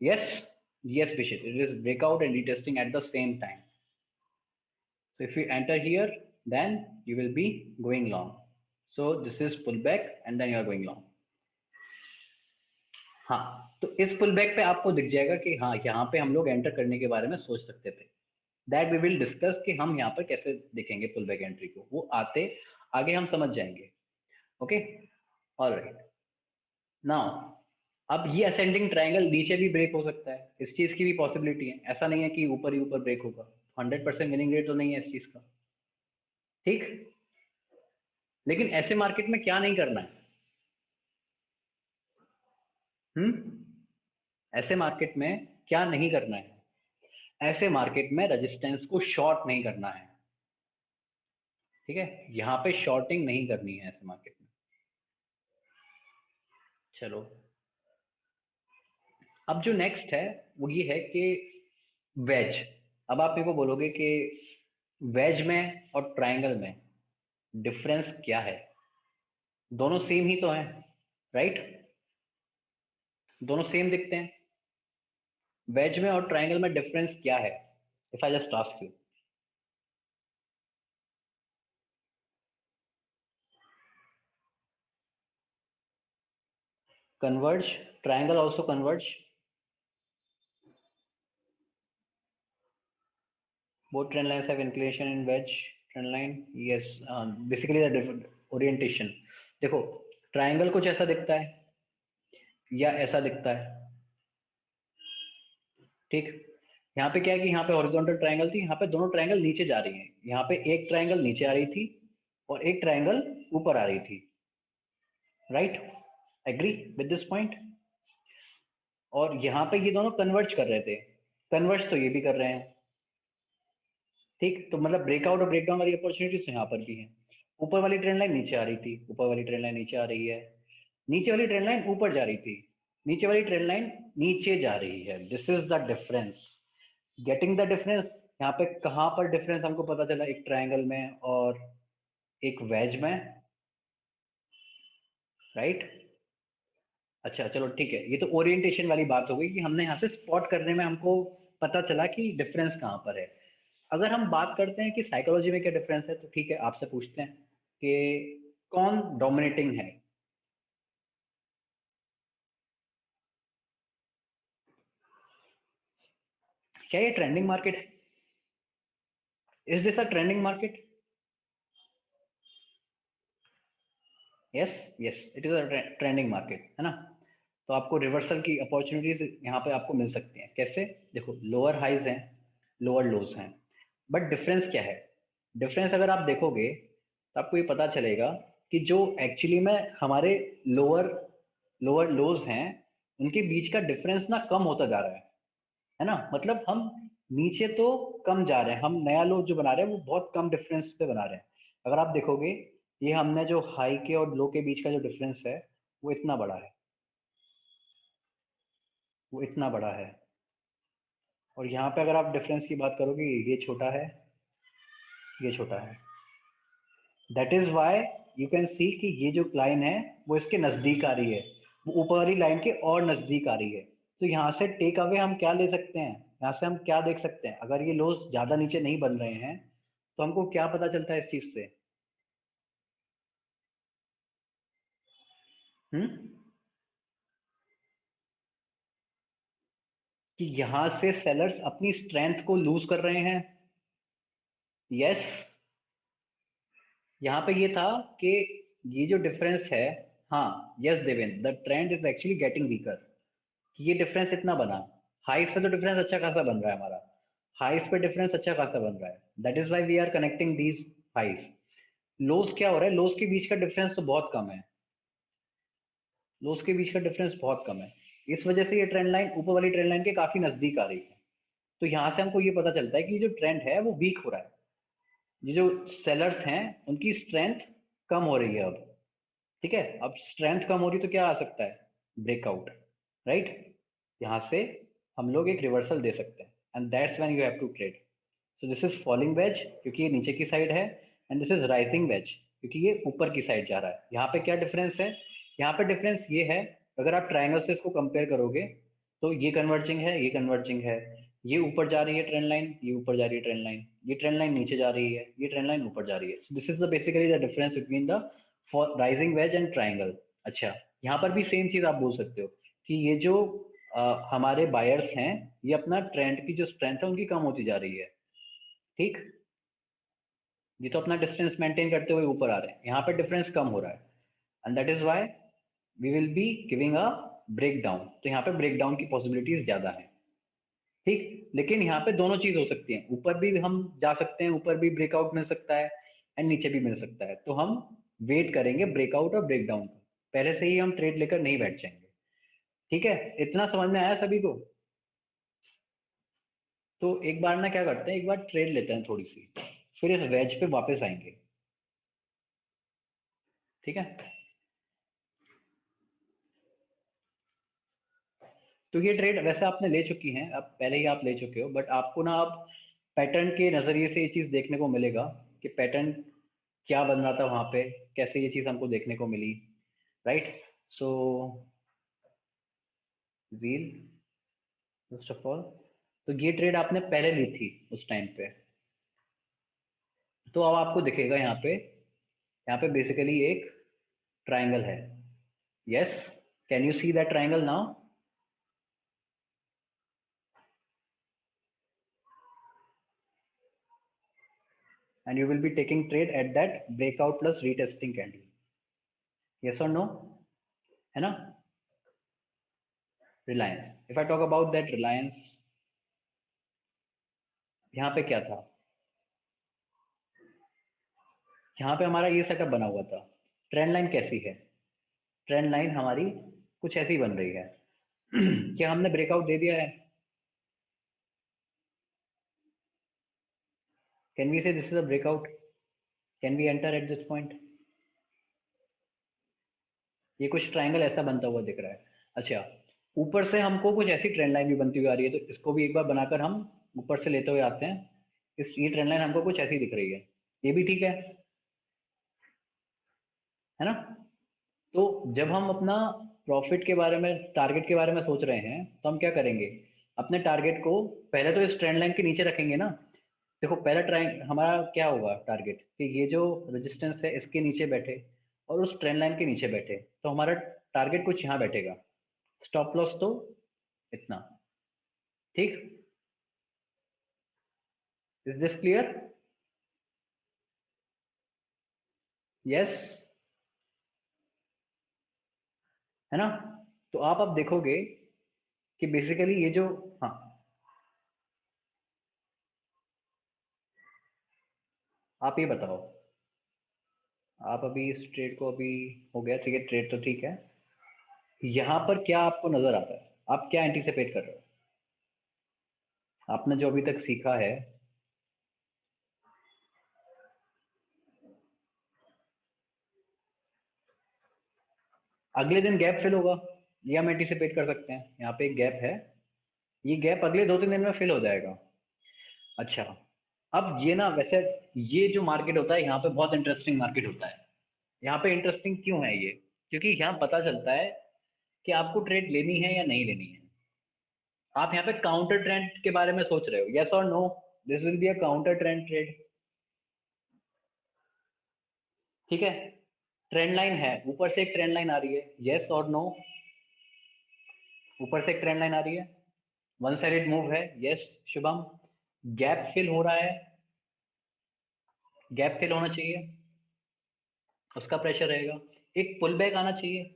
Yes, yes Bishit, it is breakout and retesting at the same time. So if you enter here, then you will be going long. So this is pullback and then you are going long. हाँ, तो इस pullback पे आपको दिख जाएगा कि हाँ, यहाँ पे हम लोग एंटर करने के बारे में सोच सकते थे. दैट वी विल डिस्कस कि हम यहाँ पर कैसे देखेंगे पुलबैक एंट्री को, वो आते आगे हम समझ जाएंगे. Okay, alright. नाउ अब ये असेंडिंग ट्रायंगल नीचे भी ब्रेक हो सकता है, इस चीज की भी पॉसिबिलिटी है. ऐसा नहीं है कि ऊपर ही ऊपर ब्रेक होगा. 100% विनिंग रेट तो नहीं है इस चीज का. ठीक, लेकिन ऐसे मार्केट में क्या नहीं करना है? ऐसे मार्केट में क्या नहीं करना है? ऐसे मार्केट में रेजिस्टेंस को शॉर्ट नहीं करना है। ठीक है, यहां पे शॉर्टिंग नहीं करनी है ऐसे मार्केट में। चलो, अब जो नेक्स्ट है वो ये है कि वेज। अब आप मेरे को बोलोगे कि वेज में और ट्रायंगल में डिफरेंस क्या है? दोनों सेम ही तो है, राइट? दोनों सेम दिखते हैं। वेज में और ट्रायंगल में डिफरेंस क्या है? If I just ask you. Converge, triangle also converge, both trend lines have inclination in wedge trend line, yes, basically the different orientation। देखो, ट्रायंगल कुछ ऐसा दिखता है या ऐसा दिखता है, ठीक। यहाँ पे क्या है कि यहाँ पे हॉरिजॉन्टल ट्रायंगल थी, यहाँ पे दोनों ट्रायंगल नीचे जा रही हैं। यहाँ पे एक ट्रायंगल नीचे आ रही थी और एक ट्रायंगल ऊपर आ रही थी, right? Agree with this point? और यहाँ पे ये दोनों कन्वर्ज कर रहे थे, कन्वर्ज तो ये भी कर रहे हैं, ठीक। तो मतलब ब्रेकआउट और ब्रेकडाउन वाली अपॉर्चुनिटीज यहाँ पर भी है। ऊपर वाली ट्रेंड लाइन नीचे आ रही थी, ऊपर वाली ट्रेंड लाइन नीचे आ रही है, नीचे वाली ट्रेंड लाइन ऊपर जा रही थी, नीचे वाली ट्रेंड लाइन नीचे जा रही है। This is the difference, getting the difference. यहाँ पे कहाँ पर डिफरेंस हमको पता चला? एक ट्रायंगल में और एक वेज में, राइट? अच्छा चलो ठीक है, ये तो ओरिएंटेशन वाली बात हो गई कि हमने यहाँ से स्पॉट करने में हमको पता चला कि डिफरेंस कहाँ पर है। अगर हम बात करते हैं कि साइकोलॉजी में क्या डिफरेंस है, तो ठीक है, आपसे पूछते हैं कि कौन डोमिनेटिंग है? क्या ये ट्रेंडिंग मार्केट है? Is this a trending market? Yes, yes it is a trending market, है ना? तो आपको रिवर्सल की अपॉर्चुनिटीज यहाँ पे आपको मिल सकती हैं। कैसे? देखो, लोअर हाइज हैं, लोअर लोज हैं, बट डिफरेंस क्या है? डिफरेंस अगर आप देखोगे तो आपको ये पता चलेगा कि जो एक्चुअली में हमारे लोअर लोअर लोज हैं, उनके बीच का डिफरेंस ना कम होता जा रहा है ना? मतलब हम नीचे तो कम जा रहे हैं, हम नया लो जो बना रहे हैं वो बहुत कम डिफरेंस पे बना रहे हैं। अगर आप देखोगे, ये हमने जो हाई के और लो के बीच का जो डिफरेंस है वो इतना बड़ा है, वो इतना बड़ा है। और यहाँ पे अगर आप डिफरेंस की बात करोगे, ये छोटा है, ये छोटा है। That is why you can see कि ये जो लाइन है वो इसके नजदीक आ रही है, वो ऊपर वाली लाइन के और नजदीक आ रही है। तो यहाँ से टेक अवे हम क्या ले सकते हैं? यहाँ से हम क्या देख सकते हैं? अगर ये लोज ज्यादा नीचे नहीं बन रहे हैं तो हमको क्या पता चलता है इस चीज से? हम्म, कि यहाँ से सेलर्स अपनी स्ट्रेंथ को लूज कर रहे हैं। यस, यहाँ पे ये था कि ये जो डिफरेंस है, हाँ, yes Devendra, the trend is actually getting weaker. ये डिफरेंस इतना बना, हाइस पे तो डिफरेंस अच्छा खासा बन रहा है हमारा, हाइस पे डिफरेंस अच्छा खासा बन रहा है। That is why we are connecting these highs. Lows क्या हो रहा है? लोस के बीच का डिफरेंस तो बहुत कम है, लोस के बीच का डिफरेंस बहुत कम है। इस वजह से ये ट्रेंड लाइन ऊपर वाली ट्रेंड लाइन के काफी नजदीक आ रही है। तो यहाँ से हमको ये पता चलता है कि जो ट्रेंड है वो वीक हो रहा है, ये जो सेलर्स हैं उनकी स्ट्रेंथ कम हो रही है अब। ठीक है, अब स्ट्रेंथ कम हो रही तो क्या आ सकता है? Breakout, right? यहाँ से हम लोग एक रिवर्सल दे सकते हैं, and that's when you have to trade. So this is falling wedge क्योंकि ये नीचे की साइड है, and this is rising wedge क्योंकि ये ऊपर की साइड जा रहा है। यहाँ पे क्या डिफरेंस है? यहाँ पे डिफरेंस ये है, अगर आप ट्रायंगल से इसको कंपेयर करोगे तो ये कन्वर्जिंग है, ये कन्वर्जिंग है, ये ऊपर जा रही है ट्रेंड लाइन, ये ऊपर जा रही है ट्रेंड लाइन, ये ट्रेंड लाइन नीचे जा रही है, ये ट्रेंड लाइन ऊपर जा रही है। This is the basically the difference between the rising veg and triangle. अच्छा, यहाँ पर भी सेम चीज आप बोल सकते हो कि ये जो हमारे बायर्स हैं, ये अपना ट्रेंड की जो स्ट्रेंथ है उनकी कम होती जा रही है, ठीक। ये तो अपना डिस्टेंस मेंटेन करते हुए ऊपर आ रहे हैं, यहाँ पे डिफरेंस कम हो रहा है, and that is why we will be giving a break down. तो यहाँ पे ब्रेक डाउन की पॉसिबिलिटीज ज्यादा है, ठीक। लेकिन यहाँ पे दोनों चीज हो सकती है, ऊपर भी हम जा सकते हैं, ऊपर भी ब्रेकआउट मिल सकता है, एंड नीचे भी मिल सकता है। तो हम वेट करेंगे ब्रेकआउट और ब्रेकडाउन का, पहले से ही हम ट्रेड लेकर नहीं बैठ जाएंगे। ठीक है, इतना समझ में आया सभी को? तो एक बार ना क्या करते हैं, एक बार ट्रेड लेते हैं थोड़ी सी, फिर इस वेज पे वापस आएंगे। ठीक है, तो ये ट्रेड वैसे आपने ले चुकी हैं, अब पहले ही आप ले चुके हो, बट आपको ना अब पैटर्न के नजरिए से ये चीज देखने को मिलेगा कि पैटर्न क्या बन रहा था वहां पे, कैसे ये चीज हमको देखने को मिली। Right, so well first of all, तो ये ट्रेड आपने पहले ली थी उस टाइम पे, तो अब आपको दिखेगा यहाँ पे बेसिकली एक ट्राइंगल है। Yes, can you see that triangle now? And you will be taking trade at that breakout plus retesting candle. Yes or no? है ना? Reliance. If I talk about that Reliance, यहाँ पे क्या था? यहाँ पे हमारा ये सेटअप बना हुआ था। ट्रेंड लाइन कैसी है? ट्रेंड लाइन हमारी कुछ ऐसी बन रही है। क्या हमने ब्रेकआउट दे दिया है? Can we say this is a breakout? Can we enter at this point? ये कुछ ट्रायंगल ऐसा बनता हुआ दिख रहा है। अच्छा, ऊपर से हमको कुछ ऐसी ट्रेंड लाइन भी बनती हुई आ रही है, तो इसको भी एक बार बनाकर हम ऊपर से लेते हुए आते हैं। ये ट्रेंड लाइन हमको कुछ ऐसी दिख रही है, ये भी ठीक है ना? तो जब हम अपना प्रॉफिट के बारे में, टारगेट के बारे में सोच रहे हैं, तो हम क्या करेंगे? अपने टारगेट को पहले तो इस ट्रेंड लाइन के नीचे रखेंगे ना। देखो, पहला ट्रेंड हमारा क्या होगा टारगेट, कि ये जो रेजिस्टेंस है इसके नीचे बैठे और उस ट्रेंड लाइन के नीचे बैठे, तो हमारा टारगेट कुछ यहाँ बैठेगा। स्टॉप लॉस तो इतना। ठीक, इज दिस क्लियर? यस, है ना? तो आप अब देखोगे कि बेसिकली ये जो, हाँ, आप ये बताओ, आप अभी इस ट्रेड को, अभी हो गया ठीक है, ट्रेड तो ठीक है, यहाँ पर क्या आपको नजर आता है? आप क्या एंटीसिपेट कर रहे हो, आपने जो अभी तक सीखा है? अगले दिन गैप फिल होगा, ये हम एंटीसिपेट कर सकते हैं। यहाँ पे एक गैप है, ये गैप अगले 2-3 दिन में फिल हो जाएगा। अच्छा, अब ये ना वैसे, ये जो मार्केट होता है यहाँ पे बहुत इंटरेस्टिंग मार्केट होता है। यहाँ पे इंटरेस्टिंग क्यों है ये? क्योंकि यहाँ पता चलता है कि आपको ट्रेड लेनी है या नहीं लेनी है। आप यहाँ पे काउंटर ट्रेंड के बारे में सोच रहे हो, यस और no? This will be a counter trend trade. ठीक है, ट्रेंड लाइन है, ऊपर से एक ट्रेंड लाइन आ रही है, यस और नो? ऊपर से एक ट्रेंड लाइन आ रही है, वन साइडेड मूव है, यस शुभम? गैप फिल हो रहा है, गैप फिल होना चाहिए, उसका प्रेशर रहेगा। एक पुल बैक आना चाहिए,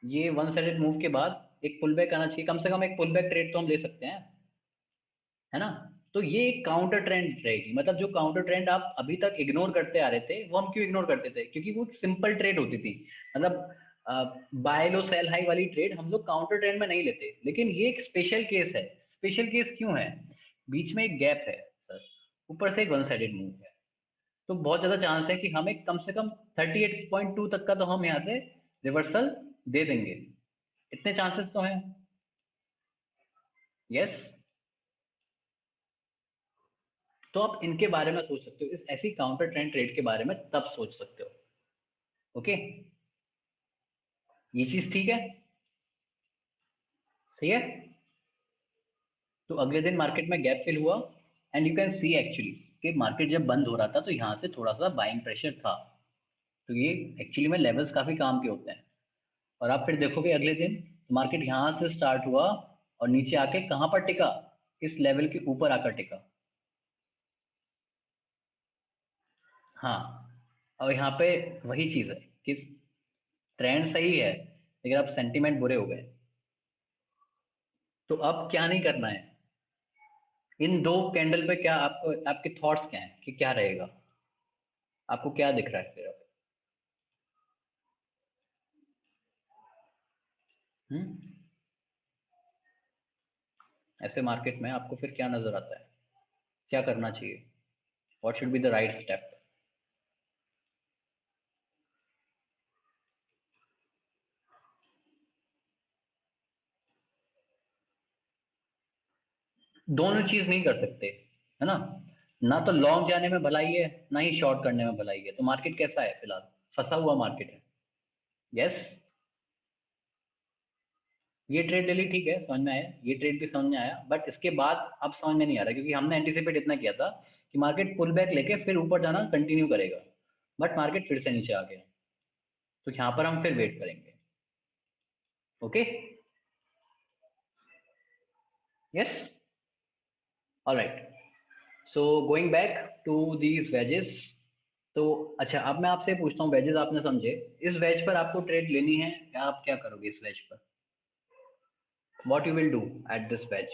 ये वन साइडेड मूव के बाद एक पुल बैक आना चाहिए, कम से कम एक पुल बैक ट्रेड तो हम ले सकते हैं, है ना? तो ये एक काउंटर ट्रेंड रहेगी। मतलब जो काउंटर ट्रेंड आप अभी तक इग्नोर करते आ रहे थे, वो हम क्यों इग्नोर करते थे? क्योंकि वो सिंपल ट्रेड होती थी। मतलब बाय लो सेल हाई वाली ट्रेड हम लोग काउंटर ट्रेंड में नहीं लेते, लेकिन ये एक स्पेशल केस है। स्पेशल केस क्यों है? बीच में एक गैप है सर, ऊपर से एक वन साइडेड मूव है, तो बहुत ज्यादा चांस है कि हमें कम से कम 38.2 तक का तो हम यहाँ से रिवर्सल दे देंगे। इतने चांसेस तो हैं। यस, तो आप इनके बारे में सोच सकते हो, इस ऐसी काउंटर ट्रेंड ट्रेड के बारे में तब सोच सकते हो। ओके, ये चीज ठीक है, सही है। तो अगले दिन मार्केट में गैप फिल हुआ, and you can C actually कि मार्केट जब बंद हो रहा था तो यहाँ से थोड़ा सा बाइंग प्रेशर था। तो ये एक्चुअली में लेवल्स काफी काम के होते हैं। और आप फिर देखोगे अगले दिन मार्केट यहाँ से स्टार्ट हुआ और नीचे आके कहाँ पर टिका? इस लेवल के ऊपर आकर टिका। हाँ, और यहाँ पे वही चीज है कि ट्रेंड सही है, लेकिन अब सेंटीमेंट बुरे हो गए। तो अब क्या नहीं करना है? इन दो कैंडल पे क्या आपको, आपके थॉट्स क्या हैं कि क्या रहेगा? आपको क्या दिख रहा है फिर अब? हम्म, ऐसे मार्केट में आपको फिर क्या नजर आता है, क्या करना चाहिए, what should be the right step? दोनों चीज नहीं कर सकते, है ना? ना तो लॉन्ग जाने में भलाई है, ना ही शॉर्ट करने में भलाई है। तो मार्केट कैसा है फिलहाल? फंसा हुआ मार्केट है। यस, ये ट्रेड डेली ठीक है, समझ में आया, ये ट्रेड भी समझ में आया, बट इसके बाद अब समझ में नहीं आ रहा, क्योंकि हमने एंटिसिपेट इतना किया था कि मार्केट पुल बैक लेके फिर ऊपर जाना कंटिन्यू करेगा, बट मार्केट फिर से नीचे आ गया। तो यहाँ पर हम फिर वेट करेंगे। Okay. Yes. Alright. So going back to these wedges. तो अच्छा, अब मैं आपसे पूछता हूँ, वेजेस आपने समझे, इस वेज पर आपको ट्रेड लेनी है या आप क्या करोगे इस वेज पर? What you will do at this wedge?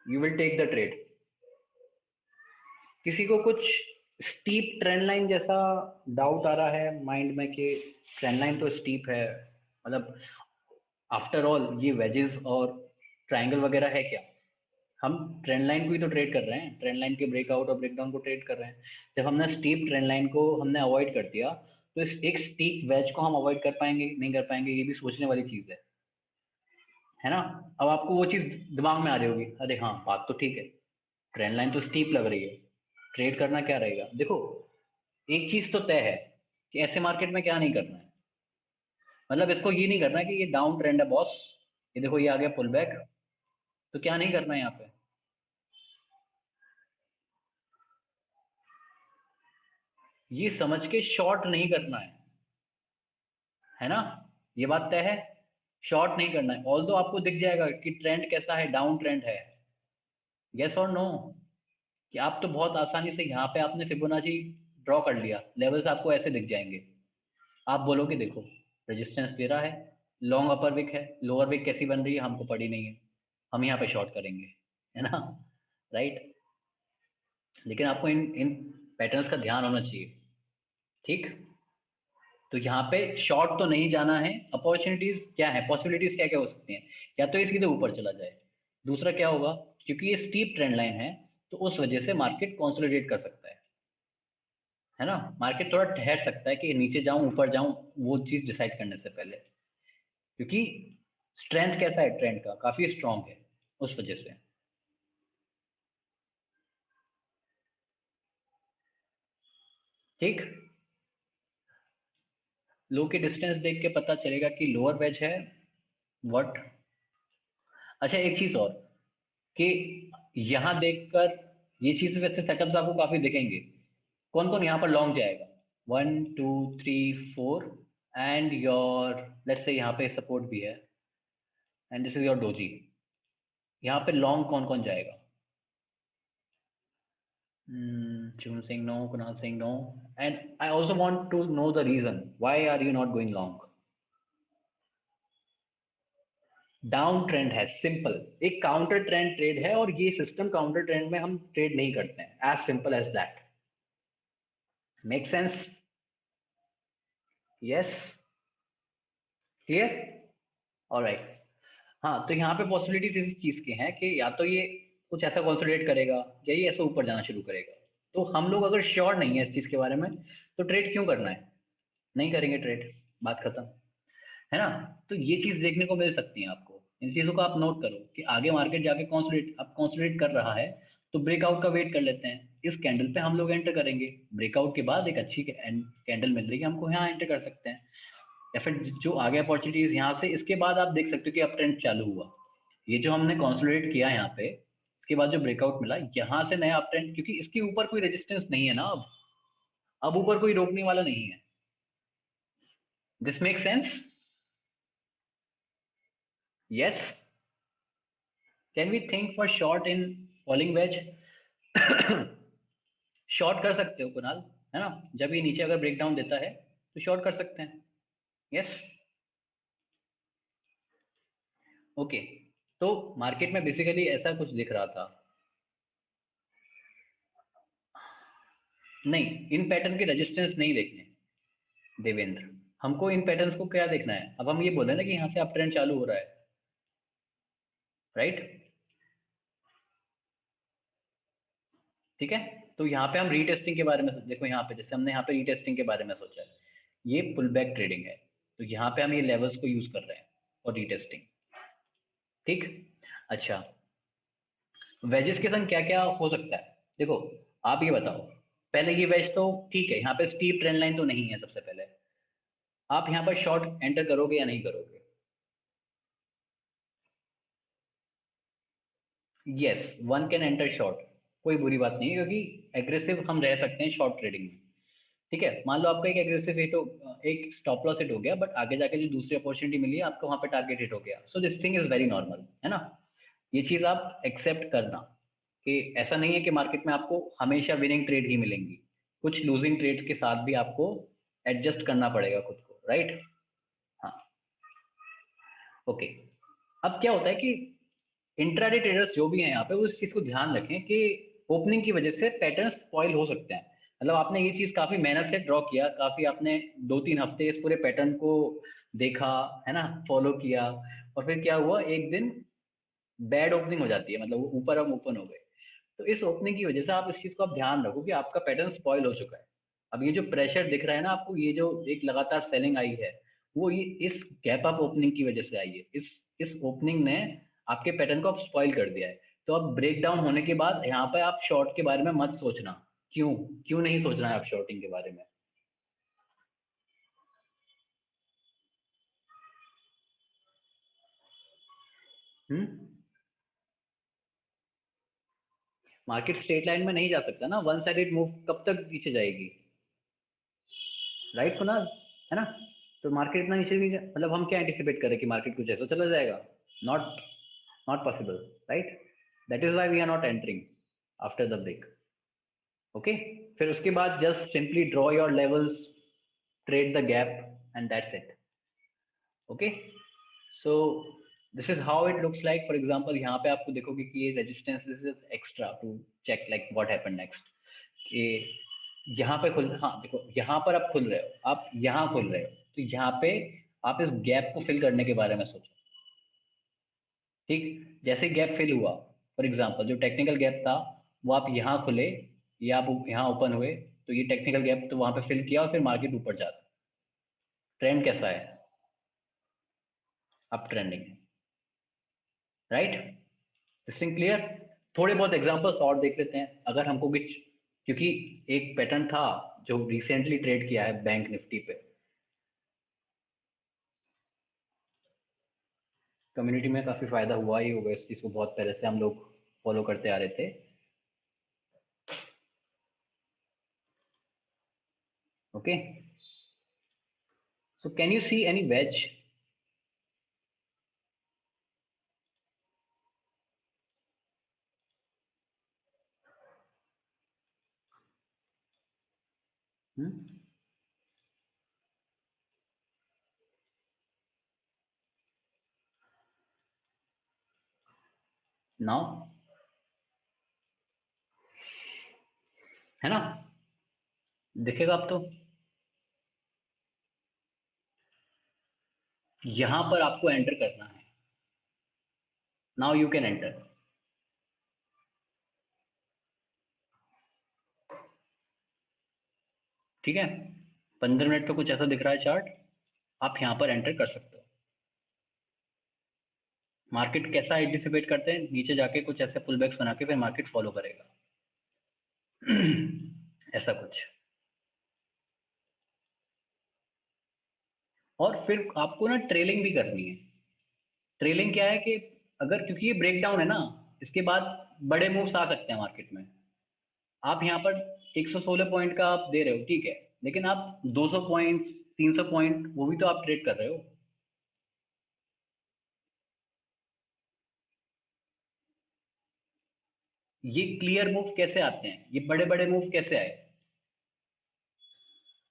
You will take the trade. किसी को कुछ स्टीप ट्रेंड लाइन जैसा डाउट आ रहा है माइंड में कि ट्रेंड लाइन तो स्टीप है, मतलब आफ्टर ऑल ये वेजेस और ट्रायंगल वगैरह है क्या? हम ट्रेंड लाइन को ही तो ट्रेड कर रहे हैं, ट्रेंड लाइन के ब्रेकआउट और ब्रेकडाउन को ट्रेड कर रहे हैं। जब हमने स्टीप ट्रेंड लाइन को हमने अवॉइड कर दिया, तो इस एक स्टीप वेज को हम अवॉइड कर पाएंगे नहीं कर पाएंगे, ये भी सोचने वाली चीज है ना? अब आपको वो चीज दिमाग में आ रही होगी, अरे हाँ बात तो ठीक है, ट्रेंड लाइन तो स्टीप लग रही है, ट्रेड करना क्या रहेगा? देखो, एक चीज तो तय है कि ऐसे मार्केट में क्या नहीं करना है, मतलब इसको ये नहीं करना है कि ये डाउन ट्रेंड है बॉस, ये देखो ये आ गया पुल बैक, तो क्या नहीं करना है यहाँ पे? ये समझ के शॉर्ट नहीं करना है ना? ये बात तय है, शॉर्ट नहीं करना है। ऑल्दो आपको दिख जाएगा कि ट्रेंड कैसा है, डाउन ट्रेंड है। यस और नो? कि आप तो बहुत आसानी से यहाँ पे आपने फिबोनाची ड्रॉ कर लिया, लेवल्स आपको ऐसे दिख जाएंगे, आप बोलोगे देखो रेजिस्टेंस दे रहा है, लॉन्ग अपर विक है, लोअर विक कैसी बन रही है हमको पड़ी नहीं है, हम यहाँ पे शॉर्ट करेंगे, है ना? राइट। लेकिन आपको इन इन पैटर्न्स का ध्यान होना चाहिए। ठीक। तो यहाँ पे शॉर्ट तो नहीं जाना है। अपॉर्चुनिटीज क्या है, पॉसिबिलिटीज क्या क्या हो सकती हैं? या तो ये सीधे ऊपर चला जाए, दूसरा क्या होगा, क्योंकि ये स्टीप ट्रेंड लाइन है, तो उस वजह से मार्केट कंसोलिडेट कर सकता है ना? मार्केट थोड़ा ठहर सकता है कि नीचे जाऊं ऊपर जाऊं, वो चीज डिसाइड करने से पहले, क्योंकि स्ट्रेंथ कैसा है ट्रेंड का, काफी स्ट्रांग है, उस वजह से। ठीक। लो की डिस्टेंस देख के पता चलेगा कि लोअर वेज है। व्हाट? अच्छा एक चीज और, कि यहां देखकर ये चीज वैसे सेटअप्स आपको काफी दिखेंगे, कौन कौन यहाँ पर लॉन्ग जाएगा? 1 2 3 4, एंड योर लेट्स से यहाँ पे सपोर्ट भी है, and this is your doji. यहाँ पे लॉन्ग कौन कौन जाएगा? Chun saying no, Kunal saying no. And I also want to know the reason. Why are you not going long? Down trend है, सिंपल। एक काउंटर ट्रेंड ट्रेड है, और ये सिस्टम काउंटर ट्रेंड में हम ट्रेड नहीं करते हैं, as simple as that. Make sense? Yes. Clear? Alright. हाँ, तो यहाँ पे पॉसिबिलिटीज इस चीज की हैं कि या तो ये कुछ ऐसा कंसोलिडेट करेगा, या ये ऐसा ऊपर जाना शुरू करेगा। तो हम लोग अगर श्योर नहीं है इस चीज के बारे में, तो ट्रेड क्यों करना है? नहीं करेंगे ट्रेड, बात खत्म, है ना? तो ये चीज देखने को मिल सकती है आपको, इन चीजों को आप नोट करो कि आगे मार्केट जाके कॉन्सोलिडेट, अब कॉन्सोलिडेट कर रहा है, तो ब्रेकआउट का वेट कर लेते हैं, इस कैंडल पे हम लोग एंटर करेंगे, ब्रेकआउट के बाद एक अच्छी कैंडल मिल रही है हमको, यहाँ एंटर कर सकते हैं। या फिर जो आगे अपॉर्चुनिटीज यहाँ से, इसके बाद आप देख सकते हो कि अप ट्रेंड चालू हुआ, ये जो हमने कॉन्सोलिडेट किया यहाँ पे, इसके बाद जो ब्रेकआउट मिला, यहाँ से नया अप ट्रेंड, क्योंकि इसके ऊपर कोई रेजिस्टेंस नहीं है ना अब ऊपर कोई रोकने वाला नहीं है। This make sense? Yes. Can we think for short in falling wedge? Short कर सकते हो कुणाल, है ना? जब ये नीचे अगर ब्रेकडाउन देता है तो शॉर्ट कर सकते हैं। यस। ओके। तो मार्केट में बेसिकली ऐसा कुछ दिख रहा था, नहीं, इन पैटर्न के रेजिस्टेंस नहीं देखने देवेंद्र, हमको इन पैटर्न्स को क्या देखना है। अब हम ये बोले ना कि यहाँ से अप ट्रेंड चालू हो रहा है, राइट, ठीक है। तो यहाँ पे हम रीटेस्टिंग के बारे में देखो, यहाँ पे जैसे हमने यहाँ पे रीटेस्टिंग के बारे में सोचा है, ये पुल बैक ट्रेडिंग है, तो यहाँ पे हम ये लेवल्स को यूज कर रहे हैं और रीटेस्टिंग, ठीक। अच्छा, वेजेस के संग क्या क्या हो सकता है, देखो आप ये बताओ। पहले ये वेज तो ठीक है, यहाँ पे स्टीप ट्रेंड लाइन तो नहीं है। सबसे पहले आप यहाँ पर शॉर्ट एंटर करोगे या नहीं करोगे? Yes, one can enter short, कोई बुरी बात नहीं है, क्योंकि एग्रेसिव हम रह सकते हैं शॉर्ट ट्रेडिंग में, ठीक है। मान लो आपका एक एग्रेसिव हिट हो, एक स्टॉप लॉस हिट हो गया, बट आगे जाके जो दूसरी अपॉर्चुनिटी मिली है आपको, वहां पे टारगेट हिट हो गया, so this thing is very normal, है ना। ये चीज आप एक्सेप्ट करना कि ऐसा नहीं है कि मार्केट में आपको हमेशा विनिंग ट्रेड ही मिलेंगी, कुछ लूजिंग ट्रेड के साथ भी आपको एडजस्ट करना पड़ेगा खुद को, राइट। हाँ, ओके। अब क्या होता है कि इंट्राडे ट्रेडर्स जो भी हैं यहाँ पे, वो इस चीज को ध्यान रखें कि ओपनिंग की वजह से पैटर्न स्पॉइल हो सकते हैं। मतलब आपने ये चीज काफी मेहनत से ड्रॉ किया, काफी आपने 2-3 हफ्ते इस पूरे पैटर्न को देखा, है ना, फॉलो किया, और फिर क्या हुआ, एक दिन बैड ओपनिंग हो जाती है, मतलब वो ऊपर हम ओपन हो गए। तो इस ओपनिंग की वजह से आप इस चीज को आप ध्यान रखो कि आपका पैटर्न स्पॉइल हो चुका है। अब ये जो प्रेशर दिख रहा है ना आपको, ये जो एक लगातार सेलिंग आई है, वो ये इस गैप अप ओपनिंग की वजह से आई है। इस ओपनिंग ने आपके पैटर्न को अब स्पॉइल कर दिया है। तो अब ब्रेक डाउन होने के बाद यहाँ पे आप शॉर्ट के बारे में मत सोचना। क्यों? क्यों नहीं सोचना है आप शॉर्टिंग के बारे में? हम्म। मार्केट स्ट्रेट लाइन में नहीं जा सकता ना, वन साइडेड मूव कब तक नीचे जाएगी, राइट कुणाल, है ना। तो मार्केट इतना नीचे भी मतलब हम क्या एंटिसिपेट करें कि मार्केट कुछ ऐसा चला जाएगा? Not not possible, right. That is why we are not entering after the break, okay. फिर उसके बाद just simply draw your levels, trade the gap, and that's it, okay. So this is how it looks like. For example यहाँ पे आपको देखोगे कि ये resistance, this is extra to check like what happened next, कि यहाँ पे खुल, हाँ देखो यहाँ पर आप खुल रहे हो, आप यहाँ खुल रहे हो, तो यहाँ पे आप इस गैप को फिल करने के बारे में सोचो, ठीक। जैसे गैप फिल हुआ, फॉर एग्जाम्पल जो टेक्निकल गैप था, वो आप यहाँ खुले या आप यहाँ ओपन हुए, तो ये टेक्निकल गैप तो वहां पे फिल किया और फिर मार्केट ऊपर जाता। ट्रेंड कैसा है? Up trending, right. This thing clear. थोड़े बहुत एग्जांपल्स और देख लेते हैं अगर हमको कुछ, क्योंकि एक पैटर्न था जो रिसेंटली ट्रेड किया है बैंक निफ्टी पे, कम्युनिटी में काफी फायदा हुआ ही होगा इस चीज को, बहुत पहले से हम लोग फॉलो करते आ रहे थे, okay. So can you see any ways? Now, है ना, दिखेगा अब तो। यहां पर आपको एंटर करना है, नाउ यू कैन एंटर, ठीक है। 15 मिनट पे कुछ ऐसा दिख रहा है चार्ट, आप यहां पर एंटर कर सकते हो। मार्केट कैसा एंटिसिपेट करते हैं, नीचे जाके कुछ ऐसे पुल बैक्स बना के फिर मार्केट फॉलो करेगा। ऐसा कुछ। और फिर आपको ना ट्रेलिंग भी करनी है। ट्रेलिंग क्या है कि अगर, क्योंकि ये ब्रेक डाउन है ना, इसके बाद बड़े मूव्स आ सकते हैं मार्केट में। आप यहाँ पर 116 पॉइंट का आप दे रहे हो, ठीक है, लेकिन आप 200 पॉइंट, 300 पॉइंट वो भी तो आप ट्रेड कर रहे हो। ये क्लियर मूव कैसे आते हैं, ये बड़े बड़े मूव कैसे आए?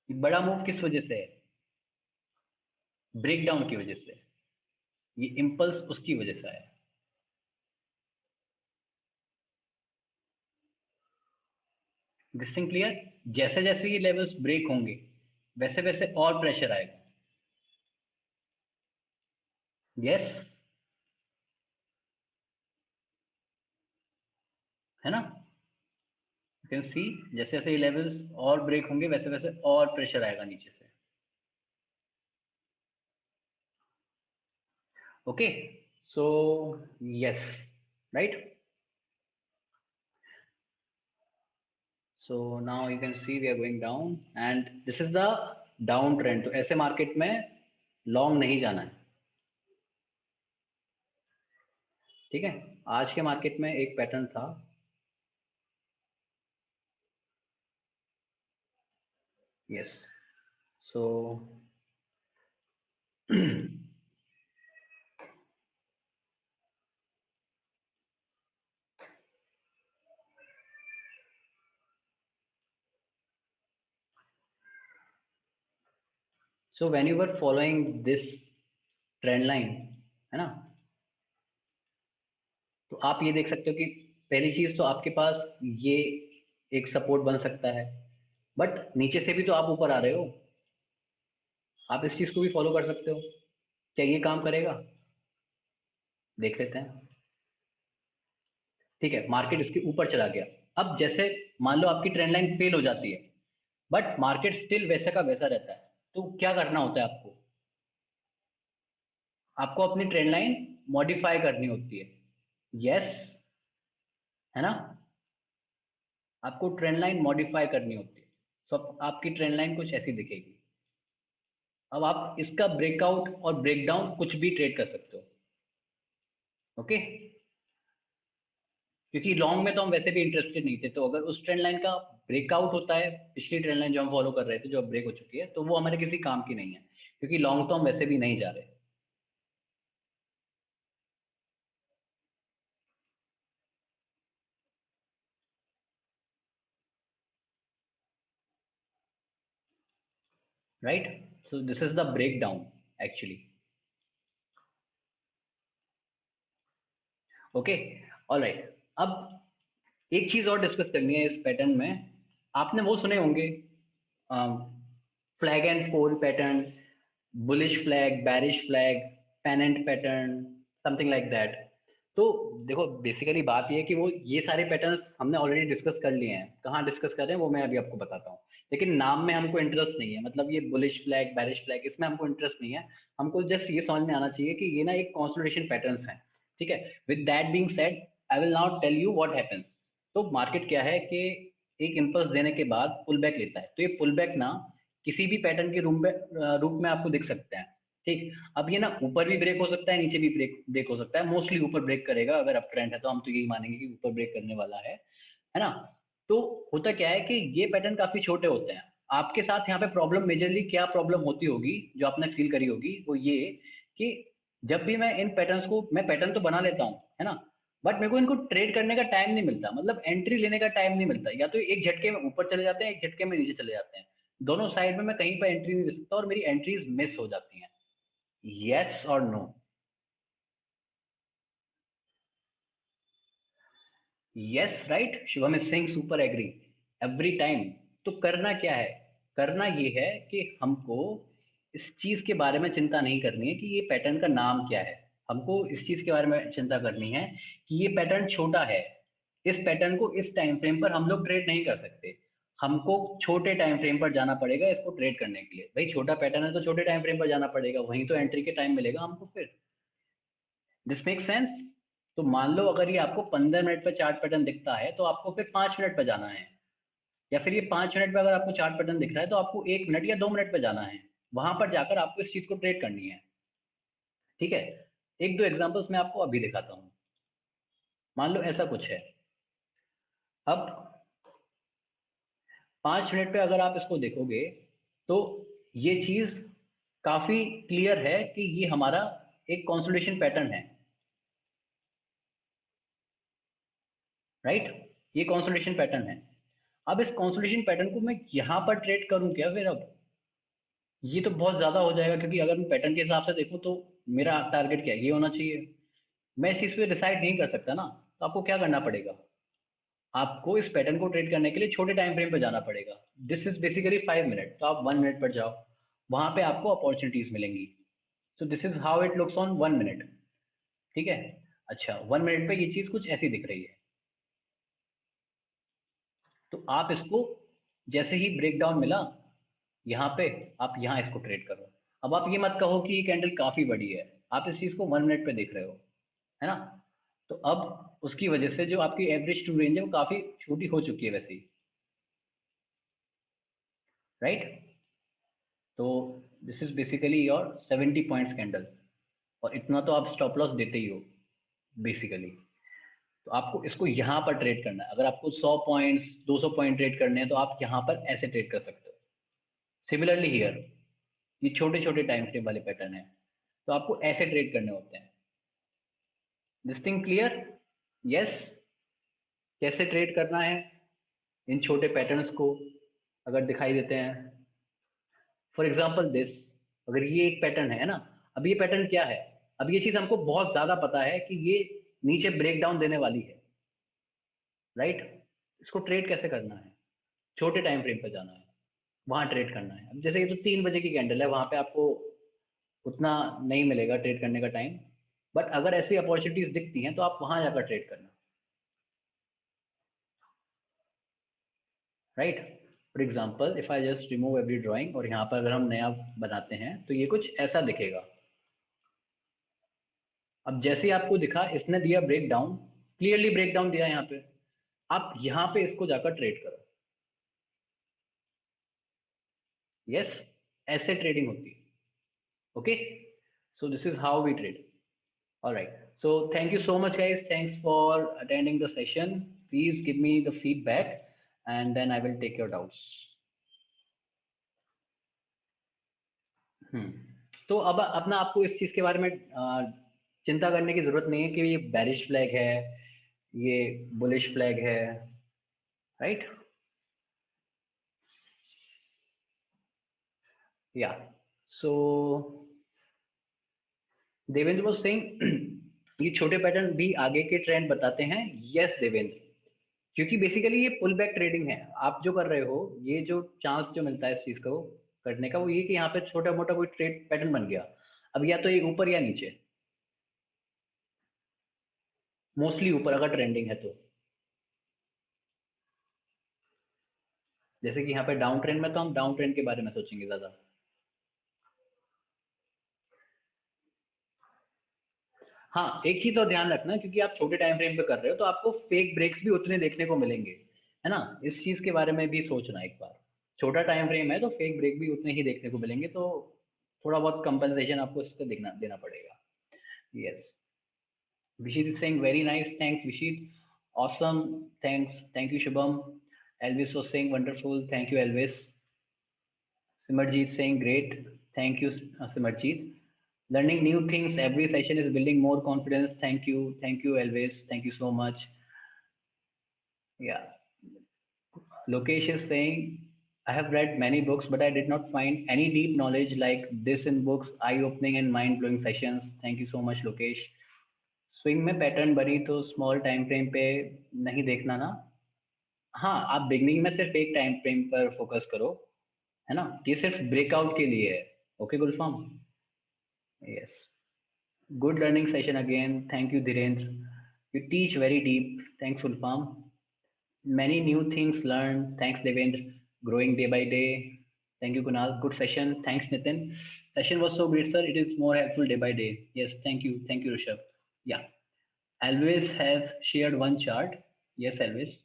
ये बड़ा मूव किस वजह से है? ब्रेक डाउन की वजह से। ये इम्पल्स उसकी वजह से आया। This thing clear? जैसे जैसे ये लेवल्स ब्रेक होंगे वैसे वैसे और प्रेशर आएगा। यस, है ना? यू कैन सी जैसे जैसे ये लेवल्स और ब्रेक होंगे वैसे वैसे और प्रेशर आएगा नीचे से। Okay, so yes, right. So now you can see we are going down and this is the down trend। तो ऐसे मार्केट में लॉन्ग नहीं जाना है, ठीक है। आज के मार्केट में एक पैटर्न था, yes, so so when you were following this trend line, है ना, तो आप ये देख सकते हो कि पहली चीज तो आपके पास ये एक सपोर्ट बन सकता है, बट नीचे से भी तो आप ऊपर आ रहे हो। आप इस चीज को भी फॉलो कर सकते हो। क्या ये काम करेगा? देख लेते हैं। ठीक है, मार्केट इसके ऊपर चला गया। अब जैसे मान लो आपकी ट्रेंड लाइन फेल हो जाती है बट मार्केट स्टिल वैसा का वैसा रहता है, तो क्या करना होता है आपको? आपको अपनी ट्रेंड लाइन मॉडिफाई करनी होती है। यस, है ना, आपको ट्रेंड लाइन मॉडिफाई करनी होती है। तो आपकी ट्रेंड लाइन कुछ ऐसी दिखेगी। अब आप इसका ब्रेकआउट और ब्रेकडाउन कुछ भी ट्रेड कर सकते हो, ओके। क्योंकि लॉन्ग में तो हम वैसे भी इंटरेस्टेड नहीं थे, तो अगर उस ट्रेंड लाइन का ब्रेकआउट होता है, पिछली ट्रेंड लाइन जो हम फॉलो कर रहे थे जो अब ब्रेक हो चुकी है, तो वो हमारे किसी काम की नहीं है, क्योंकि लॉन्ग तो हम वैसे भी नहीं जा रहे। Right, so this is the break down actually. Okay, alright. अब एक चीज और डिस्कस करनी है इस पैटर्न में। आपने वो सुने होंगे फ्लैग एंड फोल pattern, bullish flag, बैरिश flag, pennant pattern, something like that. तो देखो बेसिकली बात ये है कि वो ये सारे पैटर्न्स हमने ऑलरेडी डिस्कस कर लिए हैं। कहाँ डिस्कस कर रहे हैं वो मैं अभी आपको बताता हूँ। लेकिन नाम में हमको इंटरेस्ट नहीं है, मतलब ये बुलिश फ्लैग, बैरिश फ्लैग, इसमें हमको इंटरेस्ट नहीं है। हमको जस्ट ये समझ में आना चाहिए कि ये ना एक कंसोलिडेशन पैटर्न्स हैं, ठीक है। With that being said, I will now tell you what happens. तो मार्केट क्या है कि एक इंपल्स देने के बाद पुल बैक लेता है, तो ये पुल बैक ना किसी भी पैटर्न के रूप में आपको दिख सकते हैं, ठीक। अब ये ना ऊपर भी ब्रेक हो सकता है, नीचे भी ब्रेक ब्रेक हो सकता है। मोस्टली ऊपर ब्रेक करेगा, अगर अप ट्रेंड है तो हम तो यही मानेंगे कि ऊपर ब्रेक करने वाला है ना। तो होता क्या है कि ये पैटर्न काफी छोटे होते हैं। आपके साथ यहाँ पे प्रॉब्लम मेजरली क्या प्रॉब्लम होती होगी जो आपने फील करी होगी, वो ये कि जब भी मैं इन पैटर्न्स को, मैं पैटर्न तो बना लेता हूँ, है ना, बट मेरे को इनको ट्रेड करने का टाइम नहीं मिलता, मतलब एंट्री लेने का टाइम नहीं मिलता। या तो एक झटके में ऊपर चले जाते हैं, एक झटके में नीचे चले जाते हैं, दोनों साइड में मैं कहीं पर एंट्री नहीं ले सकता और मेरी एंट्रीज मिस हो जाती हैं। यस और no? Yes, right, Shivam is saying super agree every time. तो करना क्या है? करना ये है कि हमको इस चीज के बारे में चिंता नहीं करनी है कि ये पैटर्न का नाम क्या है। हमको इस चीज के बारे में चिंता करनी है कि ये पैटर्न छोटा है, इस पैटर्न को इस टाइम फ्रेम पर हम लोग ट्रेड नहीं कर सकते। हमको छोटे टाइम फ्रेम पर जाना पड़ेगा इसको ट्रेड करने के लिए। भाई छोटा पैटर्न है तो छोटे टाइम फ्रेम पर जाना पड़ेगा, वहीं तो एंट्री के टाइम मिलेगा हमको फिर। This make sense? तो मान लो अगर ये आपको 15 मिनट पे चार्ट पैटर्न दिखता है तो आपको फिर 5 मिनट पे जाना है, या फिर ये 5 मिनट पे अगर आपको चार्ट पैटर्न दिख रहा है तो आपको 1 मिनट या 2 मिनट पे जाना है। वहां पर जाकर आपको इस चीज को ट्रेड करनी है, ठीक है। एक दो एग्जांपल्स मैं आपको अभी दिखाता हूँ। मान लो ऐसा कुछ है। अब 5 मिनट पे अगर आप इसको देखोगे तो ये चीज काफी क्लियर है कि ये हमारा एक कंसोलिडेशन पैटर्न है, राइट। ये कंसोलिडेशन पैटर्न है। अब इस कंसोलिडेशन पैटर्न को मैं यहां पर ट्रेड करूं क्या फिर? अब ये तो बहुत ज्यादा हो जाएगा, क्योंकि अगर मैं पैटर्न के हिसाब से देखूं तो मेरा टारगेट क्या है, ये होना चाहिए। मैं इस चीज पे डिसाइड नहीं कर सकता ना। तो आपको क्या करना पड़ेगा? आपको इस पैटर्न को ट्रेड करने के लिए छोटे टाइम फ्रेम पे जाना पड़ेगा। दिस इज बेसिकली 5 मिनट, तो आप 1 मिनट पर जाओ, वहां पे आपको अपॉर्चुनिटीज मिलेंगी। सो this is how it looks on 1 minute. ठीक है। अच्छा, 1 मिनट पे ये चीज कुछ ऐसी दिख रही है। तो आप इसको जैसे ही ब्रेक डाउन मिला यहाँ पे, आप यहाँ इसको ट्रेड करो। अब आप ये मत कहो कि ये कैंडल काफी बड़ी है, आप इस चीज को 1 मिनट पे देख रहे हो, है ना। तो अब उसकी वजह से जो आपकी एवरेज टू रेंज है वो काफी छोटी हो चुकी है वैसे ही, राइट। तो this is basically your 70 points candle, और इतना तो आप स्टॉप लॉस देते ही हो बेसिकली। तो आपको इसको यहाँ पर ट्रेड करना है। अगर आपको 100 पॉइंट्स 200 पॉइंट ट्रेड करने हैं तो आप यहाँ पर ऐसे ट्रेड कर सकते हो। सिमिलरली हियर, ये छोटे छोटे टाइम फ्रेम वाले पैटर्न है, तो आपको ऐसे ट्रेड करने होते हैं। This thing clear? यस। कैसे ट्रेड करना है इन छोटे पैटर्न्स को अगर दिखाई देते हैं। फॉर एग्जाम्पल दिस, अगर ये एक पैटर्न है ना, अब ये पैटर्न क्या है, अब ये चीज हमको बहुत ज्यादा पता है कि ये नीचे ब्रेक डाउन देने वाली है, राइट। इसको ट्रेड कैसे करना है, छोटे टाइम फ्रेम पे जाना है, वहां ट्रेड करना है। अब जैसे ये तो 3 बजे की कैंडल है, वहां पे आपको उतना नहीं मिलेगा ट्रेड करने का टाइम, बट अगर ऐसी अपॉर्चुनिटीज दिखती हैं तो आप वहां जाकर ट्रेड करना, right. For example if I just remove every drawing, और यहाँ पर अगर हम नया बनाते हैं तो ये कुछ ऐसा दिखेगा। अब जैसे ही आपको दिखा इसने दिया break down, clearly break down दिया यहाँ पे, आप यहाँ पे इसको जाकर ट्रेड करो। यस, ऐसे ट्रेडिंग होती है। Okay, so this is how we trade. Alright, so thank you so much guys, thanks for attending the session. Please give me the feedback and then I will take your doubts. Hmm. तो अब अपना आपको इस चीज के बारे में चिंता करने की जरूरत नहीं है कि ये बेरिश फ्लैग है, ये बुलिश फ्लैग है, राइट। या, सो देवेंद्र वाज सेइंग ये छोटे पैटर्न भी आगे के ट्रेंड बताते हैं। यस देवेंद्र, क्योंकि बेसिकली ये पुल बैक ट्रेडिंग है। आप जो कर रहे हो, ये जो चांस जो मिलता है इस चीज को करने का, वो ये कि यहाँ पे छोटा मोटा कोई ट्रेड पैटर्न बन गया, अब या तो ये ऊपर या नीचे, मोस्टली ऊपर अगर ट्रेंडिंग है तो। जैसे कि यहाँ पे डाउन ट्रेंड में, तो हम डाउन ट्रेंड के बारे में सोचेंगे ज्यादा। हाँ, एक चीज और ध्यान रखना, क्योंकि आप छोटे टाइम फ्रेम पे कर रहे हो तो आपको फेक ब्रेक्स भी उतने देखने को मिलेंगे, है ना। इस चीज के बारे में भी सोचना एक बार। छोटा टाइम फ्रेम है तो फेक ब्रेक भी उतने ही देखने को मिलेंगे, तो थोड़ा बहुत कंपनसेशन आपको इसको देखना देना पड़ेगा। Yes, Vishit is saying very nice. Thanks, Vishit. Awesome. Thanks. Thank you, Shubham. Elvis was saying wonderful. Thank you, Elvis. Simarjeet saying great. Thank you, Simarjeet. Learning new things every session is building more confidence. Thank you. Thank you, Elvis. Thank you so much. Yeah. Lokesh is saying, I have read many books, but I did not find any deep knowledge like this in books, eye-opening and mind-blowing sessions. Thank you so much, Lokesh. Swing में pattern बनी तो small time frame पे नहीं देखना ना। हाँ, आप beginning में सिर्फ एक टाइम फ्रेम पर फोकस करो, है ना। ये सिर्फ ब्रेकआउट के लिए है। Okay Gulfam. Yes, good learning session again. Thank you Dhirendra, you teach very deep. Thanks Gulfam. Many new things learn. Thanks Devendra, growing day by day. Thank you Kunal, good session. Thanks Nitin, session was so great sir, it is more helpful day by day. Yes, thank you Rishabh. या, Always has shared one chart. Yes, Always.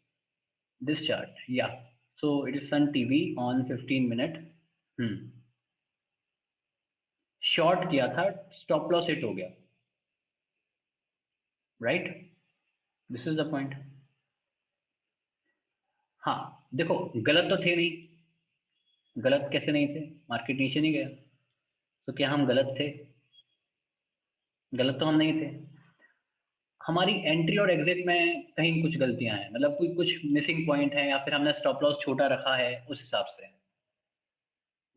This chart. Yeah. So it is Sun TV on 15 minute. Hmm. Short किया था, stop loss hit हो गया, right. This is the point. हाँ देखो, गलत तो थे नहीं। गलत कैसे नहीं थे, मार्केट नीचे नहीं गया, तो क्या हम गलत थे? गलत तो हम नहीं थे। हमारी एंट्री और एग्जिट में कहीं कुछ गलतियां हैं, मतलब कोई कुछ मिसिंग पॉइंट है, या फिर हमने स्टॉप लॉस छोटा रखा है उस हिसाब से।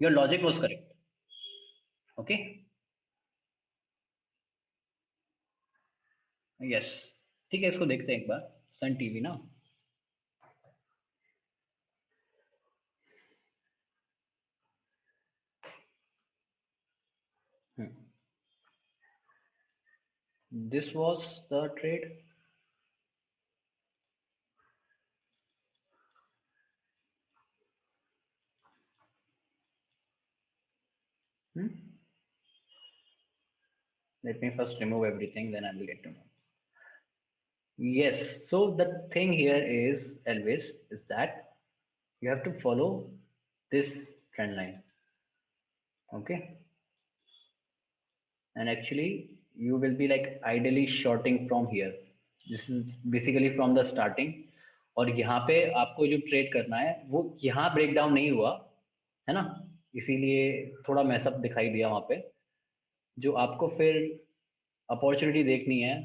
Your logic was correct. Okay. Yes, ठीक है, इसको देखते हैं एक बार। सन टीवी ना, This was the trade. Let me first remove everything, then I will get to know. Yes. So the thing here is, Elvis, is that you have to follow this trend line. Okay. And actually, you will be like ideally shorting from here. This is basically from the starting. और यहाँ पे आपको जो trade करना है वो यहाँ break down नहीं हुआ है ना, इसीलिए थोड़ा मैसअप दिखाई दिया वहाँ पे। जो आपको फिर अपॉर्चुनिटी देखनी है,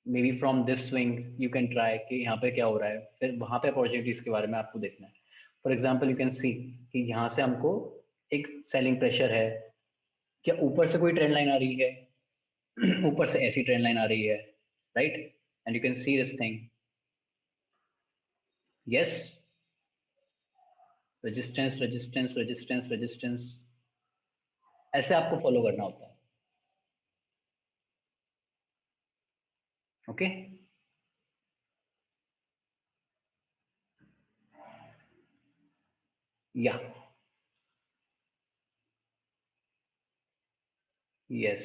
may be from this swing you can try कि यहाँ पे क्या हो रहा है, फिर वहाँ पे अपॉर्चुनिटीज के बारे में आपको देखना है। For example you can see कि यहाँ से हमको एक सेलिंग प्रेशर है, क्या ऊपर से कोई ट्रेंड लाइन आ रही है, ऊपर से ऐसी ट्रेंड लाइन आ रही है, right, and you can see this thing. Yes, resistance resistance resistance resistance, ऐसे आपको फॉलो करना होता है। Okay, yeah yes,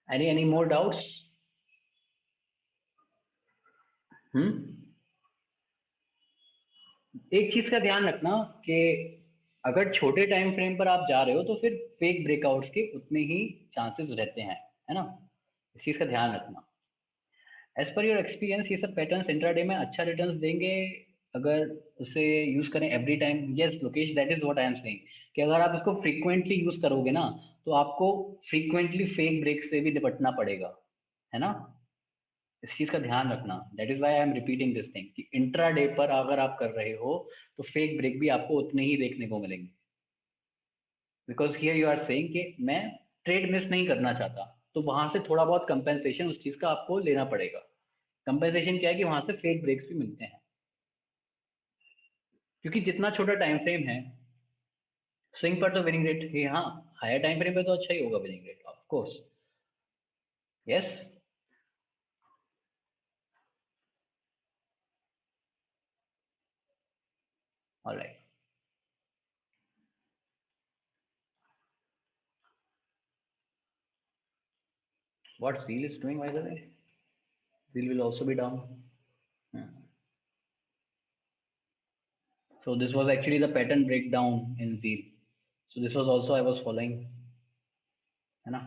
any more doubts? एक चीज का ध्यान रखना कि अगर छोटे टाइम फ्रेम पर आप जा रहे हो तो फिर फेक ब्रेकआउट्स के उतने ही चांसेस रहते हैं, है ना, इस चीज का ध्यान रखना। एज पर योर एक्सपीरियंस ये सब पैटर्न्स इंट्राडे में अच्छा रिटर्न्स देंगे अगर उसे यूज करें every time? Yes Lokesh, that is what I am saying कि अगर आप इसको फ्रीक्वेंटली यूज करोगे ना तो आपको फ्रीक्वेंटली फेक ब्रेक से भी निपटना पड़ेगा, है ना, इस चीज का ध्यान रखना। That is why I am repeating this thing कि इंट्रा डे पर अगर आप कर रहे हो तो फेक ब्रेक भी आपको उतने ही देखने को मिलेंगे, because here you are saying कि मैं ट्रेड मिस नहीं करना चाहता, तो वहां से थोड़ा बहुत कंपेंसेशन उस चीज का आपको लेना पड़ेगा। कंपेंसेशन क्या है कि वहां से फेक ब्रेक्स भी मिलते हैं, क्योंकि जितना छोटा टाइम फ्रेम है स्विंग पर तो विनिंग रेट ही, हाँ, हायर टाइम फ्रेम पे तो अच्छा ही होगा winning rate, of course. Yes, alright. What Zeal is doing, by the way? Zeal will also be down. So this was actually the pattern breakdown in Zeal. So this was also I was following, है ना?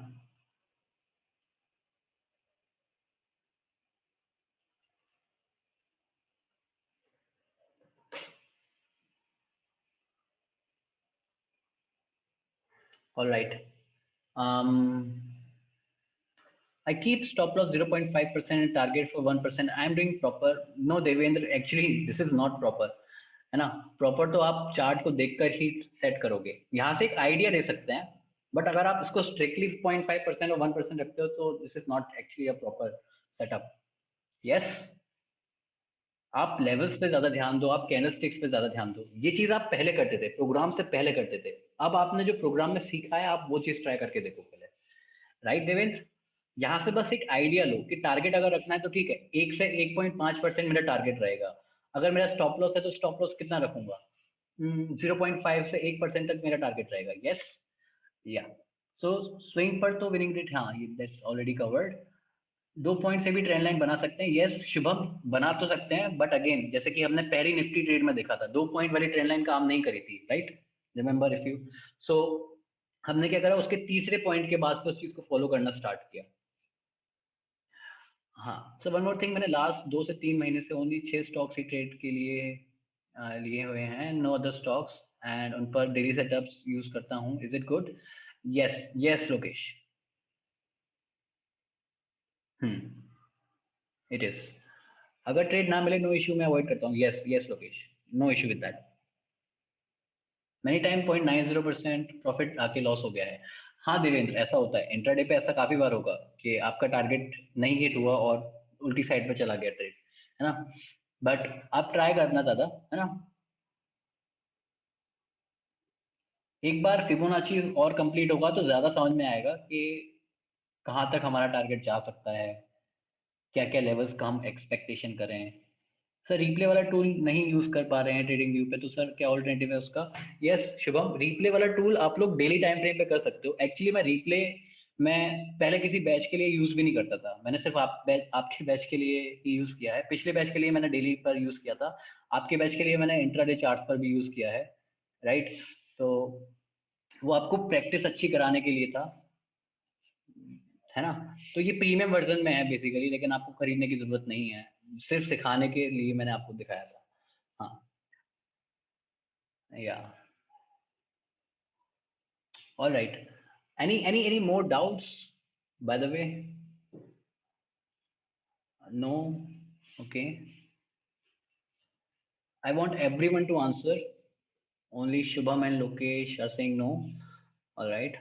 All right. Um, I keep stop loss 0.5% and target for 1%. I am doing proper. No, Devendra, actually this is not proper. है ना, proper तो आप chart को देखकर ही set करोगे, यहाँ से एक आइडिया दे सकते हैं, बट अगर आप इसको स्ट्रिक्टली 0.5% और 1% रखते हो तो this is not actually a proper setup. Yes, आप लेवल्स पे ज्यादा ध्यान दो, आप कैंडलस्टिक्स पे ज्यादा ध्यान दो, ये चीज आप पहले करते थे, प्रोग्राम से पहले करते थे। अब आपने जो प्रोग्राम में सीखा है आप वो चीज ट्राई करके देखो पहले, राइट देवेंद्र? यहाँ से बस एक आइडिया लो कि टारगेट अगर रखना है तो ठीक है, 1 से 1.5% मेरा टारगेट रहेगा। अगर मेरा स्टॉप लॉस है तो स्टॉप लॉस कितना रखूंगा? 0.5 से 1% तक मेरा टारगेट रहेगा। यस, या, सो स्विंग पर तो विनिंग रेट, हाँ, दैट्स ऑलरेडी कवर्ड। 2 पॉइंट से भी ट्रेंड लाइन बना सकते हैं, यस शुभम, बना तो सकते हैं, बट अगेन जैसे कि हमने पहली निफ्टी ट्रेड में देखा था 2 पॉइंट वाली ट्रेंड लाइन काम नहीं करी थी, राइट, रिमेंबर इफ यू। सो हमने क्या करा, उसके तीसरे पॉइंट के बाद से उस चीज को फॉलो करना स्टार्ट किया। हाँ, सो वन मोर थिंग, मैंने लास्ट 2 से 3 महीने से ओनली 6 स्टॉक्स ही ट्रेड के लिए लिए हुए हैं, नो अदर स्टॉक्स, एंड उन पर डेली सेटअप्स यूज करता हूँ। Is it good? Yes, yes Lokesh, it is. अगर ट्रेड ना मिले नो इश्यू, मैं अवॉइड करता हूँ। Yes yes Lokesh, no issue with that. Many time 0.90% profit आके लॉस हो गया है। हाँ देवेंद्र, ऐसा होता है इंट्राडे पे, ऐसा काफी बार होगा कि आपका टारगेट नहीं हिट हुआ और उल्टी साइड पे चला गया ट्रेड, है ना। बट आप ट्राई करना दादा, है ना। एक बार फिबोनाची और कंप्लीट होगा तो ज्यादा समझ में आएगा कि कहाँ तक हमारा टारगेट जा सकता है, क्या क्या लेवल्स का हम एक्सपेक्टेशन करें। सर रिप्ले वाला टूल नहीं यूज कर पा रहे हैं ट्रेडिंग व्यू पे, तो सर क्या ऑल्टरनेटिव है उसका? यस शुभम, रिप्ले वाला टूल आप लोग डेली टाइम फ्रेम पे कर सकते हो। एक्चुअली मैं रिप्ले, मैं पहले किसी बैच के लिए यूज भी नहीं करता था, मैंने सिर्फ आपके बैच के लिए ही यूज किया है। पिछले बैच के लिए मैंने डेली पर यूज किया था, आपके बैच के लिए मैंने इंट्राडे चार्ट पर भी यूज किया है, राइट। तो वो आपको प्रैक्टिस अच्छी कराने के लिए था, है ना। तो ये प्रीमियम वर्जन में है बेसिकली, लेकिन आपको खरीदने की जरूरत नहीं है, सिर्फ सिखाने के लिए मैंने आपको दिखाया था। हाँ, yeah all right. Any more doubts by the way? No? Okay, I want everyone to answer, only Shubham and Lokesh are saying no. All right,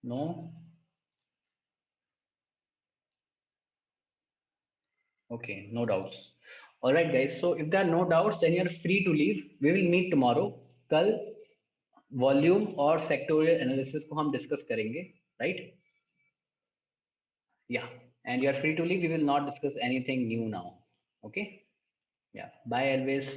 no? Okay, no doubts. All right, guys. So if there are no doubts, then you're free to leave. We will meet tomorrow. कल volume और sectorial analysis को हम discuss करेंगे, right? Yeah, and you are free to leave, we will not discuss anything new now. Okay, yeah, bye always.